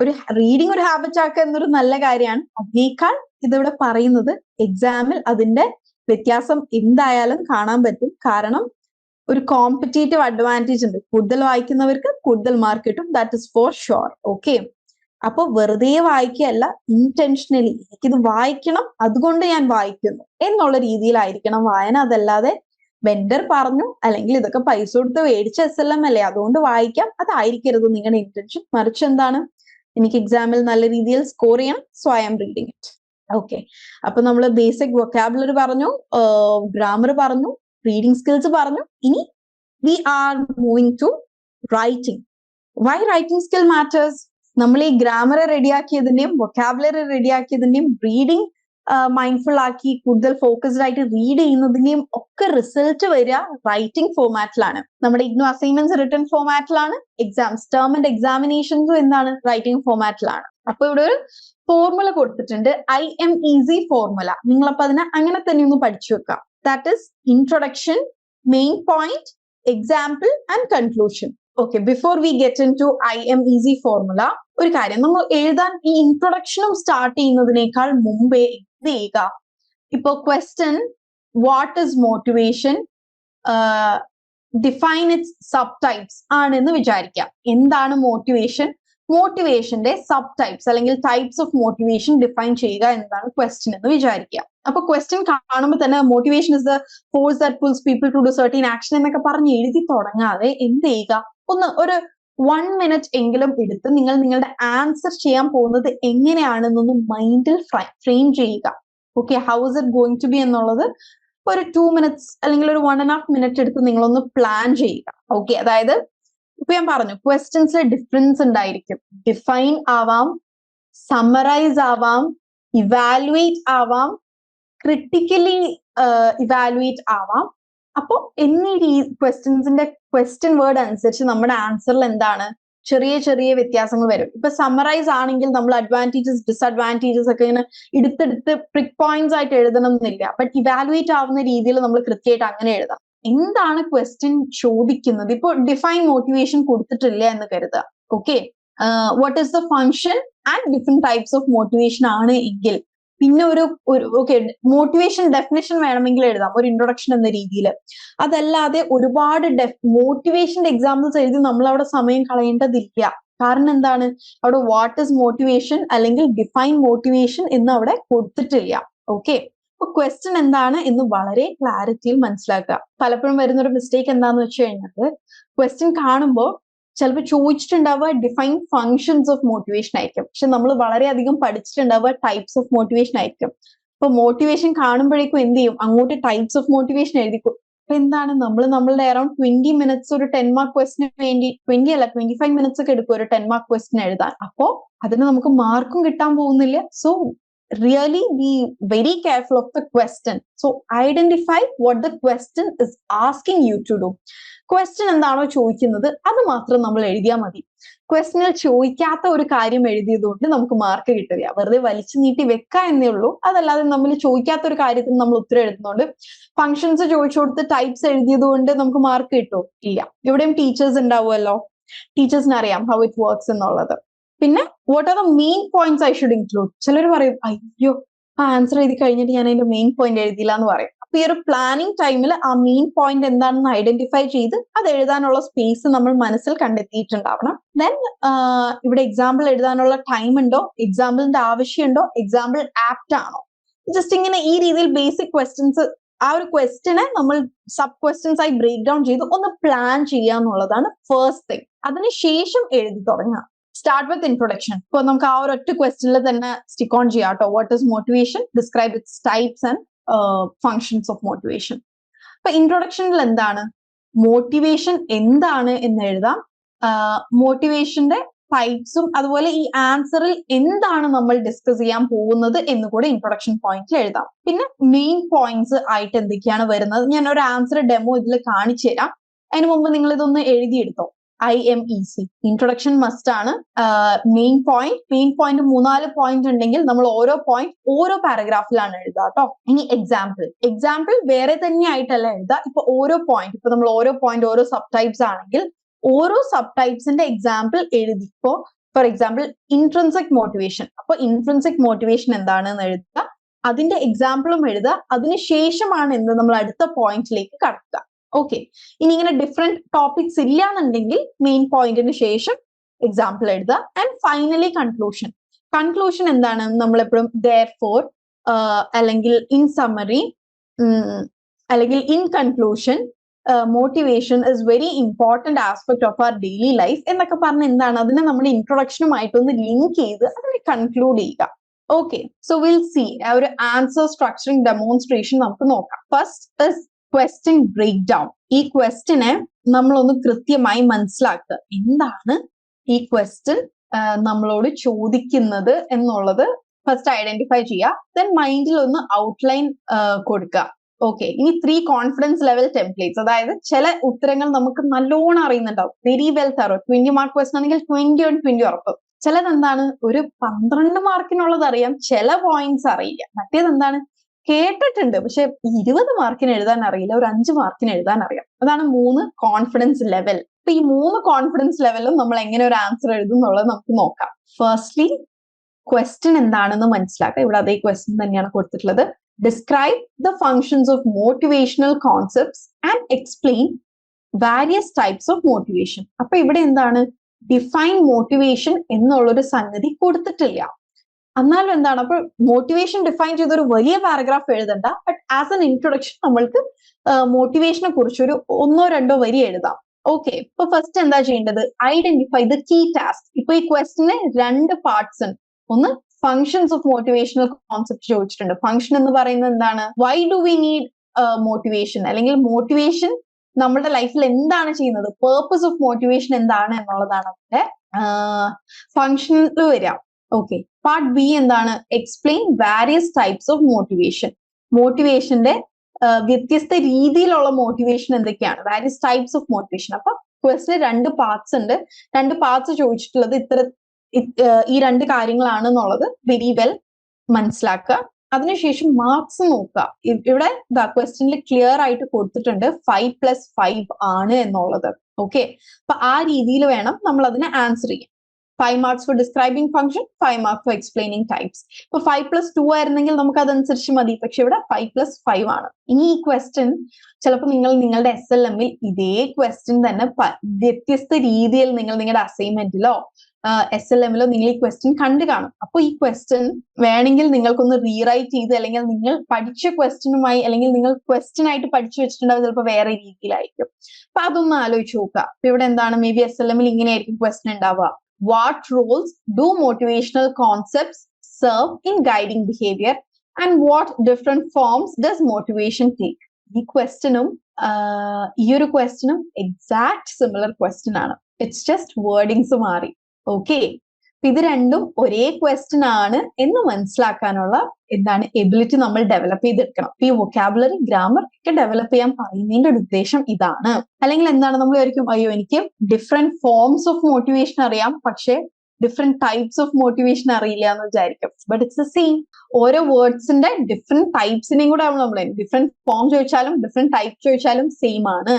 ഒരു റീഡിംഗ് ഒരു ഹാബിറ്റ് ആക്കുക എന്നൊരു നല്ല കാര്യമാണ്. അതിനേക്കാൾ ഇതിവിടെ പറയുന്നത് എക്സാമിൽ അതിന്റെ വ്യത്യാസം എന്തായാലും കാണാൻ പറ്റും. കാരണം ഒരു കോമ്പറ്റേറ്റീവ് അഡ്വാൻറ്റേജ് ഉണ്ട്. കൂടുതൽ വായിക്കുന്നവർക്ക് കൂടുതൽ മാർക്ക് കിട്ടും. That is for sure. Okay, അപ്പൊ വെറുതെ വായിക്കുകയല്ല, ഇന്റൻഷനലി എനിക്കിത് വായിക്കണം, അതുകൊണ്ട് ഞാൻ വായിക്കുന്നു എന്നുള്ള രീതിയിലായിരിക്കണം വായന. അതല്ലാതെ വെണ്ടർ പറഞ്ഞു അല്ലെങ്കിൽ ഇതൊക്കെ പൈസ കൊടുത്ത് മേടിച്ച SLM അല്ലേ അതുകൊണ്ട് വായിക്കാം, അതായിരിക്കരുത് നിങ്ങളുടെ ഇന്റൻഷൻ. മറിച്ച് എന്താണ്? എനിക്ക് എക്സാമിൽ നല്ല രീതിയിൽ സ്കോർ ചെയ്യണം, so I am reading it. Okay, അപ്പൊ നമ്മൾ ബേസിക് വൊക്കാബുലറി പറഞ്ഞു, ഗ്രാമർ പറഞ്ഞു, റീഡിംഗ് സ്കിൽസ് പറഞ്ഞു. ഇനി we are moving to writing. Why writing skill matters? നമ്മൾ ഈ ഗ്രാമർ റെഡിയാക്കിയതിന്റെയും വൊക്കാബുലറി റെഡിയാക്കിയതിന്റെയും റീഡിംഗ് മൈൻഡ്ഫുൾ ആക്കി കൂടുതൽ ഫോക്കസ്ഡ് ആയിട്ട് റീഡ് ചെയ്യുന്നതിന്റെയും ഒക്കെ റിസൾട്ട് വരിക റൈറ്റിംഗ് ഫോർമാറ്റിലാണ്. നമ്മുടെ ഇഗ്നോ അസൈൻമെന്റ്സ് റിട്ടൺ ഫോർമാറ്റിലാണ്, എക്സാംസ് ടേം ആൻഡ് എക്സാമിനേഷൻസും എന്താണ്? റൈറ്റിംഗ് ഫോർമാറ്റിലാണ്. അപ്പൊ ഇവിടെ ഒരു ഫോർമുല കൊടുത്തിട്ടുണ്ട്, IMEZ ഫോർമുല. നിങ്ങളപ്പോ അതിനെ അങ്ങനെ തന്നെ ഒന്ന് പഠിച്ചു വെക്കാം. That is introduction, main point, example and conclusion. Okay, before we get into IMEZ formula, ഒരു കാര്യം, നമ്മൾ എഴുതാൻ ഈ ഇൻട്രൊഡക്ഷനും സ്റ്റാർട്ട് ചെയ്യുന്നതിനേക്കാൾ മുമ്പേ എന്ത് ചെയ്യുക? ഇപ്പൊ question what is motivation, define its sub types ആണെന്ന് വിചാരിക്കാം. എന്താണ് മോട്ടിവേഷൻ? മോട്ടിവേഷന്റെ സബ് ടൈപ്സ് അല്ലെങ്കിൽ ടൈപ്സ് ഓഫ് മോട്ടിവേഷൻ ഡിഫൈൻ ചെയ്യുക എന്നതാണ് ക്വസ്റ്റ്യൻ എന്ന് വിചാരിക്കുക. അപ്പൊ ക്വസ്റ്റ്യൻ കാണുമ്പോൾ തന്നെ motivation is the force that pulls people to do certain action എന്നൊക്കെ പറഞ്ഞ് എഴുതി തുടങ്ങാതെ എന്ത് ചെയ്യുക? ഒരു 1 മിനിറ്റ് എങ്കിലും എടുത്ത് നിങ്ങൾ നിങ്ങളുടെ ആൻസർ ചെയ്യാൻ പോകുന്നത് എങ്ങനെയാണെന്നൊന്ന് മൈൻഡിൽ ഫ്രെയിം ചെയ്യുക. Okay, how is it going to be എന്നുള്ളത് ഒരു 2 മിനിറ്റ്സ് അല്ലെങ്കിൽ ഒരു 1.5 മിനിറ്റ് എടുത്ത് നിങ്ങളൊന്ന് പ്ലാൻ ചെയ്യുക. ഓക്കെ, അതായത് ഇപ്പൊ ഞാൻ പറഞ്ഞു ക്വസ്റ്റ്യൻസിലെ ഡിഫറൻസ് ഉണ്ടായിരിക്കും. ഡിഫൈൻ ആവാം, സമ്മറൈസ് ആവാം, ഇവാലുവേറ്റ് ആവാം, ക്രിട്ടിക്കലി ഇവാലുവേറ്റ് ആവാം. അപ്പൊ എന്നീ ക്വസ്റ്റ്യൻസിന്റെ ക്വസ്റ്റ്യൻ വേർഡ് അനുസരിച്ച് നമ്മുടെ ആൻസറിൽ എന്താണ് ചെറിയ ചെറിയ വ്യത്യാസങ്ങൾ വരും. ഇപ്പൊ സമ്മറൈസ് ആണെങ്കിൽ നമ്മൾ അഡ്വാൻറ്റേജസ് ഡിസഡ്വാൻറ്റേജസ് ഒക്കെ ഇങ്ങനെ എടുത്തെടുത്ത് പ്രിക് പോയിന്റ്സ് ആയിട്ട് എഴുതണം എന്നില്ല. ബട്ട് ഇവാലുവേറ്റ് ആവുന്ന രീതിയിൽ നമ്മൾ കൃത്യമായിട്ട് അങ്ങനെ എഴുതാം. എന്താണ് ക്വസ്റ്റ്യൻ ചോദിക്കുന്നത്? ഇപ്പൊ ഡിഫൈൻ മോട്ടിവേഷൻ കൊടുത്തിട്ടില്ല എന്ന് കരുതുക. Okay, what is the function and different types of motivation ആണ് എങ്കിൽ പിന്നെ ഒരു ഓക്കെ മോട്ടിവേഷൻ ഡെഫിനേഷൻ വേണമെങ്കിൽ എഴുതാം ഒരു ഇൻട്രൊഡക്ഷൻ എന്ന രീതിയിൽ. അതല്ലാതെ ഒരുപാട് മോട്ടിവേഷന്റെ എക്സാമ്പിൾസ് എഴുതി നമ്മൾ അവിടെ സമയം കളയേണ്ടതില്ല. കാരണം എന്താണ്? അവിടെ വാട്ട് ഇസ് മോട്ടിവേഷൻ അല്ലെങ്കിൽ ഡിഫൈൻ മോട്ടിവേഷൻ എന്ന് അവിടെ കൊടുത്തിട്ടില്ല. ഓക്കെ, അപ്പൊ ക്വസ്റ്റ്യൻ എന്താണ് എന്ന് വളരെ ക്ലാരിറ്റിയിൽ മനസ്സിലാക്കുക. പലപ്പോഴും വരുന്ന ഒരു മിസ്റ്റേക്ക് എന്താന്ന് വെച്ച് കഴിഞ്ഞാൽ ക്വസ്റ്റ്യൻ കാണുമ്പോൾ ചിലപ്പോൾ ചോദിച്ചിട്ടുണ്ടാവുക ഡിഫൈൻ ഫങ്ഷൻസ് ഓഫ് മോട്ടിവേഷൻ ആയിരിക്കും. പക്ഷെ നമ്മൾ വളരെയധികം പഠിച്ചിട്ടുണ്ടാവുക ടൈപ്സ് ഓഫ് മോട്ടിവേഷൻ ആയിരിക്കും. അപ്പൊ മോട്ടിവേഷൻ കാണുമ്പോഴേക്കും എന്ത് ചെയ്യും, അങ്ങോട്ട് ടൈപ്സ് ഓഫ് മോട്ടിവേഷൻ എഴുതിക്കും. അപ്പൊ എന്താണ്, നമ്മളുടെ അറൌണ്ട് 20 മിനിറ്റ്സ് ഒരു 10 മാർക്ക് ക്വസ്റ്റിന് വേണ്ടി, 20 അല്ല 25 മിനിറ്റ്സ് ഒക്കെ എടുക്കും ഒരു 10 മാർക്ക് ക്വസ്റ്റിൻ എഴുതാൻ. അപ്പോ അതിന് നമുക്ക് മാർക്കും കിട്ടാൻ പോകുന്നില്ല. So really be very careful of the question. So identify what the question is asking you to do. Question എന്താണോ ചോദിക്കുന്നത് അത് മാത്രം നമ്മൾ എഴുതിയാൽ മതി. ക്വസ്റ്റ്യനിൽ ചോദിക്കാത്ത ഒരു കാര്യം എഴുതിയതുകൊണ്ട് നമുക്ക് മാർക്ക് കിട്ടില്ല. വെറുതെ വലിച്ചു നീട്ടി വെക്കുക എന്നേ ഉള്ളൂ. അതല്ലാതെ നമ്മൾ ചോദിക്കാത്ത ഒരു കാര്യത്തിന് നമ്മൾ ഉത്തരം എഴുതുന്നുണ്ട്. ഫങ്ഷൻസ് ചോദിച്ചു കൊടുത്ത് ടൈപ്സ് എഴുതിയത് കൊണ്ട് നമുക്ക് മാർക്ക് കിട്ടുമോ? ഇല്ല. ഇവിടെയും ടീച്ചേഴ്സ് ഉണ്ടാവുമല്ലോ, ടീച്ചേഴ്സിന് അറിയാം ഹൗ ഇറ്റ് വർക്ക്സ് എന്നുള്ളത്. പിന്നെ what are the main points I should include. ചിലർ പറയും അയ്യോ ആ ആൻസർ എഴുതി കഴിഞ്ഞിട്ട് ഞാൻ അതിന്റെ മെയിൻ പോയിന്റ് എഴുതിയില്ല എന്ന് പറയും. അപ്പൊ ഈ ഒരു പ്ലാനിങ് ടൈമിൽ ആ മെയിൻ പോയിന്റ് എന്താണെന്ന് ഐഡന്റിഫൈ ചെയ്ത് അത് എഴുതാനുള്ള സ്പേസ് നമ്മൾ മനസ്സിൽ കണ്ടെത്തിയിട്ടുണ്ടാവണം. ദെൻ ഇവിടെ എക്സാമ്പിൾ എഴുതാനുള്ള ടൈം ഉണ്ടോ, എക്സാമ്പിളിന്റെ ആവശ്യമുണ്ടോ, എക്സാമ്പിൾ ആപ്റ്റ് ആണോ, ജസ്റ്റ് ഇങ്ങനെ ഈ രീതിയിൽ ബേസിക് ക്വസ്റ്റ്യൻസ്, ആ ഒരു ക്വസ്റ്റ്യനെ നമ്മൾ സബ് ക്വസ്റ്റ്യൻസ് ആയി ബ്രേക്ക് ഡൗൺ ചെയ്ത് ഒന്ന് പ്ലാൻ ചെയ്യുക എന്നുള്ളതാണ് ഫസ്റ്റ് തിങ്. അതിനുശേഷം എഴുതി തുടങ്ങുക. Start with introduction. ഇപ്പൊ നമുക്ക് ആ ഒരു ഒറ്റ ക്വസ്റ്റ്യനിൽ തന്നെ സ്റ്റിക്ക് ഓൺ ചെയ്യാം കേട്ടോ. What is motivation, describe it's types and functions of motivation. അപ്പൊ ഇൻട്രൊഡക്ഷനിൽ എന്താണ്, മോട്ടിവേഷൻ എന്താണ് എന്ന് എഴുതാം. മോട്ടിവേഷന്റെ ടൈപ്സും അതുപോലെ ഈ ആൻസറിൽ എന്താണ് നമ്മൾ ഡിസ്കസ് ചെയ്യാൻ പോകുന്നത് എന്ന് കൂടെ ഇൻട്രൊഡക്ഷൻ പോയിന്റിൽ എഴുതാം. പിന്നെ മെയിൻ പോയിന്റ്സ് ആയിട്ട് എന്തൊക്കെയാണ് വരുന്നത്, ഞാൻ ഒരു ആൻസർ ഡെമോ ഇതിൽ കാണിച്ചു തരാം. അതിന് മുമ്പ് നിങ്ങൾ ഇതൊന്ന് എഴുതിയെടുത്തോ. IMEC ഇൻട്രൊഡക്ഷൻ മസ്റ്റ് ആണ്. മെയിൻ പോയിന്റ് 3-4 പോയിന്റ് ഉണ്ടെങ്കിൽ നമ്മൾ ഓരോ പോയിന്റ് ഓരോ പാരഗ്രാഫിലാണ് എഴുതുക കേട്ടോ. ഇനി എക്സാമ്പിൾ വേറെ തന്നെ ആയിട്ടല്ല എഴുതുക. ഇപ്പൊ ഓരോ പോയിന്റ്, ഇപ്പൊ നമ്മൾ ഓരോ പോയിന്റ് ഓരോ സബ് ടൈപ്സ് ആണെങ്കിൽ ഓരോ സബ് ടൈപ്സിന്റെ എക്സാമ്പിൾ എഴുതി. ഇപ്പോ ഫോർ എക്സാമ്പിൾ ഇൻട്രിൻസിക് മോട്ടിവേഷൻ, അപ്പൊ ഇൻട്രിൻസിക് മോട്ടിവേഷൻ എന്താണെന്ന് എഴുതുക, അതിന്റെ എക്സാമ്പിളും എഴുതുക. അതിനുശേഷമാണ് എന്ത് നമ്മൾ അടുത്ത പോയിന്റിലേക്ക് കടക്കുക. ഓക്കെ. ഇനി ഇങ്ങനെ ഡിഫറെന്റ് ടോപ്പിക്സ് ഇല്ല എന്നുണ്ടെങ്കിൽ മെയിൻ പോയിന്റിന് ശേഷം എക്സാമ്പിൾ എഴുതുക. ആൻഡ് ഫൈനലി കൺക്ലൂഷൻ എന്താണ്, നമ്മളെപ്പോഴും therefore അല്ലെങ്കിൽ ഇൻ സമ്മറി അല്ലെങ്കിൽ in conclusion motivation is very important aspect of our daily life എന്നൊക്കെ പറഞ്ഞ് എന്താണ്, അതിനെ നമ്മുടെ ഇൻട്രൊഡക്ഷനുമായിട്ടൊന്ന് ലിങ്ക് ചെയ്ത് അതിനെ കൺക്ലൂഡ് ചെയ്യുക. ഓക്കെ. സോ വിൽ സി ആ ഒരു ആൻസർ സ്ട്രക്ചറിങ് ഡെമോൺസ്ട്രേഷൻ നമുക്ക് നോക്കാം. First is question break down. ഈ ക്വസ്റ്റ്യനെ നമ്മളൊന്ന് കൃത്യമായി മനസ്സിലാക്കുക. എന്താണ് ഈ ക്വസ്റ്റ്യൻ നമ്മളോട് ചോദിക്കുന്നത് എന്നുള്ളത് ഫസ്റ്റ് ഐഡന്റിഫൈ ചെയ്യുക. ദെൻ മൈൻഡിൽ ഒന്ന് ഔട്ട്ലൈൻ കൊടുക്കുക. ഓക്കെ. ഇനി 3 കോൺഫിഡൻസ് ലെവൽ ടെംപ്ലേറ്റ്സ്, അതായത് ചില ഉത്തരങ്ങൾ നമുക്ക് നല്ലോണം അറിയുന്നുണ്ടാവും, very well thorough. 20 mark question ആണെങ്കിൽ 20 on 20 ഉറപ്പ്. ചിലത് എന്താണ്, ഒരു 12 മാർക്കിനുള്ളത് അറിയാം, ചില പോയിന്റ്സ് അറിയില്ല. മറ്റേത് എന്താണ്, കേട്ടിട്ടുണ്ട് പക്ഷെ 20 മാർക്കിന് എഴുതാൻ അറിയില്ല, ഒരു 5 മാർക്കിന് എഴുതാൻ അറിയാം. അതാണ് 3 കോൺഫിഡൻസ് ലെവൽ. അപ്പൊ ഈ 3 കോൺഫിഡൻസ് ലെവലും നമ്മൾ എങ്ങനെ ഒരു ആൻസർ എഴുതും എന്നുള്ളത് നമുക്ക് നോക്കാം. ഫസ്റ്റ്ലി ക്വസ്റ്റ്യൻ എന്താണെന്ന് മനസ്സിലാക്കുക. ഇവിടെ അതേ ക്വസ്റ്റ്യൻ തന്നെയാണ് കൊടുത്തിട്ടുള്ളത്. Describe the functions of motivational concepts and explain various types of motivation. അപ്പൊ ഇവിടെ എന്താണ്, ഡിഫൈൻ മോട്ടിവേഷൻ എന്നുള്ളൊരു സംഗതി കൊടുത്തിട്ടില്ല. എന്നാലും എന്താണ്, അപ്പോൾ മോട്ടിവേഷൻ ഡിഫൈൻ ചെയ്ത ഒരു വലിയ പാരഗ്രാഫ് എഴുതണ്ട. ബട്ട് ആസ് എൻ ഇൻട്രൊഡക്ഷൻ നമ്മൾക്ക് മോട്ടിവേഷനെ കുറിച്ച് ഒരു 1-2 വരി എഴുതാം. ഓക്കെ. ഇപ്പൊ ഫസ്റ്റ് എന്താ ചെയ്യേണ്ടത്, ഐഡന്റിഫൈ ദ കീ ടാസ്ക്. ഇപ്പൊ ഈ ക്വസ്റ്റിന് 2 പാർട്സ് ഉണ്ട്. ഒന്ന് ഫങ്ഷൻസ് ഓഫ് മോട്ടിവേഷണൽ കോൺസെപ്റ്റ് ചോദിച്ചിട്ടുണ്ട്. ഫങ്ഷൻ എന്ന് പറയുന്നത് എന്താണ്, why do we need motivation, അല്ലെങ്കിൽ മോട്ടിവേഷൻ നമ്മുടെ ലൈഫിൽ എന്താണ് ചെയ്യുന്നത്, പേർപ്പസ് ഓഫ് മോട്ടിവേഷൻ എന്താണ് എന്നുള്ളതാണ് അതിന്റെ ഫങ്ഷനിൽ വരിക. ഓക്കെ. പാർട്ട് ബി എന്താണ്, explain various types of motivation. മോട്ടിവേഷന്റെ വ്യത്യസ്ത രീതിയിലുള്ള മോട്ടിവേഷൻ എന്തൊക്കെയാണ്, വാരിയസ് ടൈപ്സ് ഓഫ് മോട്ടിവേഷൻ. അപ്പൊ ക്വസ്റ്റിന് 2 പാർട്സ് ഉണ്ട്. 2 പാർട്സ് ചോദിച്ചിട്ടുള്ളത് ഈ 2 കാര്യങ്ങളാണെന്നുള്ളത് വെരി വെൽ മനസ്സിലാക്കുക. അതിനുശേഷം മാർക്സ് നോക്കുക. ഇവിടെ ക്വസ്റ്റ്യനിൽ ക്ലിയർ ആയിട്ട് കൊടുത്തിട്ടുണ്ട് 5+5 ആണ് എന്നുള്ളത്. ഓക്കെ. അപ്പൊ ആ രീതിയിൽ വേണം നമ്മൾ അതിനെ ആൻസർ ചെയ്യാൻ. 5 marks for describing function, 5 marks for explaining types. ഇപ്പൊ 5+2 ആയിരുന്നെങ്കിൽ നമുക്ക് അതനുസരിച്ച് മതി. പക്ഷെ ഇവിടെ 5+5 ആണ്. ഇനി ഈ ക്വസ്റ്റ്യൻ ചിലപ്പോൾ നിങ്ങൾ നിങ്ങളുടെ SLMൽ ഇതേ ക്വസ്റ്റ്യൻ തന്നെ വ്യത്യസ്ത രീതിയിൽ നിങ്ങൾ നിങ്ങളുടെ അസൈൻമെന്റിലോ SLMലോ നിങ്ങൾ ഈ ക്വസ്റ്റ്യൻ കണ്ടു കാണും. അപ്പൊ ഈ ക്വസ്റ്റ്യൻ വേണമെങ്കിൽ നിങ്ങൾക്കൊന്ന് റീറൈറ്റ് ചെയ്ത്, അല്ലെങ്കിൽ നിങ്ങൾ പഠിച്ച ക്വസ്റ്റ്യനുമായി, അല്ലെങ്കിൽ നിങ്ങൾ ക്വസ്റ്റ്യൻ ആയിട്ട് പഠിച്ചു വെച്ചിട്ടുണ്ടാവും, ചിലപ്പോൾ വേറെ രീതിയിലായിരിക്കും. അപ്പൊ അതൊന്ന് ആലോചിച്ച് നോക്കുക. അപ്പൊ ഇവിടെ എന്താണ്, മേ ബി SLMൽ ഇങ്ങനെയായിരിക്കും ക്വസ്റ്റ്യൻ ഉണ്ടാവുക. What roles do motivational concepts serve in guiding behavior, and what different forms does motivation take? ഈ ക്വസ്റ്റ്യനും ഈ ഒരു ക്വസ്റ്റ്യനും എക്സാക്ട് സിമിലർ ക്വസ്റ്റ്യൻ ആണ്. ഇറ്റ്സ് ജസ്റ്റ് വേർഡിങ്സ് മാറി. ഓക്കെ, ഇത് രണ്ടും ഒരേ ക്വസ്റ്റ്യൻ ആണ് എന്ന് മനസ്സിലാക്കാനുള്ള എന്താണ് എബിലിറ്റി നമ്മൾ ഡെവലപ്പ് ചെയ്തെടുക്കണം. ഈ വൊക്കാബുലറി, ഗ്രാമർ ഒക്കെ ഡെവലപ്പ് ചെയ്യാൻ പറയുന്നതിന്റെ ഒരു ഉദ്ദേശം ഇതാണ്. അല്ലെങ്കിൽ എന്താണ്, നമ്മൾ വിചാരിക്കും അയ്യോ എനിക്ക് ഡിഫറെന്റ് ഫോംസ് ഓഫ് മോട്ടിവേഷൻ അറിയാം, പക്ഷെ ഡിഫറെന്റ് ടൈപ്സ് ഓഫ് മോട്ടിവേഷൻ അറിയില്ല എന്ന് വിചാരിക്കും. But it's the same. ഓരോ വേർഡ്സിന്റെ ഡിഫറെന്റ് ടൈപ്സിനെയും കൂടെ നമ്മൾ ഡിഫറെന്റ് ഫോം ചോദിച്ചാലും ഡിഫറെന്റ് ടൈപ്പ് ചോദിച്ചാലും സെയിം ആണ്.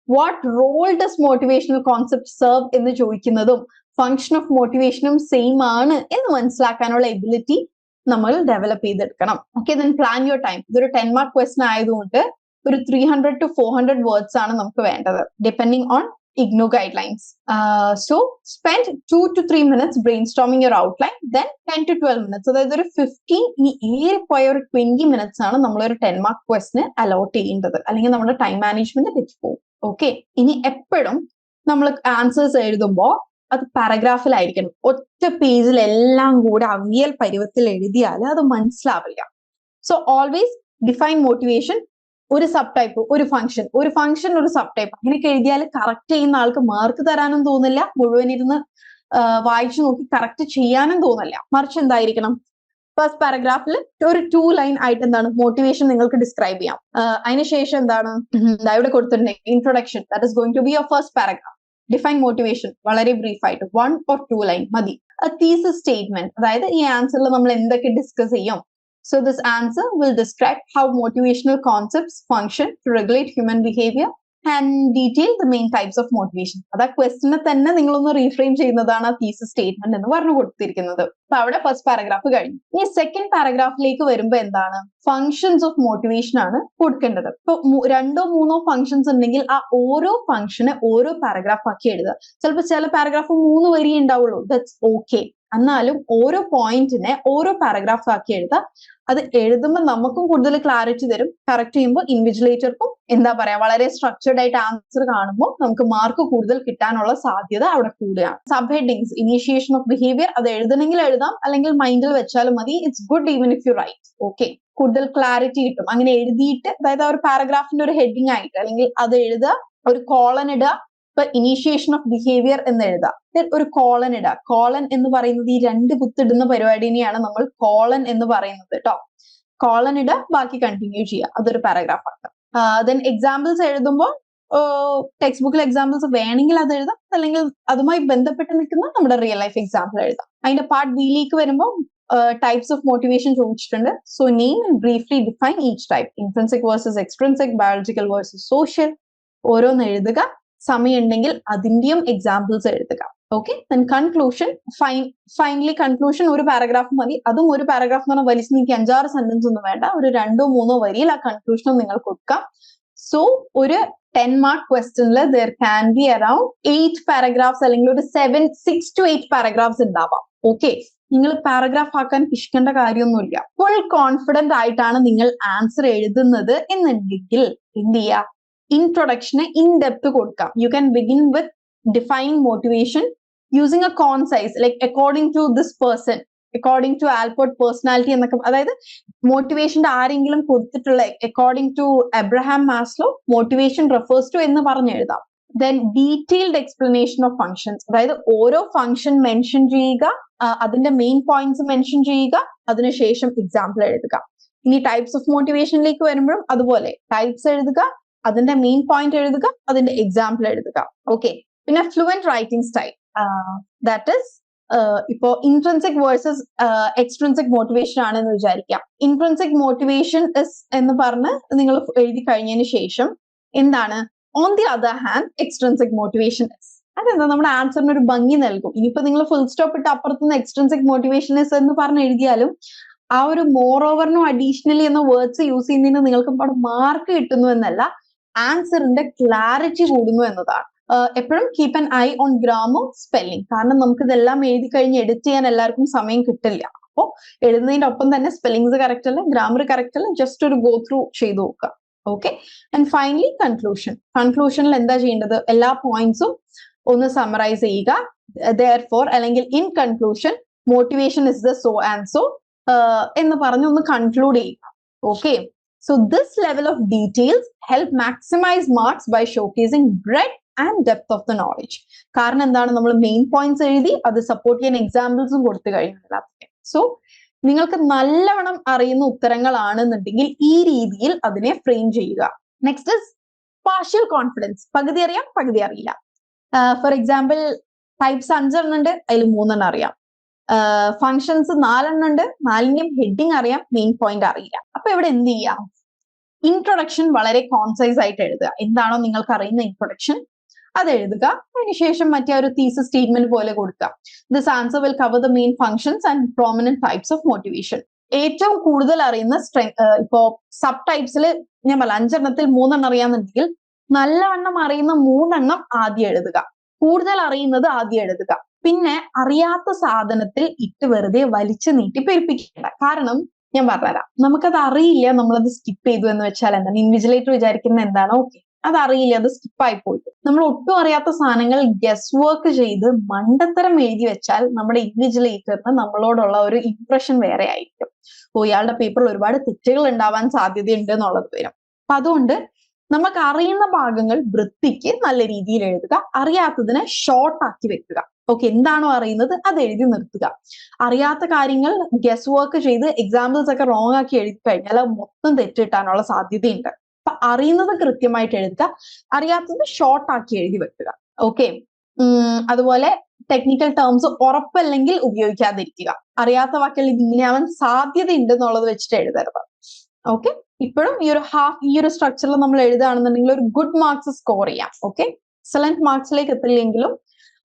What role does motivational concept serve എന്ന് ചോദിക്കുന്നതും ഫങ്ഷൻ ഓഫ് മോട്ടിവേഷനും സെയിം ആണ് എന്ന് മനസ്സിലാക്കാനുള്ള എബിലിറ്റി നമ്മൾ ഡെവലപ്പ് ചെയ്തെടുക്കണം. Okay, then plan your time. ഇതൊരു 10 മാർക്ക് ക്വസ്റ്റൻ ആയതുകൊണ്ട് ഒരു 300 to 400 വേർഡ്സ് ആണ് നമുക്ക് വേണ്ടത്, depending on IGNOU guidelines. So spend 2 to 3 minutes brainstorming your outline, then 10 to 12 minutes. അതായത് ഒരു 15, ഇനി ഏറെ പോയ ഒരു 20 minutes ആണ് നമ്മളൊരു 10 മാർക്ക് ക്വസ്റ്റിന് അലോട്ട് ചെയ്യേണ്ടത്, അല്ലെങ്കിൽ നമ്മുടെ ടൈം മാനേജ്മെന്റ് തെറ്റിപ്പോകും. ഓക്കെ, ഇനി എപ്പോഴും നമ്മൾ ആൻസേഴ്സ് എഴുതുമ്പോൾ അത് പാരഗ്രാഫിലായിരിക്കണം. ഒറ്റ പേജിൽ എല്ലാം കൂടെ അവിയൽ പരുവത്തിൽ എഴുതിയാൽ അത് മനസ്സിലാവില്ല. സോ ഓൾവേസ് ഡിഫൈൻ മോട്ടിവേഷൻ, ഒരു സബ് ടൈപ്പ്, ഒരു ഫംഗ്ഷൻ, ഒരു സബ് ടൈപ്പ്, അങ്ങനെയൊക്കെ എഴുതിയാൽ കറക്റ്റ് ചെയ്യുന്ന ആൾക്ക് മാർക്ക് തരാനും തോന്നില്ല, മുഴുവൻ ഇരുന്ന് വായിച്ചു നോക്കി കറക്റ്റ് ചെയ്യാനും തോന്നില്ല. മറിച്ച് എന്തായിരിക്കണം, ഫസ്റ്റ് പാരഗ്രാഫിൽ ഒരു 2 ലൈൻ ആയിട്ട് എന്താണ് മോട്ടിവേഷൻ നിങ്ങൾക്ക് ഡിസ്ക്രൈബ് ചെയ്യാം. അതിനുശേഷം എന്താണ് ഇവിടെ കൊടുത്തിട്ടുണ്ട്, introduction, that is going to be your first paragraph. Define motivation വളരെ ബ്രീഫ് ആയിട്ട് 1 or 2 ലൈൻ മതി. തീസിസ് സ്റ്റേറ്റ്മെന്റ്, അതായത് ഈ ആൻസറിൽ നമ്മൾ എന്തൊക്കെ ഡിസ്കസ് ചെയ്യും. So this answer will describe how motivational concepts function to regulate human behavior and detail the main types of motivation. അതാ ക്വസ്റ്റിനെ തന്നെ നിങ്ങളൊന്ന് റീഫ്രെയിം ചെയ്യുന്നതാണ് ആ തീസിസ് സ്റ്റേറ്റ്മെന്റ് എന്ന് പറഞ്ഞു കൊടുത്തിരിക്കുന്നത്. അപ്പൊ അവിടെ ഫസ്റ്റ് പാരഗ്രാഫ് കഴിഞ്ഞു. ഇനി സെക്കൻഡ് പാരഗ്രാഫിലേക്ക് വരുമ്പോൾ എന്താണ്, ഫങ്ഷൻസ് ഓഫ് മോട്ടിവേഷൻ ആണ് കൊടുക്കേണ്ടത്. ഇപ്പൊ 2 or 3 ഫങ്ഷൻസ് ഉണ്ടെങ്കിൽ ആ ഓരോ ഫങ്ഷനെ ഓരോ പാരഗ്രാഫ് ആക്കി എഴുതുക. ചിലപ്പോൾ ചില പാരഗ്രാഫ് 3 വരി ഉണ്ടാവുള്ളൂ, ദാറ്റ്സ് ഓക്കെ. എന്നാലും ഓരോ പോയിന്റിനെ ഓരോ പാരഗ്രാഫ് ആക്കി എഴുതുക. അത് എഴുതുമ്പോൾ നമുക്കും കൂടുതൽ ക്ലാരിറ്റി തരും. കറക്റ്റ് ചെയ്യുമ്പോൾ ഇൻവിജിലേറ്റർക്കും എന്താ പറയാ, വളരെ സ്ട്രക്ചർഡ് ആയിട്ട് ആൻസർ കാണുമ്പോൾ നമുക്ക് മാർക്ക് കൂടുതൽ കിട്ടാനുള്ള സാധ്യത അവിടെ കൂടുകയാണ്. Sub headings, initiation of behaviour, അത് എഴുതണമെങ്കിൽ എഴുതാം, അല്ലെങ്കിൽ മൈൻഡിൽ വെച്ചാലും മതി. It's good even if you write. Okay, കൂടുതൽ ക്ലാരിറ്റി കിട്ടും. അങ്ങനെ എഴുതിയിട്ട്, അതായത് ആ ഒരു പാരഗ്രാഫിന്റെ ഒരു ഹെഡിങ് ആയിട്ട്, അല്ലെങ്കിൽ അത് എഴുതുക, ഒരു കോളൻ ഇടുക. ഇപ്പൊ ഇനീഷിയേഷൻ ഓഫ് ബിഹേവിയർ എന്ന് എഴുതാം, ഒരു കോളൻ ഇടുക. കോളൻ എന്ന് പറയുന്നത് ഈ 2 കുത്തിടുന്ന പരിപാടിനെയാണ് നമ്മൾ കോളൻ എന്ന് പറയുന്നത് കേട്ടോ. കോളൻ ഇടുക, ബാക്കി കണ്ടിന്യൂ ചെയ്യുക, അതൊരു പാരഗ്രാഫ് ആക്കാം. ദെൻ എക്സാമ്പിൾസ് എഴുതുമ്പോൾ ടെക്സ്റ്റ് ബുക്കിൽ എക്സാമ്പിൾസ് വേണമെങ്കിൽ അത് എഴുതാം, അല്ലെങ്കിൽ അതുമായി ബന്ധപ്പെട്ട് നിൽക്കുന്ന നമ്മുടെ റിയൽ ലൈഫ് എക്സാമ്പിൾ എഴുതാം. അതിന്റെ പാർട്ട് ബിയിലേക്ക് വരുമ്പോൾ ടൈപ്സ് ഓഫ് മോട്ടിവേഷൻ ചോദിച്ചിട്ടുണ്ട്. So name and briefly define each type, intrinsic versus extrinsic, biological versus social, ഓരോന്ന് എഴുതുക. സമയം ഉണ്ടെങ്കിൽ അതിന്റെയും എക്സാമ്പിൾസ് എഴുതുക. ഓക്കെ, കൺക്ലൂഷൻ, ഫൈനലി കൺക്ലൂഷൻ ഒരു പാരഗ്രാഫ് മതി. അതും ഒരു പാരഗ്രാഫ് എന്ന് പറഞ്ഞാൽ വലിച്ച് നിങ്ങൾക്ക് 5-6 സെന്റൻസ് ഒന്നും വേണ്ട, ഒരു 2 or 3 വരിയിൽ ആ കൺക്ലൂഷനും നിങ്ങൾ കൊടുക്കാം. സോ ഒരു 10 മാർക്ക് ക്വസ്റ്റനിൽ there can be around 8 paragraphs, അല്ലെങ്കിൽ ഒരു 6 to 8 പാരഗ്രാഫ്സ് ഉണ്ടാവാം. ഓക്കെ, നിങ്ങൾ പാരഗ്രാഫ് ആക്കാൻ ഇഷ്കേണ്ട കാര്യമൊന്നുമില്ല. ഫുൾ കോൺഫിഡന്റ് ആയിട്ടാണ് നിങ്ങൾ ആൻസർ എഴുതുന്നത് എന്നുണ്ടെങ്കിൽ എന്ത് ചെയ്യുക, ഇൻട്രൊഡക്ഷന് ഇൻ ഡെപ്ത് കൊടുക്കാം. You can begin with defining motivation using a concise, like according to this person, according to Albert personality എന്നൊക്കെ, അതായത് മോട്ടിവേഷന്റെ ആരെങ്കിലും കൊടുത്തിട്ടുള്ള according to Abraham Maslow motivation refers to എന്ന് പറഞ്ഞ് എഴുതാം. Then detailed explanation of functions, അതായത് ഓരോ ഫങ്ഷൻ മെൻഷൻ ചെയ്യുക, അതിന്റെ മെയിൻ പോയിന്റ്സ് മെൻഷൻ ചെയ്യുക, അതിനുശേഷം എക്സാമ്പിൾ എഴുതുക. ഇനി ടൈപ്സ് ഓഫ് മോട്ടിവേഷനിലേക്ക് വരുമ്പോഴും അതുപോലെ ടൈപ്സ് എഴുതുക, അതിന്റെ മെയിൻ പോയിന്റ് എഴുതുക, അതിന്റെ എക്സാമ്പിൾ എഴുതുക. ഓക്കെ, പിന്നെ fluent writing style, that is ഇപ്പോ ഇൻട്രിൻസിക് വേഴ്സസ് എക്സ്ട്രിൻസിക് മോട്ടിവേഷൻ ആണെന്ന് വിചാരിക്കാം. ഇൻട്രിൻസിക് മോട്ടിവേഷൻ ഇസ് എന്ന് പറഞ്ഞ് നിങ്ങൾ എഴുതി കഴിഞ്ഞതിന് ശേഷം എന്താണ്, on the other hand extrinsic motivation is. അതെന്താ നമ്മുടെ ആൻസറിന് ഒരു ഭംഗി നൽകും. ഇനിയിപ്പോ നിങ്ങൾ ഫുൾ സ്റ്റോപ്പ് ഇട്ട് അപ്പുറത്തുനിന്ന് എക്സ്ട്രിൻസിക് മോട്ടിവേഷൻ എന്ന് പറഞ്ഞ് എഴുതിയാലും ആ ഒരു മോർ ഓവറിനും അഡീഷണലി എന്ന വേർഡ്സ് യൂസ് ചെയ്യുന്നതിന് നിങ്ങൾക്ക് മാർക്ക് കിട്ടുന്നു എന്നല്ല, ആൻസറിന്റെ ക്ലാരിറ്റി കൂടുന്നു എന്നതാണ്. എപ്പോഴും keep an I on grammar, spelling. കാരണം നമുക്ക് ഇതെല്ലാം എഴുതി കഴിഞ്ഞ് എഡിറ്റ് ചെയ്യാൻ എല്ലാവർക്കും സമയം കിട്ടില്ല. അപ്പോൾ എഴുതുന്നതിന്റെ ഒപ്പം തന്നെ സ്പെല്ലിങ്സ് കറക്റ്റ് അല്ല, ഗ്രാമർ കറക്റ്റ് അല്ല, ജസ്റ്റ് ഒരു ഗോ ത്രൂ ചെയ്ത് നോക്കുക. ഓക്കെ. And finally conclusion. കൺക്ലൂഷനിൽ എന്താ ചെയ്യേണ്ടത്? എല്ലാ പോയിന്റ്സും ഒന്ന് സമ്മറൈസ് ചെയ്യുക. therefore അല്ലെങ്കിൽ in conclusion motivation is the so and so എന്ന് പറഞ്ഞ് ഒന്ന് കൺക്ലൂഡ് ചെയ്യുക. Okay. So this level of details help maximize marks by showcasing breadth and depth of the knowledge. കാരണം എന്താണ്? നമ്മൾ മെയിൻ പോയിന്റ്സ് എഴുതി അത് സപ്പോർട്ട് ചെയ്യാൻ എക്സാമ്പിൾസും കൊടുത്തു കഴിഞ്ഞു. സോ നിങ്ങൾക്ക് നല്ലവണ്ണം അറിയുന്ന ഉത്തരങ്ങളാണെന്നുണ്ടെങ്കിൽ ഈ രീതിയിൽ അതിനെ ഫ്രെയിം ചെയ്യുക. Next is partial confidence. പകുതി അറിയാം, പകുതി അറിയില്ല. ഫോർ എക്സാമ്പിൾ ടൈപ്സ് 5 ഉണ്ട്, അതിൽ 3 അറിയാം. ഫങ്ഷൻസ് 4 ഉണ്ട്, 4ന്റെയും ഹെഡിങ് അറിയാം, മെയിൻ പോയിന്റ് അറിയില്ല. അപ്പൊ ഇവിടെ എന്ത് ചെയ്യാം? ഇൻട്രൊഡക്ഷൻ വളരെ കോൺസൈസ് ആയിട്ട് എഴുതുക. എന്താണോ നിങ്ങൾക്ക് അറിയുന്ന ഇൻട്രൊഡക്ഷൻ അത് എഴുതുക. അതിനുശേഷം മറ്റേ ഒരു തീസിസ് സ്റ്റേറ്റ്മെന്റ് പോലെ കൊടുക്കുക. This answer will cover the main functions and prominent types of motivation. ഏറ്റവും കൂടുതൽ അറിയുന്ന ഇപ്പോ സബ് ടൈപ്സിൽ ഞാൻ പറയാം 5 എണ്ണത്തിൽ 3 അറിയാന്നുണ്ടെങ്കിൽ നല്ലവണ്ണം അറിയുന്ന 3 ആദ്യം എഴുതുക. കൂടുതൽ അറിയുന്നത് ആദ്യം എഴുതുക. പിന്നെ അറിയാത്ത സാധനത്തിൽ ഇട്ട് വെറുതെ വലിച്ചു നീട്ടി പെരുപ്പിക്കേണ്ട. കാരണം ഞാൻ പറഞ്ഞുതരാം, നമുക്കത് അറിയില്ല, നമ്മളത് സ്കിപ്പ് ചെയ്തു എന്ന് വെച്ചാൽ എന്താണ്? ഇൻവിജിലേറ്റർ വിചാരിക്കുന്ന എന്താണ്? ഓക്കെ, അത് അറിയില്ല, അത് സ്കിപ്പായി പോയിട്ട്. നമ്മൾ ഒട്ടും അറിയാത്ത സാധനങ്ങൾ ഗസ് വർക്ക് ചെയ്ത് മണ്ടത്തരം എഴുതി വെച്ചാൽ നമ്മുടെ ഇൻവിജിലേറ്ററിന് നമ്മളോടുള്ള ഒരു ഇംപ്രഷൻ വേറെ ആയിരിക്കും. ഇയാളുടെ പേപ്പറിൽ ഒരുപാട് തെറ്റുകൾ ഉണ്ടാവാൻ സാധ്യതയുണ്ട് എന്നുള്ളത് വരും. അപ്പൊ അതുകൊണ്ട് നമുക്ക് അറിയുന്ന ഭാഗങ്ങൾ വൃത്തിക്ക് നല്ല രീതിയിൽ എഴുതുക, അറിയാത്തതിനെ ഷോർട്ട് ആക്കി വെക്കുക. ഓക്കെ, എന്താണോ അറിയുന്നത് അത് എഴുതി നിർത്തുക. അറിയാത്ത കാര്യങ്ങൾ ഗസ് വർക്ക് ചെയ്ത് എക്സാമ്പിൾസ് ഒക്കെ റോങ് ആക്കി എഴുതി കഴിഞ്ഞാൽ മൊത്തം തെറ്റിട്ടാനുള്ള സാധ്യതയുണ്ട്. അപ്പൊ അറിയുന്നത് കൃത്യമായിട്ട് എഴുതുക, അറിയാത്തത് ഷോർട്ട് ആക്കി എഴുതി വെക്കുക. ഓക്കെ. അതുപോലെ ടെക്നിക്കൽ ടേംസ് ഉറപ്പല്ലെങ്കിൽ ഉപയോഗിക്കാതിരിക്കുക. അറിയാത്ത വാക്കുകൾ ഇങ്ങനെയാവാൻ സാധ്യതയുണ്ട് എന്നുള്ളത് വെച്ചിട്ട് എഴുതരുത്. ഓക്കെ. ഇപ്പോഴും ഈ ഒരു സ്ട്രക്ചറിൽ നമ്മൾ എഴുതുകയാണെന്നുണ്ടെങ്കിൽ ഒരു ഗുഡ് മാർക്സ് സ്കോർ ചെയ്യാം. ഓക്കെ, എക്സലന്റ് മാർക്സിലേക്ക് എത്തില്ലെങ്കിലും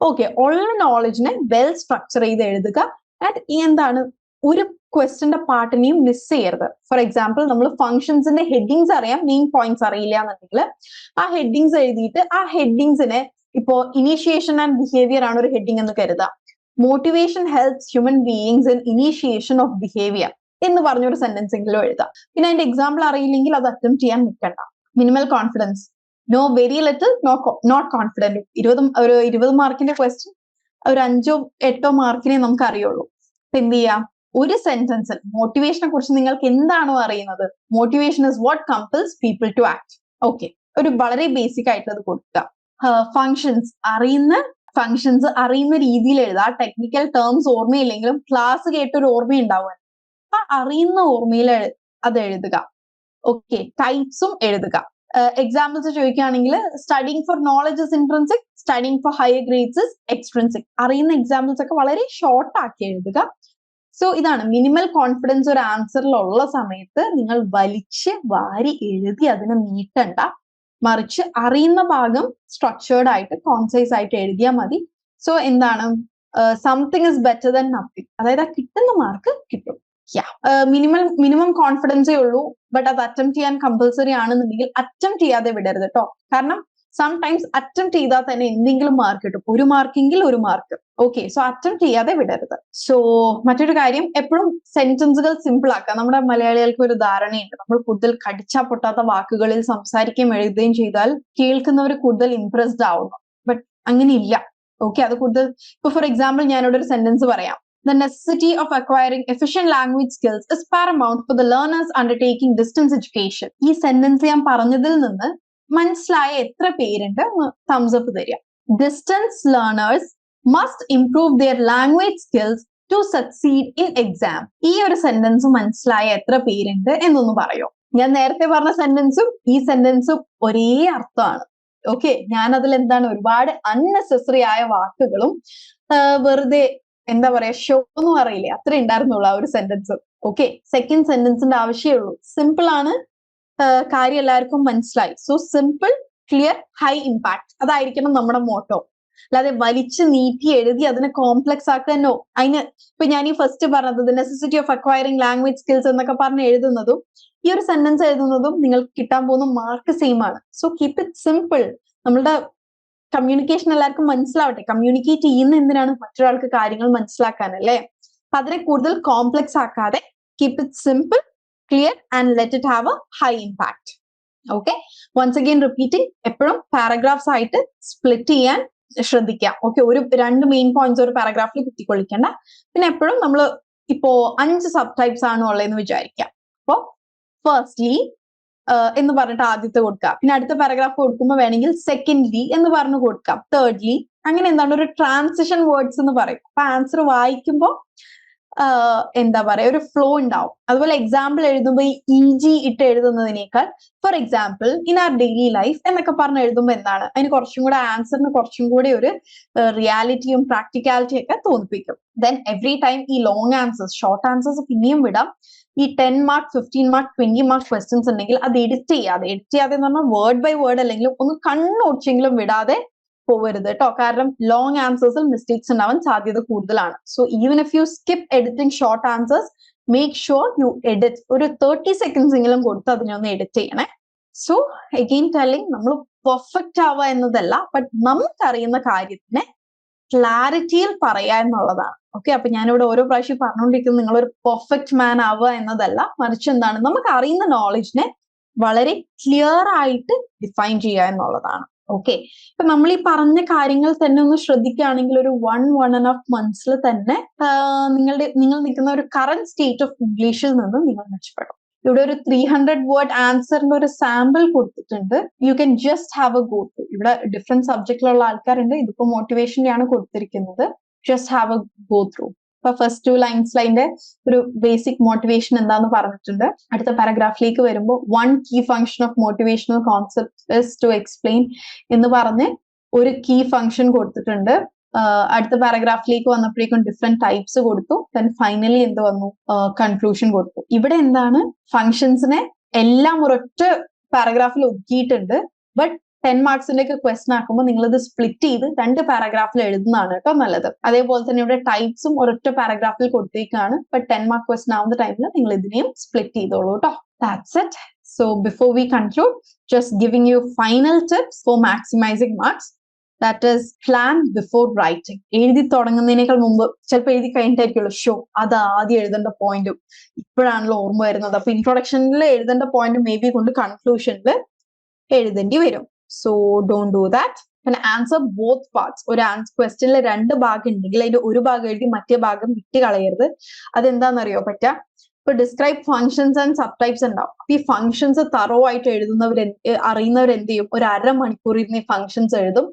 ഓക്കെ, ഉള്ള നോളജിനെ വെൽ സ്ട്രക്ചർ ചെയ്ത് എഴുതുക. ആൻഡ് എന്താണ്, ഒരു ക്വസ്റ്റ്യന്റെ പാർട്ടിനെയും മിസ് ചെയ്യരുത്. ഫോർ എക്സാമ്പിൾ നമ്മൾ ഫംഗ്ഷൻസിന്റെ ഹെഡിങ്സ് അറിയാം, മെയിൻ പോയിന്റ്സ് അറിയില്ല എന്നുണ്ടെങ്കിൽ ആ ഹെഡിങ്സ് എഴുതിയിട്ട് ആ ഹെഡിങ്സിനെ ഇപ്പോ ഇനീഷിയേഷൻ ആൻഡ് ബിഹേവിയർ ആണ് ഒരു ഹെഡിങ് എന്ന് കരുതാം. Motivation helps human beings in initiation of behaviour എന്ന് പറഞ്ഞൊരു സെന്റൻസ് എങ്കിലും എഴുതാം. പിന്നെ അതിന്റെ എക്സാമ്പിൾ അറിയില്ലെങ്കിൽ അത് അറ്റംപ്റ്റ് ചെയ്യാൻ നിൽക്കണ്ട. Minimal confidence, no very little, not confident. 20 മാർക്കിന്റെ ക്വസ്റ്റ്യൻ ഒരു 5-8 മാർക്കിനെ നമുക്ക് അറിയുള്ളൂ. അപ്പൊ എന്ത് ചെയ്യാം? ഒരു സെന്റൻസിൽ മോട്ടിവേഷനെ കുറിച്ച് നിങ്ങൾക്ക് എന്താണോ അറിയുന്നത്, motivation is what compels people to act. Okay, ഒരു വളരെ ബേസിക് ആയിട്ടുള്ളത് കൊടുക്കുക. ഫങ്ഷൻസ് അറിയുന്ന രീതിയിൽ എഴുതുക. ടെക്നിക്കൽ ടേംസ് ഓർമ്മയില്ലെങ്കിലും ക്ലാസ് കേട്ടൊരു ഓർമ്മയുണ്ടാവുക. അപ്പൊ അറിയുന്ന ഓർമ്മയിൽ അത് എഴുതുക. ഓക്കെ, ടൈപ്സും എഴുതുക. എക്സാമ്പിൾസ് ചോദിക്കുകയാണെങ്കിൽ studying for knowledge is intrinsic, studying for higher grades is extrinsic. അറിയുന്ന എക്സാമ്പിൾസ് ഒക്കെ വളരെ ഷോർട്ട് ആക്കി എഴുതുക. സോ ഇതാണ് മിനിമൽ കോൺഫിഡൻസ്. ഒരു ആൻസറിലുള്ള സമയത്ത് നിങ്ങൾ വലിച്ച് വാരി എഴുതി അതിനെ നീട്ടണ്ട, മറിച്ച് അറിയുന്ന ഭാഗം സ്ട്രക്ചേർഡ് ആയിട്ട് കോൺസൈസ് ആയിട്ട് എഴുതിയാൽ മതി. സോ എന്താണ്, something is better than nothing. അതായത് ആ കിട്ടുന്ന മാർക്ക് കിട്ടും. മിനിമം കോൺഫിഡൻസേ ഉള്ളൂ, ബട്ട് അത് അറ്റംപ്റ്റ് ചെയ്യാൻ കമ്പൽസറി ആണെന്നുണ്ടെങ്കിൽ അറ്റംപ്റ്റ് ചെയ്യാതെ വിടരുത് കേട്ടോ. കാരണം സംടൈംസ് അറ്റംപ്റ്റ് ചെയ്താൽ തന്നെ എന്തെങ്കിലും മാർക്ക് കിട്ടും, 1 മാർക്കെങ്കിൽ 1 മാർക്ക്. ഓക്കെ, സോ അറ്റംപ്റ്റ് ചെയ്യാതെ വിടരുത്. സോ മറ്റൊരു കാര്യം, എപ്പോഴും സെന്റൻസുകൾ സിമ്പിൾ ആക്കുക. നമ്മുടെ മലയാളികൾക്ക് ഒരു ധാരണയുണ്ട്, നമ്മൾ കൂടുതൽ കടിച്ചാ പൊട്ടാത്ത വാക്കുകളിൽ സംസാരിക്കുകയും എഴുതുകയും ചെയ്താൽ കേൾക്കുന്നവർ കൂടുതൽ ഇംപ്രസ്ഡ് ആവുന്നു. ബട്ട് അങ്ങനെ ഇല്ല. ഓക്കെ, അത് കൂടുതൽ ഇപ്പൊ ഫോർ എക്സാമ്പിൾ ഞാനിവിടെ ഒരു സെന്റൻസ് പറയാം. The necessity of acquiring efficient language skills is paramount for the learners undertaking distance education. ഈ സെന്റൻസ് ഞാൻ പറഞ്ഞതിൽ നിന്ന് മനസ്സിലായ എത്ര പേരുണ്ട്? തംസ് അപ്പ് തരിക. Distance learners must improve their language skills to succeed in exam. ഈ ഒരു സെന്റൻസ് മനസ്സിലായ എത്ര പേരുണ്ട് എന്നൊന്ന് പറയോ? ഞാൻ നേരത്തെ പറഞ്ഞ സെന്റൻസും ഈ സെന്റൻസും ഒരേ അർത്ഥമാണ്. ഓക്കെ, ഞാൻ അതിൽ എന്താണ് ഒരുപാട് അൺനെസസറി ആയ വാക്കുകളും വെറുതെ എന്താ പറയാ ഷോ എന്ന് പറയില്ലേ, അത്ര ഉണ്ടായിരുന്നുള്ളൂ ആ ഒരു സെന്റൻസ്. ഓക്കെ, സെക്കൻഡ് സെന്റൻസിന്റെ ആവശ്യമുള്ളൂ. സിമ്പിൾ ആണ്, കാര്യം എല്ലാവർക്കും മനസ്സിലായി. So simple, clear, high impact, അതായിരിക്കണം നമ്മുടെ മോട്ടോ. അല്ലാതെ വലിച്ചു നീട്ടി എഴുതി അതിനെ കോംപ്ലക്സ് ആക്കാനോ. ഇപ്പൊ ഞാൻ ഈ ഫസ്റ്റ് പറഞ്ഞത് necessity of acquiring language skills എന്നൊക്കെ പറഞ്ഞ് എഴുതുന്നതും ഈ ഒരു സെന്റൻസ് എഴുതുന്നതും നിങ്ങൾക്ക് കിട്ടാൻ പോകുന്ന മാർക്ക് സെയിം ആണ്. So keep it simple. നമ്മളുടെ കമ്മ്യൂണിക്കേഷൻ എല്ലാവർക്കും മനസ്സിലാവട്ടെ. കമ്മ്യൂണിക്കേറ്റ് ചെയ്യുന്ന എന്തിനാണ്? മറ്റൊരാൾക്ക് കാര്യങ്ങൾ മനസ്സിലാക്കാനല്ലേ. അപ്പൊ അതിനെ കൂടുതൽ കോംപ്ലക്സ് ആക്കാതെ keep it simple, clear and let it have a high impact. Okay, once again repeating, എപ്പോഴും പാരഗ്രാഫ്സ് ആയിട്ട് സ്പ്ലിറ്റ് ചെയ്യാൻ ശ്രദ്ധിക്കാം. ഓക്കെ, ഒരു 2 മെയിൻ പോയിന്റ്സ് ഒരു പാരഗ്രാഫിൽ കുത്തിക്കൊള്ളിക്കേണ്ട. പിന്നെ എപ്പോഴും നമ്മൾ ഇപ്പോ 5 സബ് ടൈപ്സ് ആണ് ഉള്ളതെന്ന് വിചാരിക്കാം. അപ്പോ ഫസ്റ്റ്ലി എന്ന് പറഞ്ഞിട്ട് ആദ്യത്തെ കൊടുക്കാം. പിന്നെ അടുത്ത പാരഗ്രാഫ് കൊടുക്കുമ്പോൾ വേണമെങ്കിൽ സെക്കൻഡ്ലി എന്ന് പറഞ്ഞു കൊടുക്കാം, തേർഡ്ലി, അങ്ങനെ എന്താണ് ഒരു ട്രാൻസിഷൻ വേർഡ്സ് എന്ന് പറയും. അപ്പൊ ആൻസർ വായിക്കുമ്പോൾ എന്താ പറയാ, ഒരു ഫ്ലോ ഉണ്ടാവും. അതുപോലെ എക്സാമ്പിൾ എഴുതുമ്പോൾ ഈ EG ഇട്ട് എഴുതുന്നതിനേക്കാൾ for example in our daily life എന്നൊക്കെ പറഞ്ഞ് എഴുതുമ്പോൾ എന്താണ്, അതിന് കുറച്ചും കൂടെ ആൻസറിന് കുറച്ചും കൂടി ഒരു റിയാലിറ്റിയും പ്രാക്ടിക്കാലിറ്റിയും ഒക്കെ തോന്നിപ്പിക്കും. ദെൻ എവറി ടൈം ഈ ലോങ് ആൻസേഴ്സ്, ഷോർട്ട് ആൻസേഴ്സ് പിന്നെയും വിടാം. ഈ 10 മാർക്ക് 15 മാർക്ക് 20 മാർക്ക് ക്വസ്റ്റ്യൻസ് ഉണ്ടെങ്കിൽ അത് എഡിറ്റ് ചെയ്യാതെ എന്ന് പറഞ്ഞാൽ വേർഡ് ബൈ വേർഡ് അല്ലെങ്കിലും ഒന്ന് കണ്ണോടിച്ചെങ്കിലും വിടാതെ പോവരുത് കേട്ടോ. കാരണം ലോങ് ആൻസേഴ്സിൽ മിസ്റ്റേക്സ് ഉണ്ടാവാൻ സാധ്യത കൂടുതലാണ്. So even if U skip editing short answers, make sure U edit. ഒരു 30 സെക്കൻഡ്സ് എങ്കിലും കൊടുത്ത് അതിനൊന്ന് എഡിറ്റ് ചെയ്യണേ. സോ അഗെയിൻ ടെല്ലിംഗ്, നമ്മൾ പെർഫെക്റ്റ് ആവുക എന്നതല്ല, ബട്ട് നമുക്കറിയുന്ന കാര്യത്തിനെ ക്ലാരിറ്റിയിൽ പറയുക എന്നുള്ളതാണ്. ഓക്കെ, അപ്പൊ ഞാനിവിടെ ഓരോ പ്രാവശ്യം പറഞ്ഞുകൊണ്ടിരിക്കുന്നത് നിങ്ങളൊരു പെർഫെക്റ്റ് മാൻ ആവുക എന്നതല്ല, മറിച്ച് എന്താണ്, നമുക്ക് അറിയുന്ന നോളജിനെ വളരെ ക്ലിയർ ആയിട്ട് ഡിഫൈൻ ചെയ്യുക എന്നുള്ളതാണ്. ഓക്കെ, ഇപ്പൊ നമ്മൾ ഈ പറഞ്ഞ കാര്യങ്ങൾ തന്നെ ഒന്ന് ശ്രദ്ധിക്കുകയാണെങ്കിൽ ഒരു 1.5 months തന്നെ നിങ്ങൾ നിൽക്കുന്ന ഒരു കറന്റ് സ്റ്റേറ്റ് ഓഫ് ഇംഗ്ലീഷിൽ നിന്ന് നിങ്ങൾ മെച്ചപ്പെടും. ഇവിടെ ഒരു 300 വേർഡ് ആൻസറിന്റെ ഒരു സാമ്പിൾ കൊടുത്തിട്ടുണ്ട്. You can just have A go through. ഇവിടെ ഡിഫറെന്റ് സബ്ജക്റ്റിലുള്ള ആൾക്കാരുണ്ട്. ഇതിപ്പോ മോട്ടിവേഷനെയാണ് കൊടുത്തിരിക്കുന്നത്. Just have A go through. ഇപ്പൊ ഫസ്റ്റ് 2 ലൈൻസിലെ ഒരു ബേസിക് മോട്ടിവേഷൻ എന്താന്ന് പറഞ്ഞിട്ടുണ്ട്. അടുത്ത പാരഗ്രാഫിലേക്ക് വരുമ്പോൾ 1 key function of motivational concept is to explain എന്ന് പറഞ്ഞ് ഒരു കീ ഫംഗ്ഷൻ കൊടുത്തിട്ടുണ്ട്. അടുത്ത പാരഗ്രാഫിലേക്ക് വന്നപ്പോഴേക്കും ഡിഫറെന്റ് ടൈപ്സ് കൊടുത്തു. ദെൻ ഫൈനലി എന്ത് വന്നു, കൺക്ലൂഷൻ കൊടുത്തു. ഇവിടെ എന്താണ്, ഫംഗ്ഷൻസിനെ എല്ലാം ഒരൊറ്റ പാരഗ്രാഫിൽ ഒതുക്കിയിട്ടുണ്ട്. ബട്ട് 10 മാർക്സിന്റെ ഒക്കെ ക്വസ്റ്റൻ ആക്കുമ്പോൾ നിങ്ങൾ ഇത് സ്പ്ലിറ്റ് ചെയ്ത് 2 പാരഗ്രാഫിൽ എഴുതുന്നതാണ് കേട്ടോ നല്ലത്. അതേപോലെ തന്നെ ഇവിടെ ടൈപ്സും ഒരൊറ്റ പാരഗ്രാഫിൽ കൊടുത്തേക്കാണ്. ബട്ട് 10 മാർക്ക് ക്വസ്റ്റൻ ആവുന്ന ടൈമിൽ നിങ്ങൾ ഇതിനെയും സ്പ്ലിറ്റ് ചെയ്തോളൂ കേട്ടോ. That's it. So before we conclude, just giving you final tips for maximizing marks. That is, plan before writing. എഴുതി തുടങ്ങുന്നതിനേക്കാൾ മുമ്പ്, ചിലപ്പോൾ എഴുതി കഴിഞ്ഞിട്ടായിരിക്കുമല്ലോ ഷോ അത് ആദ്യം എഴുതേണ്ട പോയിന്റും ഇപ്പോഴാണല്ലോ ഓർമ്മ വരുന്നത്. അപ്പൊ ഇൻട്രൊഡക്ഷനിൽ എഴുതേണ്ട പോയിന്റ് മേ ബി കൊണ്ട് കൺക്ലൂഷനിൽ എഴുതേണ്ടി വരും. So don't do that. പിന്നെ ആൻസർ ബോത്ത് പാർട്സ്. ഒരു ക്വസ്റ്റ്യനിൽ 2 ഭാഗം ഉണ്ടെങ്കിൽ അതിന്റെ ഒരു ഭാഗം എഴുതി മറ്റേ ഭാഗം വിട്ട് കളയരുത്. അതെന്താണെന്നറിയോ പറ്റുക, ഇപ്പൊ describe functions and sub types ഉണ്ടാവും. അപ്പൊ ഈ ഫംഗ്ഷൻസ് തറോ ആയിട്ട് അറിയുന്നവർ എന്ത് ചെയ്യും, ഒരു 1/2 മണിക്കൂർ ഇരുന്ന് ഈ ഫംഗ്ഷൻസ് എഴുതും.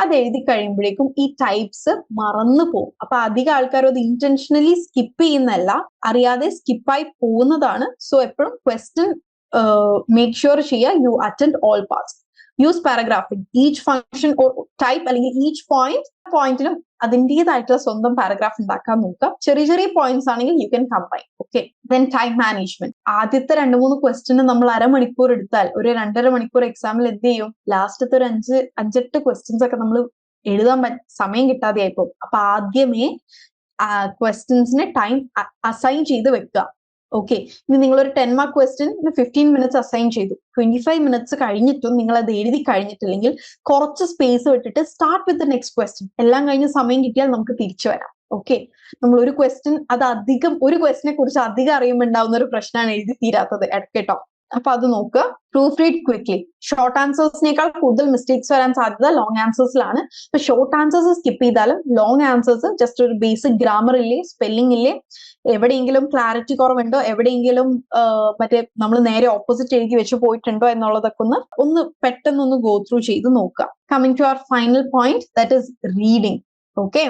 അത് എഴുതി കഴിയുമ്പോഴേക്കും ഈ ടൈപ്സ് മറന്നു പോകും. അപ്പൊ അധികം ആൾക്കാരും അത് ഇന്റൻഷനലി സ്കിപ്പ് ചെയ്യുന്നല്ല, അറിയാതെ സ്കിപ്പായി പോകുന്നതാണ്. സോ എപ്പോഴും ക്വസ്റ്റ്യൻ മേക്ക് ഷുവർ ചെയ്യുക you attend all parts. Use paragraphing. Each function or type അല്ലെങ്കിൽ ഈച്ച് പോയിന്റിനും അതിൻ്റെതായിട്ടുള്ള സ്വന്തം പാരഗ്രാഫ് ഉണ്ടാക്കാൻ നോക്കുക. ചെറിയ ചെറിയ പോയിന്റ്സ് ആണെങ്കിൽ you can combine. Okay, then time management. ആദ്യത്തെ 2-3 ക്വസ്റ്റ്യന് നമ്മൾ 1/2 മണിക്കൂർ എടുത്താൽ ഒരു 2.5 മണിക്കൂർ എക്സാമിൽ എന്ത് ചെയ്യും, ലാസ്റ്റത്തെ ഒരു 5-8 ക്വസ്റ്റ്യൻസ് ഒക്കെ നമ്മൾ എഴുതാൻ സമയം കിട്ടാതെ ആയിപ്പോ. അപ്പൊ ആദ്യമേ ക്വസ്റ്റ്യൻസിന് ടൈം അസൈൻ ചെയ്ത് വെക്കുക. ഓക്കെ, ഇനി നിങ്ങളൊരു 10 മാർക്ക് ക്വസ്റ്റ്യൻ 15 മിനിറ്റ്സ് അസൈൻ ചെയ്തു, 25 മിനിറ്റ്സ് കഴിഞ്ഞിട്ടും നിങ്ങൾ അത് എഴുതി കഴിഞ്ഞിട്ടില്ലെങ്കിൽ കുറച്ച് സ്പേസ് വിട്ടിട്ട് start with the next question. എല്ലാം കഴിഞ്ഞ് സമയം കിട്ടിയാൽ നമുക്ക് തിരിച്ചു വരാം. ഓക്കെ, നമ്മൾ ഒരു ക്വസ്റ്റ്യൻ ഒരു ക്വസ്റ്റിനെ കുറിച്ച് അധികം അറിയുമ്പോൾ ഉണ്ടാവുന്ന ഒരു പ്രശ്നമാണ് എഴുതി തീരാത്തത് കേട്ടോ. അപ്പൊ അത് നോക്കുക. Proof read quickly. ഷോർട്ട് ആൻസേഴ്സിനേക്കാൾ കൂടുതൽ മിസ്റ്റേക്സ് വരാൻ സാധ്യത ലോങ് ആൻസേഴ്സിലാണ്. ഇപ്പൊ ഷോർട്ട് ആൻസേഴ്സ് സ്കിപ്പ് ചെയ്താലും ലോങ് ആൻസേഴ്സ് ജസ്റ്റ് ഒരു ബേസിക് ഗ്രാമർ ഇല്ലേ, സ്പെല്ലിംഗ് ഇല്ലേ, എവിടെയെങ്കിലും ക്ലാരിറ്റി കുറവുണ്ടോ, എവിടെയെങ്കിലും മറ്റേ നമ്മൾ നേരെ ഓപ്പോസിറ്റ് എഴുതി വെച്ച് പോയിട്ടുണ്ടോ എന്നുള്ളതൊക്കെ ഒന്ന് പെട്ടെന്നൊന്ന് ഗോ ത്രൂ ചെയ്ത് നോക്കുക. Coming to our final point, that is reading. Okay,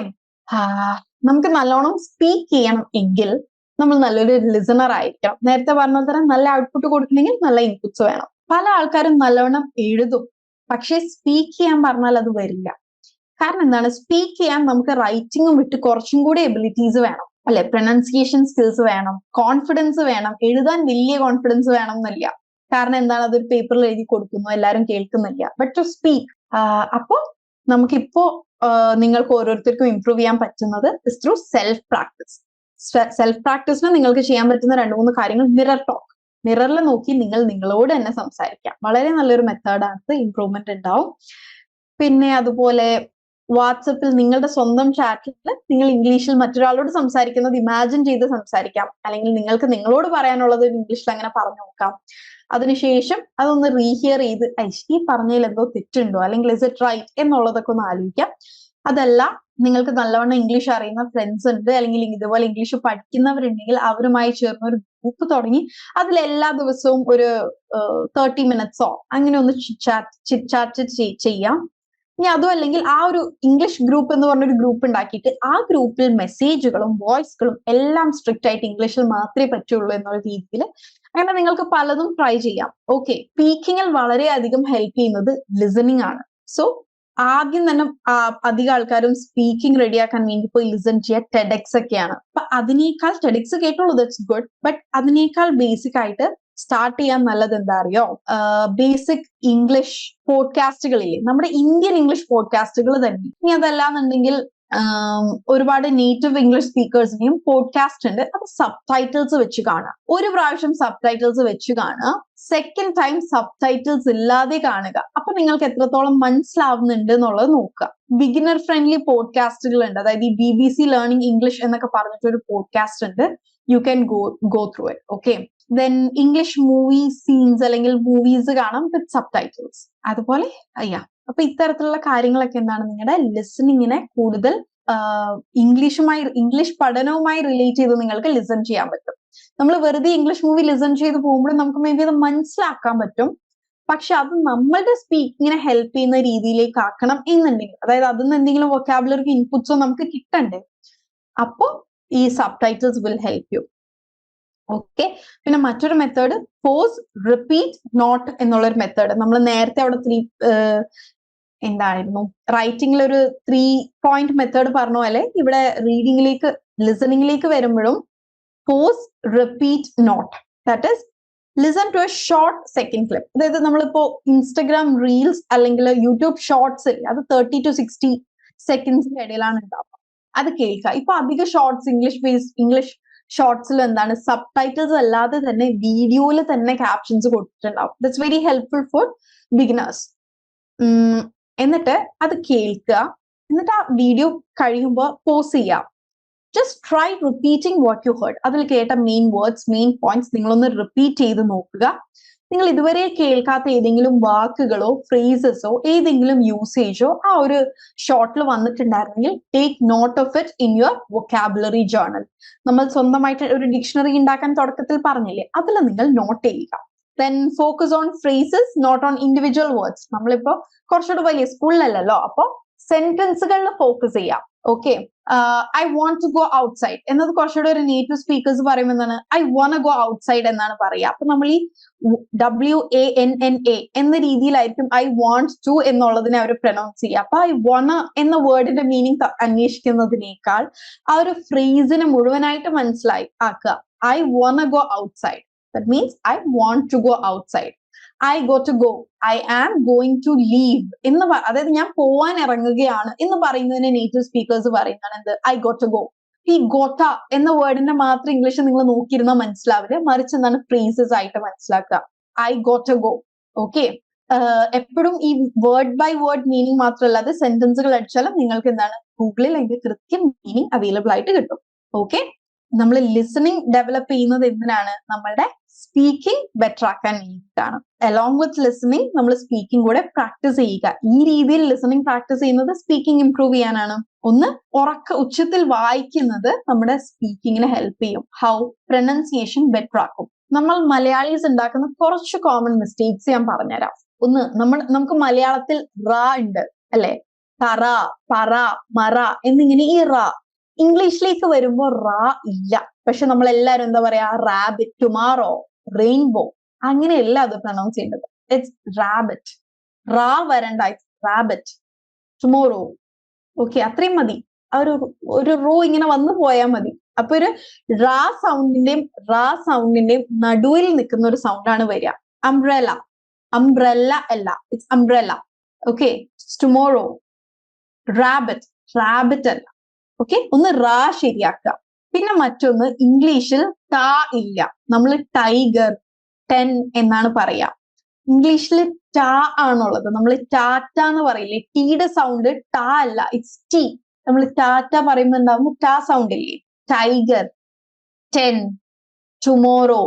നമുക്ക് നല്ലോണം സ്പീക്ക് ചെയ്യണം എങ്കിൽ നമ്മൾ നല്ലൊരു ലിസണർ ആയിരിക്കണം. നേരത്തെ പറഞ്ഞ തരം നല്ല ഔട്ട്പുട്ട് കൊടുക്കണമെങ്കിൽ നല്ല ഇൻപുട്സ് വേണം. പല ആൾക്കാരും നല്ലവണ്ണം എഴുതും, പക്ഷെ സ്പീക്ക് ചെയ്യാൻ പറഞ്ഞാൽ അത് വരില്ല. കാരണം എന്താണ്, സ്പീക്ക് ചെയ്യാൻ നമുക്ക് റൈറ്റിംഗും വിട്ട് കുറച്ചും കൂടി എബിലിറ്റീസ് വേണം അല്ലെ. പ്രൊനൗൺസിയേഷൻ സ്കിൽസ് വേണം, കോൺഫിഡൻസ് വേണം. എഴുതാൻ വലിയ കോൺഫിഡൻസ് വേണം എന്നില്ല. കാരണം എന്താണ്, അതൊരു പേപ്പറിൽ എഴുതി കൊടുക്കുന്നു, എല്ലാവരും കേൾക്കുന്നില്ല. ബട്ട് ടു സ്പീക്ക്, അപ്പോ നമുക്കിപ്പോ നിങ്ങൾക്ക് ഓരോരുത്തർക്കും ഇംപ്രൂവ് ചെയ്യാൻ പറ്റുന്നത് is through self practice. Self പ്രാക്ടീസിന് നിങ്ങൾക്ക് ചെയ്യാൻ പറ്റുന്ന 2-3 കാര്യങ്ങൾ. മിറർ ടോക്ക്, മിററിൽ നോക്കി നിങ്ങൾ നിങ്ങളോട് തന്നെ സംസാരിക്കാം. വളരെ നല്ലൊരു മെത്തേഡാണ്, ഇംപ്രൂവ്മെന്റ് ഉണ്ടാവും. പിന്നെ അതുപോലെ വാട്സപ്പിൽ നിങ്ങളുടെ സ്വന്തം ചാറ്റിൽ നിങ്ങൾ ഇംഗ്ലീഷിൽ മറ്റൊരാളോട് സംസാരിക്കുന്നത് ഇമാജിൻ ചെയ്ത് സംസാരിക്കാം, അല്ലെങ്കിൽ നിങ്ങൾക്ക് നിങ്ങളോട് പറയാനുള്ളത് ഇംഗ്ലീഷിൽ അങ്ങനെ പറഞ്ഞു നോക്കാം. അതിനുശേഷം അതൊന്ന് റീഹിയർ ചെയ്ത് ഈ പറഞ്ഞതിൽ എന്തോ തെറ്റുണ്ടോ, അല്ലെങ്കിൽ ഇസ് ഇറ്റ് റൈറ്റ് എന്നുള്ളതൊക്കെ ഒന്ന് ആലോചിക്കാം. അതല്ല, നിങ്ങൾക്ക് നല്ലവണ്ണം ഇംഗ്ലീഷ് അറിയുന്ന ഫ്രണ്ട്സ് ഉണ്ട്, അല്ലെങ്കിൽ ഇതുപോലെ ഇംഗ്ലീഷ് പഠിക്കുന്നവരുണ്ടെങ്കിൽ അവരുമായി ചേർന്ന് ഒരു ഗ്രൂപ്പ് തുടങ്ങി അതിൽ എല്ലാ ദിവസവും ഒരു 30 മിനിറ്റ്സോ അങ്ങനെ ഒന്ന് ചിറ്റ് ചെയ്യാം. ഇനി അതും അല്ലെങ്കിൽ ആ ഒരു ഇംഗ്ലീഷ് ഗ്രൂപ്പ് എന്ന് പറഞ്ഞൊരു ഗ്രൂപ്പ് ഉണ്ടാക്കിയിട്ട് ആ ഗ്രൂപ്പിൽ മെസ്സേജുകളും വോയിസുകളും എല്ലാം സ്ട്രിക്റ്റ് ആയിട്ട് ഇംഗ്ലീഷിൽ മാത്രമേ പറ്റുള്ളൂ എന്നുള്ള രീതിയിൽ അങ്ങനെ നിങ്ങൾക്ക് പലതും ട്രൈ ചെയ്യാം. ഓക്കെ, സ്പീക്കിങ്ങിൽ വളരെയധികം ഹെൽപ്പ് ചെയ്യുന്നത് ലിസണിങ് ആണ്. സോ ആദ്യം തന്നെ അധികം ആൾക്കാരും സ്പീക്കിംഗ് റെഡിയാക്കാൻ വേണ്ടി പോയി ലിസൺ ചെയ്യുക ടെഡെക്സ് ഒക്കെയാണ്. അപ്പൊ അതിനേക്കാൾ ടെഡെക്സ് കേട്ടോളൂ, ദാറ്റ്സ് ഗുഡ്, ബട്ട് അതിനേക്കാൾ ബേസിക് ആയിട്ട് സ്റ്റാർട്ട് ചെയ്യാൻ നല്ലത് എന്താ അറിയോ, ബേസിക് ഇംഗ്ലീഷ് പോഡ്കാസ്റ്റുകളില്ലേ, നമ്മുടെ ഇന്ത്യൻ ഇംഗ്ലീഷ് പോഡ്കാസ്റ്റുകൾ തന്നെ. ഇനി അതല്ലാന്നുണ്ടെങ്കിൽ ഒരുപാട് നേറ്റീവ് ഇംഗ്ലീഷ് സ്പീക്കേഴ്സിനെയും പോഡ്കാസ്റ്റ് ഉണ്ട്, അത് സബ് ടൈറ്റിൽസ് വെച്ച് കാണുക. ഒരു പ്രാവശ്യം സബ് ടൈറ്റിൽസ് വെച്ച് കാണുക, സെക്കൻഡ് ടൈം സബ് ടൈറ്റിൽസ് ഇല്ലാതെ കാണുക. അപ്പൊ നിങ്ങൾക്ക് എത്രത്തോളം മനസ്സിലാവുന്നുണ്ട് എന്നുള്ളത് നോക്കുക. ബിഗിനർ ഫ്രണ്ട്ലി പോഡ്കാസ്റ്റുകൾ ഉണ്ട്, അതായത് ഈ BBC ലേണിംഗ് ഇംഗ്ലീഷ് എന്നൊക്കെ പറഞ്ഞിട്ടൊരു പോഡ്കാസ്റ്റ് ഉണ്ട്. You can go through it. Okay, then English movie scenes അല്ലെങ്കിൽ മൂവീസ് കാണാം വിത്ത് സബ് ടൈറ്റിൽസ്. അതുപോലെ അപ്പൊ ഇത്തരത്തിലുള്ള കാര്യങ്ങളൊക്കെ എന്താണ് നിങ്ങളുടെ ലിസണിങ്ങിനെ കൂടുതൽ ഇംഗ്ലീഷ് പഠനവുമായി റിലേറ്റ് ചെയ്ത് നിങ്ങൾക്ക് ലിസൺ ചെയ്യാൻ പറ്റും. നമ്മൾ വെറുതെ ഇംഗ്ലീഷ് മൂവി ലിസൺ ചെയ്ത് പോകുമ്പോൾ നമുക്ക് മേ ബി അത് മനസ്സിലാക്കാൻ പറ്റും, പക്ഷെ അത് നമ്മളുടെ സ്പീക്കിങ്ങിനെ ഹെൽപ്പ് ചെയ്യുന്ന രീതിയിലേക്ക് ആക്കണം എന്നുണ്ടെങ്കിൽ, അതായത് അതിന് എന്തെങ്കിലും വൊക്കാബുലറി ഇൻപുട്സോ നമുക്ക് കിട്ടണ്ടേ, അപ്പൊ ഈ sub titles will help you. Okay, പിന്നെ മറ്റൊരു മെത്തേഡ് പോസ് റിപ്പീറ്റ് നോട്ട് എന്നുള്ളൊരു മെത്തേഡ്. നമ്മൾ നേരത്തെ അവിടെ എന്തായിരുന്നു റൈറ്റിംഗിൽ ഒരു 3 പോയിന്റ് മെത്തേഡ് പറഞ്ഞ പോലെ ഇവിടെ റീഡിങ്ങിലേക്ക് ലിസണിങ്ങിലേക്ക് വരുമ്പോഴും pause repeat note, that is listen to a short second clip. അതായത് നമ്മളിപ്പോ ഇൻസ്റ്റഗ്രാം റീൽസ് അല്ലെങ്കിൽ യൂട്യൂബ് ഷോർട്സ് അത് 30 to 60 സെക്കൻഡ്സിന്റെ ഇടയിലാണ് ഉണ്ടാവുക. അത് കേൾക്കുക. ഇപ്പൊ അധിക ഷോർട്സ് ഇംഗ്ലീഷ് ഷോർട്സിൽ എന്താണ് സബ് ടൈറ്റിൽസ് അല്ലാതെ തന്നെ വീഡിയോയിൽ തന്നെ ക്യാപ്ഷൻസ് കൊടുത്തിട്ടുണ്ടാവും. That's very helpful for beginners. എന്നിട്ട് അത് കേൾക്കുക, എന്നിട്ട് ആ വീഡിയോ കഴിയുമ്പോൾ പോസ് ചെയ്യാം. Just try repeating what you heard. അതിൽ കേട്ട മെയിൻ വേർഡ്സ്, മെയിൻ പോയിന്റ്സ് നിങ്ങളൊന്ന് റിപ്പീറ്റ് ചെയ്ത് നോക്കുക. നിങ്ങൾ ഇതുവരെ കേൾക്കാത്ത ഏതെങ്കിലും വാക്കുകളോ ഫ്രേസസോ ഏതെങ്കിലും യൂസേജോ ആ ഒരു ഷോർട്ടിൽ വന്നിട്ടുണ്ടായിരുന്നെങ്കിൽ take note of it in your vocabulary journal. നമ്മൾ സ്വന്തമായിട്ട് ഒരു ഡിക്ഷണറി ഉണ്ടാക്കാൻ തുടക്കത്തിൽ പറഞ്ഞില്ലേ, അതിൽ നിങ്ങൾ നോട്ട് ചെയ്യുക. Then focus on phrases, not on individual words. നമ്മളിപ്പോ കുറച്ചുകൂടെ വലിയ സ്കൂളിലല്ലോ, അപ്പൊ സെന്റൻസുകളിൽ ഫോക്കസ് ചെയ്യാം. Okay, I want to go outside എന്നത് കുറച്ചുകൂടെ ഒരു നേറ്റീവ് സ്പീക്കേഴ്സ് പറയുമ്പോൾ എന്താണ് ഐ വോണ്ട് ഗോ ഔട്ട്സൈഡ് എന്നാണ് പറയുക. അപ്പൊ നമ്മൾ ഈ WANNA എന്ന രീതിയിലായിരിക്കും ഐ വാണ്ട് ടു എന്നുള്ളതിനെ അവർ പ്രൊനൗൺസ് ചെയ്യുക. അപ്പൊ ഐ വോണ എന്ന വേർഡിന്റെ മീനിങ് അന്വേഷിക്കുന്നതിനേക്കാൾ ആ ഒരു ഫ്രേസിനെ മുഴുവനായിട്ട് മനസ്സിലായി ആക്കുക. I wanna go outside, that means I want to go outside. I go to go, I am going to leave എന്ന് അതായത് ഞാൻ പോവാൻ ഇറങ്ങുകയാണ് എന്ന് പറയുന്നതിന് നേറ്റീവ് സ്പീക്കേഴ്സ് പറയുന്നതാണ് എന്ത് ഐ ഗോ ടു ഗോ. ഈ ഗോട്ട എന്ന വേർഡിന്റെ മാത്രം ഇംഗ്ലീഷ് നിങ്ങൾ നോക്കിയിരുന്നാൽ മനസ്സിലാവില്ല, മറിച്ച് എന്താണ് ഫ്രേസസ് ആയിട്ട് മനസ്സിലാക്കുക. I go to go. Okay, എപ്പോഴും ഈ വേർഡ് ബൈ വേർഡ് മീനിങ് മാത്രമല്ലാതെ സെന്റൻസുകൾ അടിച്ചാലും നിങ്ങൾക്ക് എന്താണ് ഗൂഗിളിൽ അതിന്റെ കൃത്യം മീനിങ് അവൈലബിൾ ആയിട്ട് കിട്ടും. ഓക്കെ, നമ്മൾ ലിസണിങ് ഡെവലപ്പ് ചെയ്യുന്നത് എന്തിനാണ്, നമ്മളുടെ സ്പീക്കിംഗ് ബെറ്റർ ആക്കാൻ വേണ്ടിയിട്ടാണ്. അലോങ് വിത്ത് ലിസണിങ് നമ്മൾ സ്പീക്കിംഗ് കൂടെ പ്രാക്ടീസ് ചെയ്യുക. ഈ രീതിയിൽ ലിസണിങ് പ്രാക്ടീസ് ചെയ്യുന്നത് സ്പീക്കിംഗ് ഇംപ്രൂവ് ചെയ്യാനാണ്. ഒന്ന്, ഉച്ചത്തിൽ വായിക്കുന്നത് നമ്മുടെ സ്പീക്കിങ്ങിനെ ഹെൽപ്പ് ചെയ്യും. ഹൗ, പ്രൊനൗൺസിയേഷൻ ബെറ്റർ ആക്കും. നമ്മൾ മലയാളീസ് ഉണ്ടാക്കുന്ന കുറച്ച് കോമൺ മിസ്റ്റേക്സ് ഞാൻ പറഞ്ഞുതരാം. ഒന്ന്, നമുക്ക് മലയാളത്തിൽ റ ഉണ്ട് അല്ലെ, തറ, പറ, മറ എന്നിങ്ങനെ ഈ റ ഇംഗ്ലീഷിലേക്ക് വരുമ്പോ റ ഇല്ല. പക്ഷെ നമ്മൾ എല്ലാരും എന്താ പറയാ, റാബിറ്റ്, ടുമാറോ, റെയിൻബോ, അങ്ങനെയല്ല അത് പ്രൊനൗൺസ് ചെയ്യേണ്ടത്. It's rabbit. റാ വരണ്ട, റാബിറ്റ്, ടുമോറോ. ഓക്കെ, അത്രയും മതി. ഒരു റോ ഇങ്ങനെ വന്നു പോയാൽ മതി. അപ്പൊ ഒരു റാ സൗണ്ടിന്റെയും നടുവിൽ നിൽക്കുന്ന ഒരു സൗണ്ടാണ് വരിക. അംബ്രല, അംബ്രല്ല അല്ല, it's umbrella. Okay, tomorrow, rabbit, rabbit അല്ല. ഓക്കെ, ഒന്ന് റാ ശരിയാക്കുക. പിന്നെ മറ്റൊന്ന് ഇംഗ്ലീഷിൽ ടാ ഇല്ല, നമ്മൾ ടൈഗർ, ടെൻ എന്നാണ് പറയാ. ഇംഗ്ലീഷിൽ ടാ ആണുള്ളത്. നമ്മൾ ടാറ്റ എന്ന് പറയില്ലേ, ടീയുടെ സൗണ്ട് ടാ അല്ല, ഇറ്റ്സ് ടി. നമ്മൾ ടാറ്റ പറയുമ്പോൾ ഉണ്ടാവുന്ന ടാ സൗണ്ട് ഇല്ലേ. ടൈഗർ, ടെൻ, ടുമോറോ,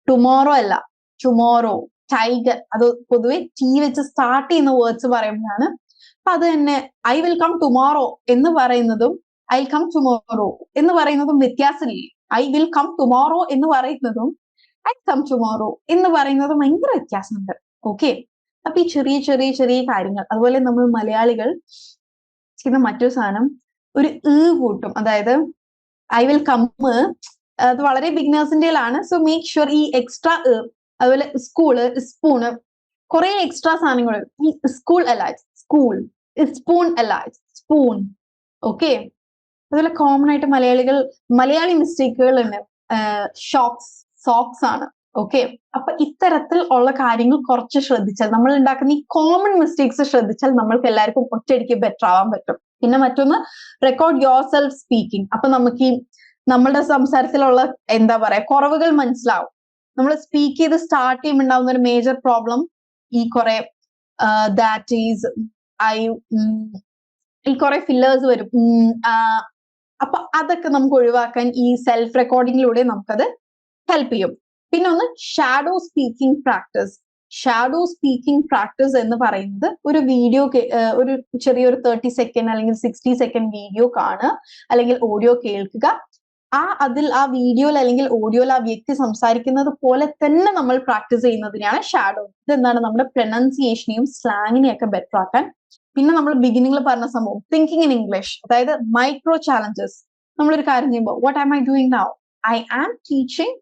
ടുമോറോ അല്ല, ടുമോറോ, ടൈഗർ. അത് പൊതുവെ ടി വെച്ച് സ്റ്റാർട്ട് ചെയ്യുന്ന വേർഡ്സ് പറയുമ്പോഴാണ്. അപ്പൊ അത് തന്നെ ഐ വിൽ കം ടുമോറോ എന്ന് പറയുന്നതും ഐ കം ടുമോറോ എന്ന് പറയുന്നതും വ്യത്യാസമില്ലേ. ഐ വിൽ കം ടുമോറോ എന്ന് പറയുന്നതും ഐ കം ടുമോറോ എന്ന് പറയുന്നതും ഭയങ്കര വ്യത്യാസമുണ്ട്. ഓക്കെ, അപ്പൊ ഈ ചെറിയ ചെറിയ ചെറിയ കാര്യങ്ങൾ. അതുപോലെ നമ്മൾ മലയാളികൾ ചെയ്യുന്ന മറ്റൊരു സാധനം, ഒരു കൂട്ടും. അതായത് ഐ വിൽ കം, അത് വളരെ ബിഗിനേഴ്സിന്റെയിലാണ്. സോ മേക്ക് ഷുവർ ഈ എക്സ്ട്രാ, അതുപോലെ സ്കൂള്, സ്പൂണ്, കുറെ എക്സ്ട്രാ സാധനങ്ങൾ. ഈ സ്കൂൾ അല്ല, സ്കൂൾ, സ്പൂൺ അല്ല, സ്പൂൺ. ഓക്കെ, അതുപോലെ കോമൺ ആയിട്ട് മലയാളി മിസ്റ്റേക്കുകൾ ഉണ്ട്. ഷോക്സ്, സോക്സ് ആണ്. ഓക്കെ, അപ്പൊ ഇത്തരത്തിൽ ഉള്ള കാര്യങ്ങൾ കുറച്ച് ശ്രദ്ധിച്ചാൽ, നമ്മൾ ഉണ്ടാക്കുന്ന ഈ കോമൺ മിസ്റ്റേക്സ് ശ്രദ്ധിച്ചാൽ നമ്മൾക്ക് എല്ലാവർക്കും ഒറ്റയടിക്ക് ബെറ്റർ ആവാൻ പറ്റും. പിന്നെ മറ്റൊന്ന്, റെക്കോർഡ് യുവർ സെൽഫ് സ്പീക്കിംഗ്. അപ്പൊ നമുക്ക് ഈ നമ്മളുടെ സംസാരത്തിലുള്ള എന്താ പറയാ കുറവുകൾ മനസ്സിലാവും. നമ്മൾ സ്പീക്ക് ചെയ്ത് സ്റ്റാർട്ട് ചെയ്യുമ്പോൾ ഉണ്ടാവുന്ന ഒരു മേജർ പ്രോബ്ലം ഈ കുറെ ദാറ്റ് ഈസ്, ഈ കുറെ ഫില്ലേഴ്സ് വരും. അപ്പൊ അതൊക്കെ നമുക്ക് ഒഴിവാക്കാൻ ഈ സെൽഫ് റെക്കോർഡിങ്ങിലൂടെ നമുക്കത് ഹെൽപ്പ് ചെയ്യും. പിന്നെ ഒന്ന്, shadow speaking practice. Shadow speaking practice എന്ന് പറയുന്നത് ഒരു വീഡിയോ, ഒരു ചെറിയൊരു 30 സെക്കൻഡ് അല്ലെങ്കിൽ 60 സെക്കൻഡ് വീഡിയോ കാണുക, അല്ലെങ്കിൽ ഓഡിയോ കേൾക്കുക. ആ വീഡിയോയിൽ അല്ലെങ്കിൽ ഓഡിയോയിൽ ആ വ്യക്തി സംസാരിക്കുന്നത് പോലെ തന്നെ നമ്മൾ പ്രാക്ടീസ് ചെയ്യുന്നതിനെയാണ് ഷാഡോ. ഇതെന്താണ്, നമ്മുടെ പ്രൊനൗൺസിയേഷനെയും സ്ലാങ്ങിനെയും ഒക്കെ ബെറ്റർ ആക്കാൻ. പിന്നെ നമ്മൾ ബിഗിനിങ്ങിൽ പറഞ്ഞ സംഭവം തിങ്കിങ് ഇൻ ഇംഗ്ലീഷ്, അതായത് മൈക്രോ ചാലഞ്ചസ്. നമ്മളൊരു കാര്യം ചെയ്യുമ്പോൾ, what am I doing now? I am teaching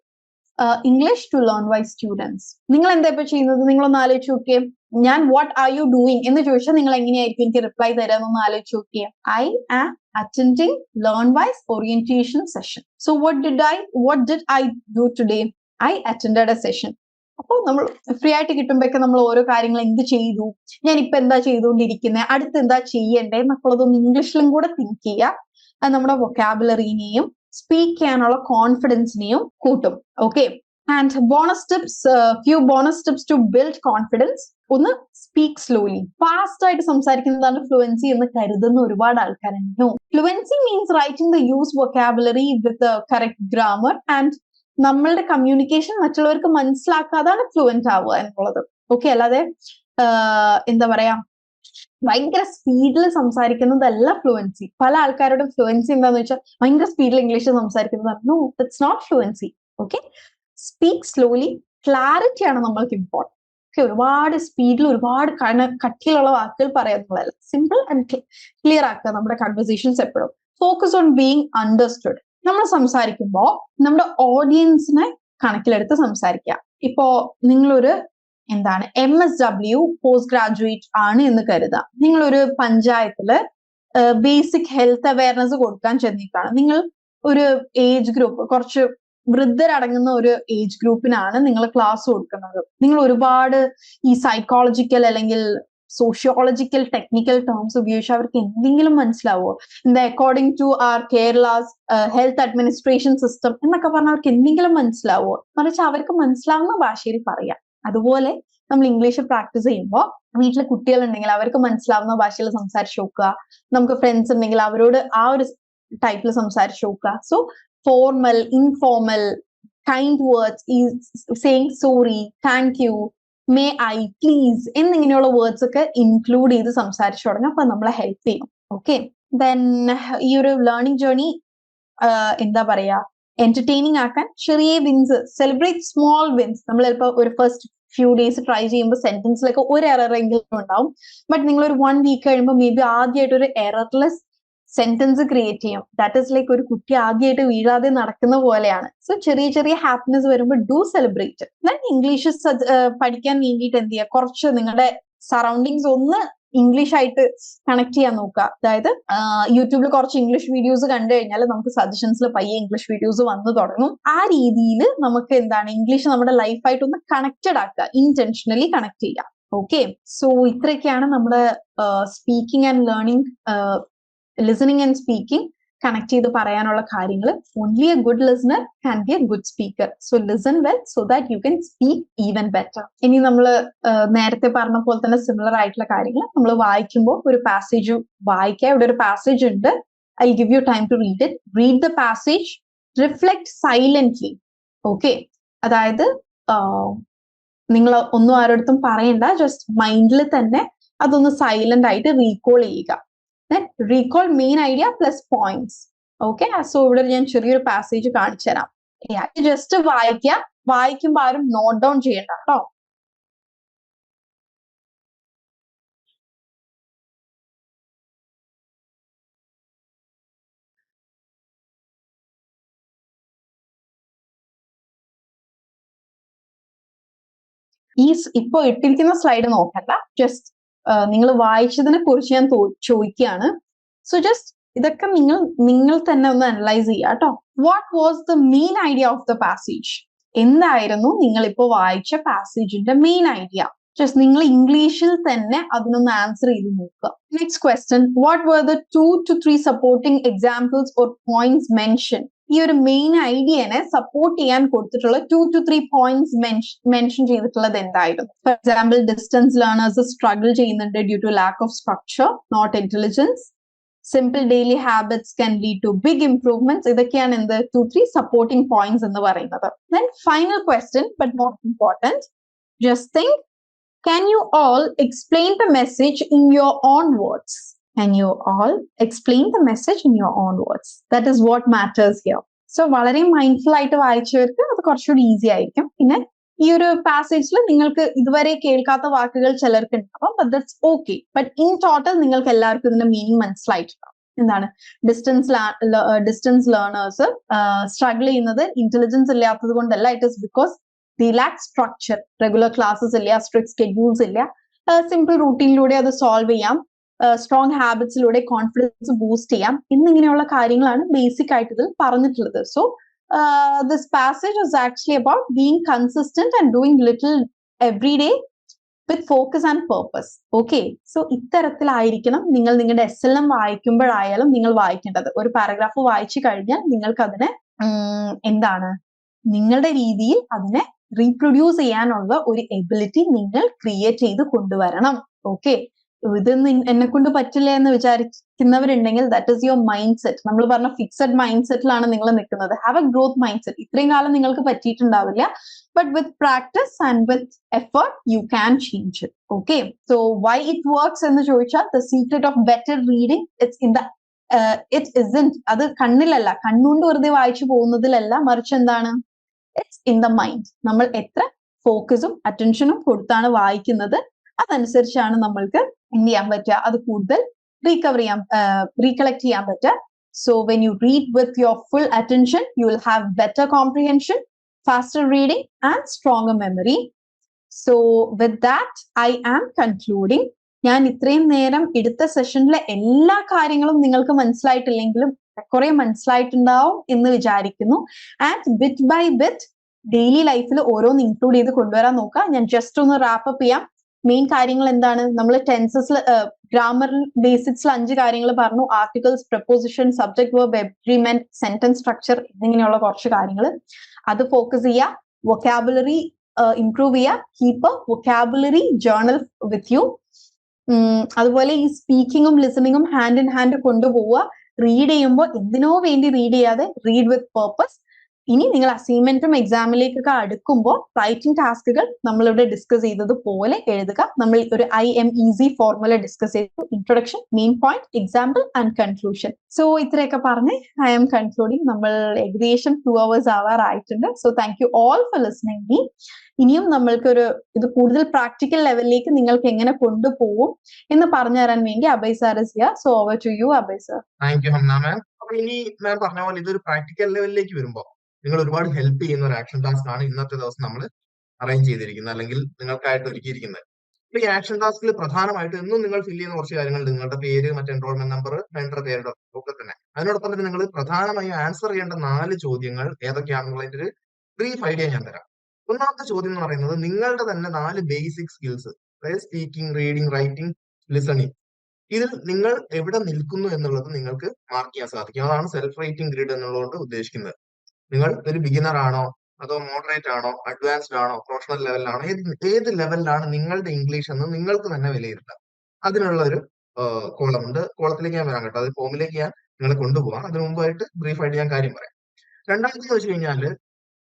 English to learn by students. നിങ്ങൾ എന്താ ഇപ്പൊ ചെയ്യുന്നത്? നിങ്ങളൊന്ന് ആലോചിച്ച് നോക്കിയേ. ഞാൻ വാട്ട് ആർ യു ഡൂയിങ് എന്ന് ചോദിച്ചാൽ നിങ്ങൾ എങ്ങനെയായിരിക്കും എനിക്ക് റിപ്ലൈ തരാമെന്നൊന്ന് ആലോചിച്ച് നോക്കിയേ. I am attending LearnWise orientation session. So what did I do today? I attended a session. അപ്പോൾ നമ്മൾ ഫ്രീ ആയിട്ട് കിട്ടുമ്പോഴൊക്കെ നമ്മൾ ഓരോ കാര്യങ്ങൾ എന്ത് ചെയ്തു, ഞാൻ ഇപ്പൊ എന്താ ചെയ്തുകൊണ്ടിരിക്കുന്നത്, അടുത്ത് എന്താ ചെയ്യണ്ടേ എന്നൊക്കെയുള്ളതൊന്ന് ഇംഗ്ലീഷിലും കൂടെ തിങ്ക് ചെയ്യുക. അത് നമ്മുടെ വൊക്കാബുലറിനെയും സ്പീക്ക് ചെയ്യാനുള്ള കോൺഫിഡൻസിനെയും കൂട്ടും. Okay, and bonus tips, few bonus tips to build confidence. ഒന്ന്, സ്പീക്ക് സ്ലോലി. ഫാസ്റ്റ് ആയിട്ട് സംസാരിക്കുന്നതാണ് ഫ്ലുവൻസി എന്ന് കരുതുന്ന ഒരുപാട് ആൾക്കാരുണ്ട്. Fluency means writing the use vocabulary with correct grammar and നമ്മളുടെ കമ്മ്യൂണിക്കേഷൻ മറ്റുള്ളവർക്ക് മനസ്സിലാക്കാതാണ് ഫ്ലുവന്റ് ആവുക എന്നുള്ളത്. ഓക്കെ, അല്ലാതെ എന്താ പറയാ ഭയങ്കര സ്പീഡിൽ സംസാരിക്കുന്നതല്ല ഫ്ലുവൻസി. പല ആൾക്കാരുടെ ഫ്ലുവൻസി എന്താന്ന് വെച്ചാൽ ഭയങ്കര സ്പീഡിൽ ഇംഗ്ലീഷ് സംസാരിക്കുന്നതാണ്. No, it's not fluency. Okay, speak slowly. Clarity ആണ് നമ്മൾക്ക് ഇമ്പോർട്ടൻറ്റ്. ഒരുപാട് സ്പീഡിൽ ഒരുപാട് കട്ടിയുള്ള വാക്കുകൾ പറയാന്നുള്ളതല്ല, സിമ്പിൾ ആൻഡ് ക്ലിയർ ആക്കുക നമ്മുടെ കൺവെർസേഷൻസ് എപ്പോഴും. Focus on being understood. നമ്മൾ സംസാരിക്കുമ്പോൾ നമ്മുടെ ഓഡിയൻസിനെ കണക്കിലെടുത്ത് സംസാരിക്കുക. ഇപ്പോ നിങ്ങളൊരു MSW പോസ്റ്റ് ഗ്രാജുവേറ്റ് ആണ് എന്ന് കരുതുക. നിങ്ങളൊരു പഞ്ചായത്തില് ബേസിക് ഹെൽത്ത് അവയർനെസ് കൊടുക്കാൻ ചെന്നിട്ടാണ്. നിങ്ങൾ ഒരു ഏജ് ഗ്രൂപ്പ്, കുറച്ച് വൃദ്ധരടങ്ങുന്ന ഒരു ഏജ് ഗ്രൂപ്പിനാണ് നിങ്ങൾ ക്ലാസ് കൊടുക്കുന്നത്. നിങ്ങൾ ഒരുപാട് ഈ സൈക്കോളജിക്കൽ അല്ലെങ്കിൽ സോഷ്യോളജിക്കൽ ടെക്നിക്കൽ ടേംസ് ഉപയോഗിച്ച് അവർക്ക് എന്തെങ്കിലും മനസ്സിലാവോ? എന്താ according to our Kerala's health administration system എന്നൊക്കെ പറഞ്ഞാൽ അവർക്ക് എന്തെങ്കിലും മനസ്സിലാവോ? മറിച്ച് അവർക്ക് മനസ്സിലാവുന്ന ഭാഷയിൽ പറയാം. അതുപോലെ നമ്മൾ ഇംഗ്ലീഷ് പ്രാക്ടീസ് ചെയ്യുമ്പോൾ വീട്ടിലെ കുട്ടികളുണ്ടെങ്കിൽ അവർക്ക് മനസ്സിലാവുന്ന ഭാഷയിൽ സംസാരിച്ച് നോക്കുക. നമുക്ക് ഫ്രണ്ട്സ് ഉണ്ടെങ്കിൽ അവരോട് ആ ഒരു ടൈപ്പിൽ സംസാരിച്ച് നോക്കുക. So formal, informal, kind words, ഈ saying sorry, thank you, may I, please എന്നിങ്ങനെയുള്ള വേർഡ്സ് ഒക്കെ ഇൻക്ലൂഡ് ചെയ്ത് സംസാരിച്ചു തുടങ്ങും. അപ്പൊ നമ്മളെ ഹെൽപ്പ് ചെയ്യും. ഓക്കെ, ദെൻ ഈ ഒരു ലേണിംഗ് ജേർണി എന്താ പറയാ എന്റർടൈനിങ് ആക്കാൻ ചെറിയ വിൻസ്, സെലിബ്രേറ്റ് സ്മോൾ വിൻസ്. നമ്മൾ ചിലപ്പോൾ ഒരു ഫസ്റ്റ് ഫ്യൂ ഡേയ്സ് ട്രൈ ചെയ്യുമ്പോൾ സെന്റൻസിലൊക്കെ ഒരു എറർ എങ്കിലും ഉണ്ടാവും. ബട്ട് നിങ്ങൾ ഒരു 1 വീക്ക് കഴിയുമ്പോൾ മേ ബി ആദ്യമായിട്ട് ഒരു എറർലെസ് സെന്റൻസ് ക്രിയേറ്റ് ചെയ്യും. ദാറ്റ് ഈസ് ലൈക്ക് ഒരു കുട്ടി ആദ്യമായിട്ട് വീഴാതെ നടക്കുന്ന പോലെയാണ്. സോ ചെറിയ ചെറിയ ഹാപ്പിനെസ് വരുമ്പോൾ ഡു സെലിബ്രേറ്റ്. ദെൻ ഇംഗ്ലീഷ് പഠിക്കാൻ വേണ്ടിയിട്ട് എന്ത് ചെയ്യുക, കുറച്ച് നിങ്ങളുടെ സറൗണ്ടിങ്സ് ഒന്ന് ഇംഗ്ലീഷ് ആയിട്ട് കണക്ട് ചെയ്യാൻ നോക്കുക. അതായത് യൂട്യൂബിൽ കുറച്ച് ഇംഗ്ലീഷ് വീഡിയോസ് കണ്ടു കഴിഞ്ഞാൽ നമുക്ക് സജഷൻസിൽ പയ്യെ ഇംഗ്ലീഷ് വീഡിയോസ് വന്നു തുടങ്ങും. ആ രീതിയിൽ നമുക്ക് ഇംഗ്ലീഷ് നമ്മുടെ ലൈഫായിട്ട് ഒന്ന് കണക്റ്റഡ് ആക്കുക, ഇന്റൻഷനലി കണക്ട് ചെയ്യുക. ഓക്കെ, സോ ഇത്രയൊക്കെയാണ് നമ്മുടെ speaking and learning, listening and speaking connect ചെയ്ത് പറയാനുള്ള കാര്യങ്ങൾ. Only A good listener can be A good speaker. So listen well so that you can speak even better. ഇനി നമ്മൾ നേരത്തെ പറഞ്ഞ പോലെ തന്നെ സിമിലർ ആയിട്ടുള്ള കാര്യങ്ങൾ നമ്മൾ വായിക്കുമ്പോൾ ഒരു പാസേജ് വായിക്കുക. ഇവിടെ ഒരു പാസേജ് ഉണ്ട്, I give you time to read it. Read the passage, reflect silently. Okay, അതായത് നിങ്ങൾ ഒന്നും ആരോടത്തും പറയണ്ട, ജസ്റ്റ് മൈൻഡിൽ തന്നെ അതൊന്ന് സൈലന്റ് ആയിട്ട് റീകോൾ ചെയ്യുക. Recall main idea plus points. Okay, so ഇവിടെ ഞാൻ ചെറിയൊരു പാസേജ് കാണിച്ചു തരാം. ജസ്റ്റ് വായിക്കുക, വായിക്കുമ്പോൾ ആരും നോട്ട് ഡൗൺ ചെയ്യണ്ട കേട്ടോ. ഈ ഇപ്പൊ ഇട്ടിരിക്കുന്ന സ്ലൈഡ് നോക്കണ്ട, ജസ്റ്റ് നിങ്ങൾ വായിച്ചതിനെ കുറിച്ച് ഞാൻ ചോദിക്കുകയാണ്. സോ ജസ്റ്റ് ഇതൊക്കെ നിങ്ങൾ തന്നെ ഒന്ന് അനലൈസ് ചെയ്യുക കേട്ടോ. What was the main idea of the passage? എന്തായിരുന്നു നിങ്ങൾ ഇപ്പോ വായിച്ച പാസേജിന്റെ മെയിൻ ഐഡിയ? ജസ്റ്റ് നിങ്ങൾ ഇംഗ്ലീഷിൽ തന്നെ അതിനൊന്ന് ആൻസർ ചെയ്ത് നോക്കുക. Next question, what were the 2 to 3 supporting examples or points mention? ഈ ഒരു മെയിൻ ഐഡിയനെ സപ്പോർട്ട് ചെയ്യാൻ കൊടുത്തിട്ടുള്ള 2 to 3 പോയിന്റ്സ് മെൻഷൻ ചെയ്തിട്ടുള്ളത് എന്തായിരുന്നു? For example, distance learners struggle ചെയ്യുന്നുണ്ട് due to lack of structure, not intelligence. Simple daily habits can lead to big improvements. ഇതൊക്കെയാണ് എന്ത് 2-3 supporting points എന്ന് പറയുന്നത്. Then final question but not important, just think, can you all explain the message in your own words? Can you all explain the message in your own words? That is what matters here. So വളരെ mindful ആയിട്ട് വായിച്ചവർക്ക് അത് കുറച്ചുകൂടി easy ആയിരിക്കും. പിന്നെ ഈ ഒരു പാസേജിൽ നിങ്ങൾക്ക് ഇതുവരെ കേൾക്കാത്ത വാക്കുകൾ ചിലർക്ക് ഉണ്ടാവാം, but that's okay. But in total നിങ്ങൾക്ക് എല്ലാവർക്കും ഇതിന്റെ മീനിങ് മനസ്സിലായിട്ടുണ്ടാവും. എന്താണ് ഡിസ്റ്റൻസ് ലേണേഴ്സ് സ്ട്രഗിൾ ചെയ്യുന്നത് ഇന്റലിജൻസ് ഇല്ലാത്തത് കൊണ്ടല്ല, it is because they lack structure. Regular classes ഇല്ല, സ്ട്രിക്ട് സ്കെഡ്യൂൾസ് ഇല്ല. സിമ്പിൾ റൂട്ടീനിലൂടെ അത് സോൾവ് ചെയ്യാം, സ്ട്രോങ് ഹാബിറ്റ്സിലൂടെ കോൺഫിഡൻസ് ബൂസ്റ്റ് ചെയ്യാം എന്നിങ്ങനെയുള്ള കാര്യങ്ങളാണ് ബേസിക് ആയിട്ട് ഇതിൽ പറഞ്ഞിട്ടുള്ളത്. So this passage is actually about being consistent and doing little every day with focus and purpose. Okay, so ഇത്തരത്തിലായിരിക്കണം നിങ്ങൾ നിങ്ങളുടെ SLM വായിക്കുമ്പോഴായാലും നിങ്ങൾ വായിക്കേണ്ടത്. ഒരു പാരഗ്രാഫ് വായിച്ചു കഴിഞ്ഞാൽ നിങ്ങൾക്ക് അതിനെ എന്താണ് നിങ്ങളുടെ രീതിയിൽ അതിനെ റീപ്രൊഡ്യൂസ് ചെയ്യാനുള്ള ഒരു എബിലിറ്റി നിങ്ങൾ ക്രിയേറ്റ് ചെയ്ത് കൊണ്ടുവരണം. ഓക്കെ, ഇതൊന്നും എന്നെ കൊണ്ട് പറ്റില്ല എന്ന് വിചാരിക്കുന്നവരുണ്ടെങ്കിൽ that is your mindset. നമ്മൾ പറഞ്ഞ ഫിക്സഡ് മൈൻഡ് സെറ്റിലാണ് നിങ്ങൾ നിൽക്കുന്നത്. Have a growth mindset. ഇത്രയും കാലം നിങ്ങൾക്ക് പറ്റിയിട്ടുണ്ടാവില്ല, but with practice and with effort you can change it. Okay, so why it works എന്ന് ചോദിച്ചാൽ the secret of better reading it's in the it isn't. അത് കണ്ണിലല്ല, കണ്ണുകൊണ്ട് വെറുതെ വായിച്ചു പോകുന്നതിലല്ല, മറിച്ച് എന്താണ്, ഇറ്റ്സ് ഇൻ ദ മൈൻഡ്. നമ്മൾ എത്ര ഫോക്കസും അറ്റൻഷനും കൊടുത്താണ് വായിക്കുന്നത് അതനുസരിച്ചാണ് നമ്മൾക്ക് എന്ത് ചെയ്യാൻ പറ്റുക, അത് കൂടുതൽ റീകളക്ട് ചെയ്യാൻ പറ്റുക. So when you read with your full attention you will have better comprehension, faster reading and stronger memory. So with that I am concluding. ഞാൻ ഇത്രയും നേരം എടുത്ത സെഷനിലെ എല്ലാ കാര്യങ്ങളും നിങ്ങൾക്ക് മനസ്സിലായിട്ടില്ലെങ്കിലും കുറെ മനസ്സിലായിട്ടുണ്ടാവും എന്ന് വിചാരിക്കുന്നു. And bit by bit daily ലൈഫിൽ ഓരോന്ന് ഇൻക്ലൂഡ് ചെയ്ത് കൊണ്ടുവരാൻ നോക്കുക. ഞാൻ ജസ്റ്റ് ഒന്ന് റാപ്പപ്പ് ചെയ്യാം. മെയിൻ കാര്യങ്ങൾ എന്താണ്, നമ്മൾ ടെൻസസിൽ ഗ്രാമർ ബേസിക്സിൽ 5 കാര്യങ്ങൾ പറഞ്ഞു. Articles, preposition, subject, verb, agreement, sentence structure എന്നിങ്ങനെയുള്ള കുറച്ച് കാര്യങ്ങൾ അത് ഫോക്കസ് ചെയ്യുക. വൊക്കാബുലറി ഇംപ്രൂവ് ചെയ്യുക. Keep A vocabulary journal with you. അതുപോലെ ഈ സ്പീക്കിങ്ങും ലിസണിങ്ങും ഹാൻഡ് ഇൻ ഹാൻഡ് കൊണ്ടുപോവുക. റീഡ് ചെയ്യുമ്പോൾ എന്തിനോ വേണ്ടി റീഡ് ചെയ്യാതെ റീഡ് വിത്ത് പേർപ്പസ്. ഇനി നിങ്ങൾ അസൈൻമെന്റും എക്സാമിലേക്കൊക്കെ അടുക്കുമ്പോൾ റൈറ്റിംഗ് ടാസ്കുകൾ നമ്മളിവിടെ ഡിസ്കസ് ചെയ്തതുപോലെ എഴുതുക. നമ്മൾ ഒരു IMEZ ഫോർമുല ഡിസ്കസ് ചെയ്തു. Introduction, main point, example and conclusion. So ഇത്രയൊക്കെ പറഞ്ഞ് ഐ ആം കൺക്ലൂഡിങ്. നമ്മൾ ഏകദേശം 2 hours ആവാറായിട്ടുണ്ട്. So thank you all for listening me. ഇനിയും നമ്മൾക്കൊരു ഇത് കൂടുതൽ പ്രാക്ടിക്കൽ ലെവലിലേക്ക് നിങ്ങൾക്ക് എങ്ങനെ കൊണ്ടുപോകും എന്ന് പറഞ്ഞു തരാൻ വേണ്ടി Abhay sir is here. So over to you Abhay sir. Thank you Hamna ma'am. അപ്പൊ ഇനി മാം പറഞ്ഞ പോലെ ഇതൊരു പ്രാക്ടിക്കൽ ലെവലിലേക്ക് വരുമ്പോൾ നിങ്ങൾ ഒരുപാട് ഹെൽപ്പ് ചെയ്യുന്ന ഒരു ആക്ഷൻ ടാസ്ക് ആണ് ഇന്നത്തെ ദിവസം നമ്മൾ അറേഞ്ച് ചെയ്തിരിക്കുന്നത്, അല്ലെങ്കിൽ നിങ്ങൾക്കായിട്ട് ഒരുക്കിയിരിക്കുന്നത്. അപ്പൊ ഈ ആക്ഷൻ ടാസ്കിൽ പ്രധാനമായിട്ട് എന്നും നിങ്ങൾ ഫില്ല് ചെയ്യുന്ന കുറച്ച് കാര്യങ്ങളുണ്ട്. നിങ്ങളുടെ പേര്, മറ്റേ എൻറോൾമെന്റ് നമ്പർ, വെണ്ടർ പേരുടെ ഒക്കെ തന്നെ. അതിനോടൊപ്പം തന്നെ നിങ്ങൾ പ്രധാനമായും ആൻസർ ചെയ്യേണ്ട 4 ചോദ്യങ്ങൾ ഏതൊക്കെയാണെന്നുള്ളതിന്റെ ഒരു ബ്രീഫ് ഐഡിയ ഞാൻ തരാം. ഒന്നാമത്തെ ചോദ്യം എന്ന് പറയുന്നത് നിങ്ങളുടെ തന്നെ 4 ബേസിക് സ്കിൽസ്. അതായത് സ്പീക്കിംഗ്, റീഡിംഗ്, റൈറ്റിംഗ്, ലിസണിങ്. ഇതിൽ നിങ്ങൾ എവിടെ നിൽക്കുന്നു എന്നുള്ളത് നിങ്ങൾക്ക് മാർക്ക് ചെയ്യാൻ സാധിക്കും. അതാണ് സെൽഫ് റേറ്റിംഗ് ഗ്രിഡ് എന്നുള്ളതുകൊണ്ട് ഉദ്ദേശിക്കുന്നത്. നിങ്ങൾ ഒരു ബിഗിനർ ആണോ, അതോ മോഡറേറ്റ് ആണോ, അഡ്വാൻസ്ഡ് ആണോ, പ്രൊഫഷണൽ ലെവലിലാണോ, ഏത് ലെവലിലാണ് നിങ്ങളുടെ ഇംഗ്ലീഷ് എന്ന് നിങ്ങൾക്ക് തന്നെ വിലയിരുത്താം. അതിനുള്ള ഒരു കോളം ഉണ്ട്. കോളത്തിലേക്ക് ഞാൻ വരാം കേട്ടോ, അത് ഫോമിലേക്ക് ഞാൻ നിങ്ങളെ കൊണ്ടുപോകാം. അതിനു മുമ്പായിട്ട് ബ്രീഫായിട്ട് ഞാൻ കാര്യം പറയാം. രണ്ടാമത്തെ വെച്ച് കഴിഞ്ഞാല്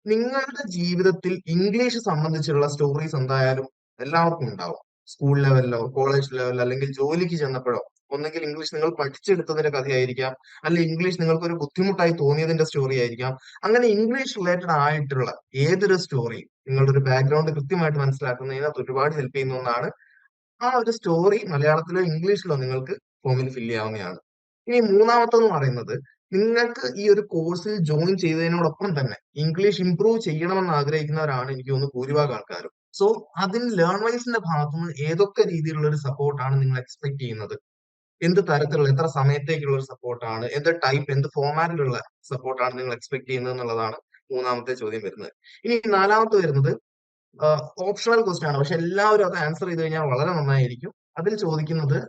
നിങ്ങളുടെ ജീവിതത്തിൽ ഇംഗ്ലീഷ് സംബന്ധിച്ചുള്ള സ്റ്റോറീസ് എന്തായാലും എല്ലാവർക്കും ഉണ്ടാവും. സ്കൂൾ ലെവലിലോ, കോളേജ് ലെവലിലോ, അല്ലെങ്കിൽ ജോലിക്ക് ചെന്നപ്പോഴോ. ഒന്നെങ്കിൽ ഇംഗ്ലീഷ് നിങ്ങൾ പഠിച്ചെടുത്തതിന്റെ കഥയായിരിക്കാം, അല്ലെങ്കിൽ ഇംഗ്ലീഷ് നിങ്ങൾക്ക് ഒരു ബുദ്ധിമുട്ടായി തോന്നിയതിന്റെ സ്റ്റോറി ആയിരിക്കാം. അങ്ങനെ ഇംഗ്ലീഷ് റിലേറ്റഡ് ആയിട്ടുള്ള ഏതൊരു സ്റ്റോറി നിങ്ങളുടെ ഒരു ബാക്ക്ഗ്രൗണ്ട് കൃത്യമായിട്ട് മനസ്സിലാക്കുന്നതിനകത്ത് ഒരുപാട് ഹെൽപ്പ് ചെയ്യുന്ന ഒന്നാണ്. ആ ഒരു സ്റ്റോറി മലയാളത്തിലോ ഇംഗ്ലീഷിലോ നിങ്ങൾക്ക് ഫോമിൽ ഫില്ല് ചെയ്യാവുന്നതാണ്. ഇനി മൂന്നാമത്തെന്ന് പറയുന്നത്, നിങ്ങൾക്ക് ഈ ഒരു കോഴ്സിൽ ജോയിൻ ചെയ്തതിനോടൊപ്പം തന്നെ ഇംഗ്ലീഷ് ഇംപ്രൂവ് ചെയ്യണമെന്ന് ആഗ്രഹിക്കുന്നവരാണ് എനിക്ക് തോന്നുന്നു ഭൂരിഭാഗം ആൾക്കാരും. സോ അതിന് ലേൺവൈസിന്റെ ഭാഗത്തുനിന്ന് ഏതൊക്കെ രീതിയിലുള്ള ഒരു സപ്പോർട്ടാണ് നിങ്ങൾ എക്സ്പെക്ട് ചെയ്യുന്നത്, എന്ത് തരത്തിലുള്ള, എത്ര സമയത്തേക്കുള്ള ഒരു സപ്പോർട്ടാണ്, എന്ത് ടൈപ്പ്, എന്ത് ഫോമാറ്റിലുള്ള സപ്പോർട്ടാണ് നിങ്ങൾ എക്സ്പെക്ട് ചെയ്യുന്നത് എന്നുള്ളതാണ് മൂന്നാമത്തെ ചോദ്യം വരുന്നത്. ഇനി നാലാമത്തെ വരുന്നത് ഓപ്ഷണൽ ക്വസ്റ്റ്യൻ ആണ്, പക്ഷെ എല്ലാവരും അത് ആൻസർ ചെയ്ത് കഴിഞ്ഞാൽ വളരെ നന്നായിരിക്കും. അതിൽ ചോദിക്കുന്നത്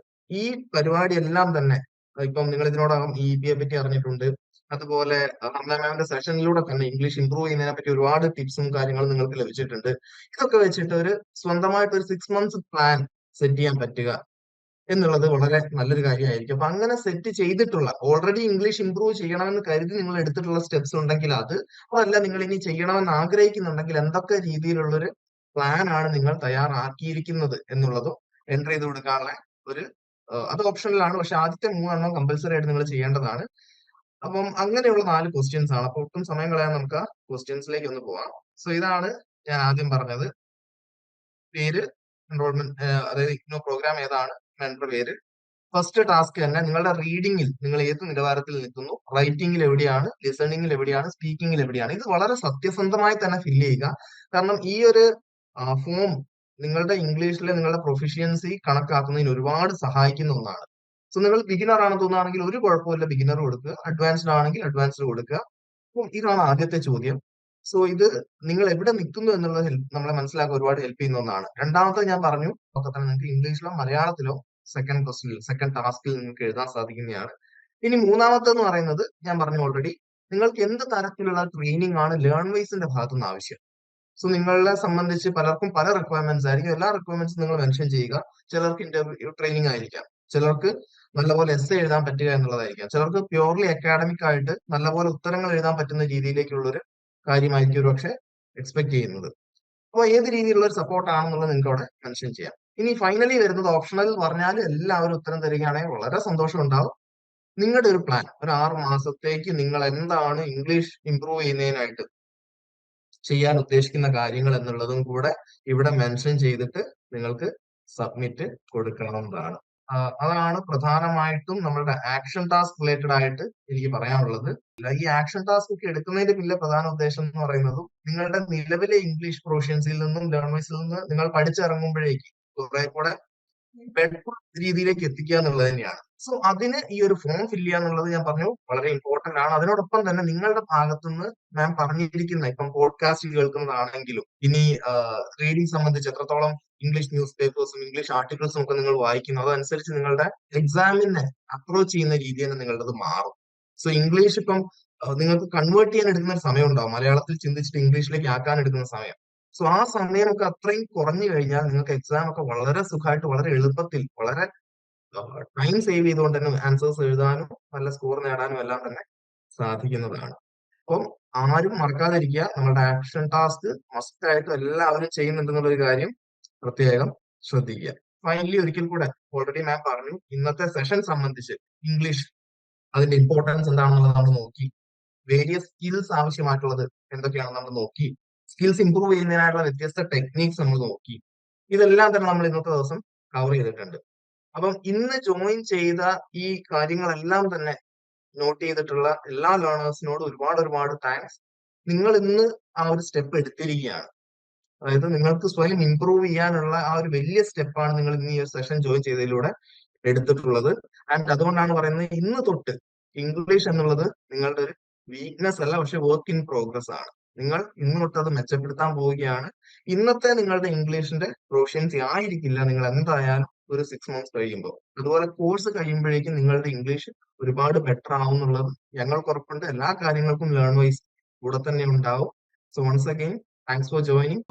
ഈ പരിപാടി എല്ലാം തന്നെ ഇപ്പം നിങ്ങൾ ഇതിനോടകം EPയെ പറ്റി അറിഞ്ഞിട്ടുണ്ട്. അതുപോലെ ഹർന മാമിന്റെ സെഷനിലൂടെ തന്നെ ഇംഗ്ലീഷ് ഇംപ്രൂവ് ചെയ്യുന്നതിനെ പറ്റി ഒരുപാട് ടിപ്സും കാര്യങ്ങളും നിങ്ങൾക്ക് ലഭിച്ചിട്ടുണ്ട്. ഇതൊക്കെ വെച്ചിട്ട് ഒരു സ്വന്തമായിട്ട് ഒരു 6 months പ്ലാൻ സെറ്റ് ചെയ്യാൻ പറ്റുക എന്നുള്ളത് വളരെ നല്ലൊരു കാര്യമായിരിക്കും. അപ്പൊ അങ്ങനെ സെറ്റ് ചെയ്തിട്ടുള്ള, ഓൾറെഡി ഇംഗ്ലീഷ് ഇംപ്രൂവ് ചെയ്യണമെന്ന് കരുതി നിങ്ങൾ എടുത്തിട്ടുള്ള സ്റ്റെപ്സ് ഉണ്ടെങ്കിൽ അത്, അതല്ല നിങ്ങൾ ഇനി ചെയ്യണമെന്ന് ആഗ്രഹിക്കുന്നുണ്ടെങ്കിൽ എന്തൊക്കെ രീതിയിലുള്ളൊരു പ്ലാൻ ആണ് നിങ്ങൾ തയ്യാറാക്കിയിരിക്കുന്നത് എന്നുള്ളതും എൻ്റർ ചെയ്ത് കൊടുക്കാനുള്ള ഒരു അത് ഓപ്ഷനിലാണ്. പക്ഷെ ആദ്യത്തെ 3 കമ്പൽസറി ആയിട്ട് നിങ്ങൾ ചെയ്യേണ്ടതാണ്. അപ്പം അങ്ങനെയുള്ള 4 ക്വസ്റ്റ്യൻസ് ആണ്. അപ്പൊ ഒട്ടും സമയം കളയാൻ നമുക്ക് ആ ക്വസ്റ്റ്യൻസിലേക്ക് ഒന്ന് പോവാം. സോ ഇതാണ് ഞാൻ ആദ്യം പറഞ്ഞത്. പേര്, എൻറോൾമെന്റ്, അതായത് ഇഗ്നോ പ്രോഗ്രാം ഏതാണ്, മെന്റർ പേര്. ഫസ്റ്റ് ടാസ്ക് തന്നെ നിങ്ങളുടെ റീഡിംഗിൽ നിങ്ങൾ ഏത് നിലവാരത്തിൽ നിൽക്കുന്നു, റൈറ്റിംഗിൽ എവിടെയാണ്, ലിസണിംഗിൽ എവിടെയാണ്, സ്പീക്കിംഗിൽ എവിടെയാണ്. ഇത് വളരെ സത്യസന്ധമായി തന്നെ ഫില്ല് ചെയ്യുക. കാരണം ഈ ഒരു ഫോം നിങ്ങളുടെ ഇംഗ്ലീഷിലെ നിങ്ങളുടെ പ്രൊഫിഷ്യൻസി കണക്കാക്കുന്നതിന് ഒരുപാട് സഹായിക്കുന്ന ഒന്നാണ്. സോ നിങ്ങൾ ബിഗിനർ ആണെന്ന് തോന്നുകയാണെങ്കിൽ ഒരു കുഴപ്പമില്ല, ബിഗിനർ കൊടുക്കുക. അഡ്വാൻസ്ഡ് ആണെങ്കിൽ അഡ്വാൻസ്ഡ് കൊടുക്കുക. അപ്പം ഇതാണ് ആദ്യത്തെ ചോദ്യം. സോ ഇത് നിങ്ങൾ എവിടെ നിൽക്കുന്നു എന്നുള്ളത് നമ്മളെ മനസ്സിലാക്കാൻ ഒരുപാട് ഹെൽപ്പ് ചെയ്യുന്ന ഒന്നാണ്. രണ്ടാമത്തെ ഞാൻ പറഞ്ഞു, ഒക്കെ തന്നെ നിങ്ങൾക്ക് ഇംഗ്ലീഷിലോ മലയാളത്തിലോ സെക്കൻഡ് ക്വസ്റ്റിനിൽ, സെക്കൻഡ് ടാസ്കിൽ നിങ്ങൾക്ക് എഴുതാൻ സാധിക്കുന്നതാണ്. ഇനി മൂന്നാമത്തെന്ന് പറയുന്നത് ഞാൻ പറഞ്ഞു ഓൾറെഡി, നിങ്ങൾക്ക് എന്ത് തരത്തിലുള്ള ട്രെയിനിങ് ആണ് ലേൺവൈസിന്റെ ഭാഗത്തുനിന്ന് ആവശ്യം. സോ നിങ്ങളെ സംബന്ധിച്ച് പലർക്കും പല റിക്വയർമെന്റ്സ് ആയിരിക്കും. എല്ലാ റിക്വയർമെന്റ്സും നിങ്ങൾ മെൻഷൻ ചെയ്യുക. ചിലർക്ക് ഇന്റർവ്യൂ ട്രെയിനിങ് ആയിരിക്കാം, ചിലർക്ക് നല്ലപോലെ എസ് എഴുതാൻ പറ്റുക എന്നുള്ളതായിരിക്കാം, ചിലർക്ക് പ്യൂർലി അക്കാഡമിക് ആയിട്ട് നല്ലപോലെ ഉത്തരങ്ങൾ എഴുതാൻ പറ്റുന്ന രീതിയിലേക്കുള്ള ഒരു കാര്യമായിരിക്കും ഒരു പക്ഷെ എക്സ്പെക്ട് ചെയ്യുന്നത്. അപ്പോൾ ഏത് രീതിയിലുള്ള ഒരു സപ്പോർട്ട് ആണെന്നുള്ളത് നിങ്ങൾക്ക് അവിടെ മെൻഷൻ ചെയ്യാം. ഇനി ഫൈനലി വരുന്നത് ഓപ്ഷണൽ പറഞ്ഞാൽ എല്ലാവരും ഉത്തരം തരികയാണെങ്കിൽ വളരെ സന്തോഷം ഉണ്ടാവും. നിങ്ങളുടെ ഒരു പ്ലാൻ, ഒരു 6 മാസത്തേക്ക് നിങ്ങൾ എന്താണ് ഇംഗ്ലീഷ് ഇംപ്രൂവ് ചെയ്യുന്നതിനായിട്ട് ചെയ്യാൻ ഉദ്ദേശിക്കുന്ന കാര്യങ്ങൾ എന്നുള്ളതും കൂടെ ഇവിടെ മെൻഷൻ ചെയ്തിട്ട് നിങ്ങൾക്ക് സബ്മിറ്റ് കൊടുക്കണമെന്നതാണ്. അതാണ് പ്രധാനമായിട്ടും നമ്മളുടെ ആക്ഷൻ ടാസ്ക് റിലേറ്റഡ് ആയിട്ട് എനിക്ക് പറയാനുള്ളത്. ഈ ആക്ഷൻ ടാസ്ക് ഒക്കെ എടുക്കുന്നതിന്റെ പിന്നെ പ്രധാന ഉദ്ദേശം എന്ന് പറയുന്നത് നിങ്ങളുടെ നിലവിലെ ഇംഗ്ലീഷ് പ്രൊഫഷ്യൻസിയിൽ നിന്നും ലേൺവൈസിൽ നിന്ന് നിങ്ങൾ പഠിച്ചിറങ്ങുമ്പോഴേക്ക് കുറെ കൂടെ ബെറ്റർ രീതിയിലേക്ക് എത്തിക്കുക എന്നുള്ളത് തന്നെയാണ്. സോ അതിന് ഈ ഒരു ഫോം ഫില്ല് ചെയ്യുക എന്നുള്ളത് ഞാൻ പറഞ്ഞു വളരെ ഇമ്പോർട്ടന്റ് ആണ്. അതിനോടൊപ്പം തന്നെ നിങ്ങളുടെ ഭാഗത്തുനിന്ന് ഞാൻ പറഞ്ഞിരിക്കുന്ന, ഇപ്പം പോഡ്കാസ്റ്റ് കേൾക്കുന്നതാണെങ്കിലും, ഇനി റീഡിംഗ് സംബന്ധിച്ച് എത്രത്തോളം ഇംഗ്ലീഷ് ന്യൂസ് പേപ്പേഴ്സും ഇംഗ്ലീഷ് ആർട്ടിക്കിൾസും ഒക്കെ നിങ്ങൾ വായിക്കുന്നു, അതനുസരിച്ച് നിങ്ങളുടെ എക്സാമിനെ അപ്രോച്ച് ചെയ്യുന്ന രീതി തന്നെ നിങ്ങളുടേത് മാറും. സോ ഇംഗ്ലീഷ് ഇപ്പം നിങ്ങൾക്ക് കൺവേർട്ട് ചെയ്യാൻ എടുക്കുന്ന ഒരു സമയം ഉണ്ടാവും, മലയാളത്തിൽ ചിന്തിച്ചിട്ട് ഇംഗ്ലീഷിലേക്ക് ആക്കാൻ എടുക്കുന്ന സമയം. സോ ആ സമയമൊക്കെ അത്രയും കുറഞ്ഞു കഴിഞ്ഞാൽ നിങ്ങൾക്ക് എക്സാം ഒക്കെ വളരെ സുഖമായിട്ട്, വളരെ എളുപ്പത്തിൽ, വളരെ ടൈം സേവ് ചെയ്തുകൊണ്ട് തന്നെ ആൻസേഴ്സ് എഴുതാനും നല്ല സ്കോർ നേടാനും എല്ലാം തന്നെ സാധിക്കുന്നതാണ്. അപ്പം ആരും മറക്കാതിരിക്കുക, നമ്മുടെ ആക്ഷൻ ടാസ്ക് മസ്റ്റ് ആയിട്ട് എല്ലാവരും ചെയ്യുന്നുണ്ടെന്നുള്ള കാര്യം പ്രത്യേകം ശ്രദ്ധിക്കുക. ഫൈനലി ഒരിക്കൽ കൂടെ ഓൾറെഡി മാം പറഞ്ഞു, ഇന്നത്തെ സെഷൻ സംബന്ധിച്ച് ഇംഗ്ലീഷ് അതിന്റെ ഇമ്പോർട്ടൻസ് എന്താണെന്നുള്ളത് നമ്മൾ നോക്കി, വേരിയസ് സ്കിൽസ് ആവശ്യമായിട്ടുള്ളത് എന്തൊക്കെയാണെന്ന് നമ്മൾ നോക്കി, സ്കിൽസ് ഇംപ്രൂവ് ചെയ്യുന്നതിനായിട്ടുള്ള വ്യത്യസ്ത ടെക്നീക്സ് നമ്മൾ നോക്കി. ഇതെല്ലാം തന്നെ നമ്മൾ ഇന്നത്തെ ദിവസം കവർ ചെയ്തിട്ടുണ്ട്. അപ്പം ഇന്ന് ജോയിൻ ചെയ്ത ഈ കാര്യങ്ങളെല്ലാം തന്നെ നോട്ട് ചെയ്തിട്ടുള്ള എല്ലാ ലേണേഴ്സിനോടും ഒരുപാട് താങ്ക്സ്. നിങ്ങൾ ഇന്ന് ആ ഒരു സ്റ്റെപ്പ് എടുത്തിരിക്കുകയാണ്. അതായത് നിങ്ങൾക്ക് സ്വയം ഇംപ്രൂവ് ചെയ്യാനുള്ള ആ ഒരു വലിയ സ്റ്റെപ്പാണ് നിങ്ങൾ ഇന്ന് ഈ ഒരു സെഷൻ ജോയിൻ ചെയ്തതിലൂടെ എടുത്തിട്ടുള്ളത്. ആൻഡ് അതുകൊണ്ടാണ് പറയുന്നത്, ഇന്ന് തൊട്ട് ഇംഗ്ലീഷ് എന്നുള്ളത് നിങ്ങളുടെ ഒരു വീക്ക്നെസ് അല്ല, പക്ഷെ വർക്ക് ഇൻ പ്രോഗ്രസ് ആണ്. നിങ്ങൾ ഇന്ന് തൊട്ട് അത് മെച്ചപ്പെടുത്താൻ പോവുകയാണ്. ഇന്നത്തെ നിങ്ങളുടെ ഇംഗ്ലീഷിന്റെ പ്രൊഫഷ്യൻസി ആയിരിക്കില്ല നിങ്ങൾ എന്തായാലും ഒരു 6 മന്ത്സ് കഴിയുമ്പോൾ. അതുപോലെ കോഴ്സ് കഴിയുമ്പോഴേക്കും നിങ്ങളുടെ ഇംഗ്ലീഷ് ഒരുപാട് ബെറ്റർ ആവും എന്നുള്ളത് ഞങ്ങൾക്ക് ഉറപ്പുണ്ട്. എല്ലാ കാര്യങ്ങൾക്കും ലേൺ വൈസ് കൂടെ തന്നെ ഉണ്ടാവും. So once again thanks for joining.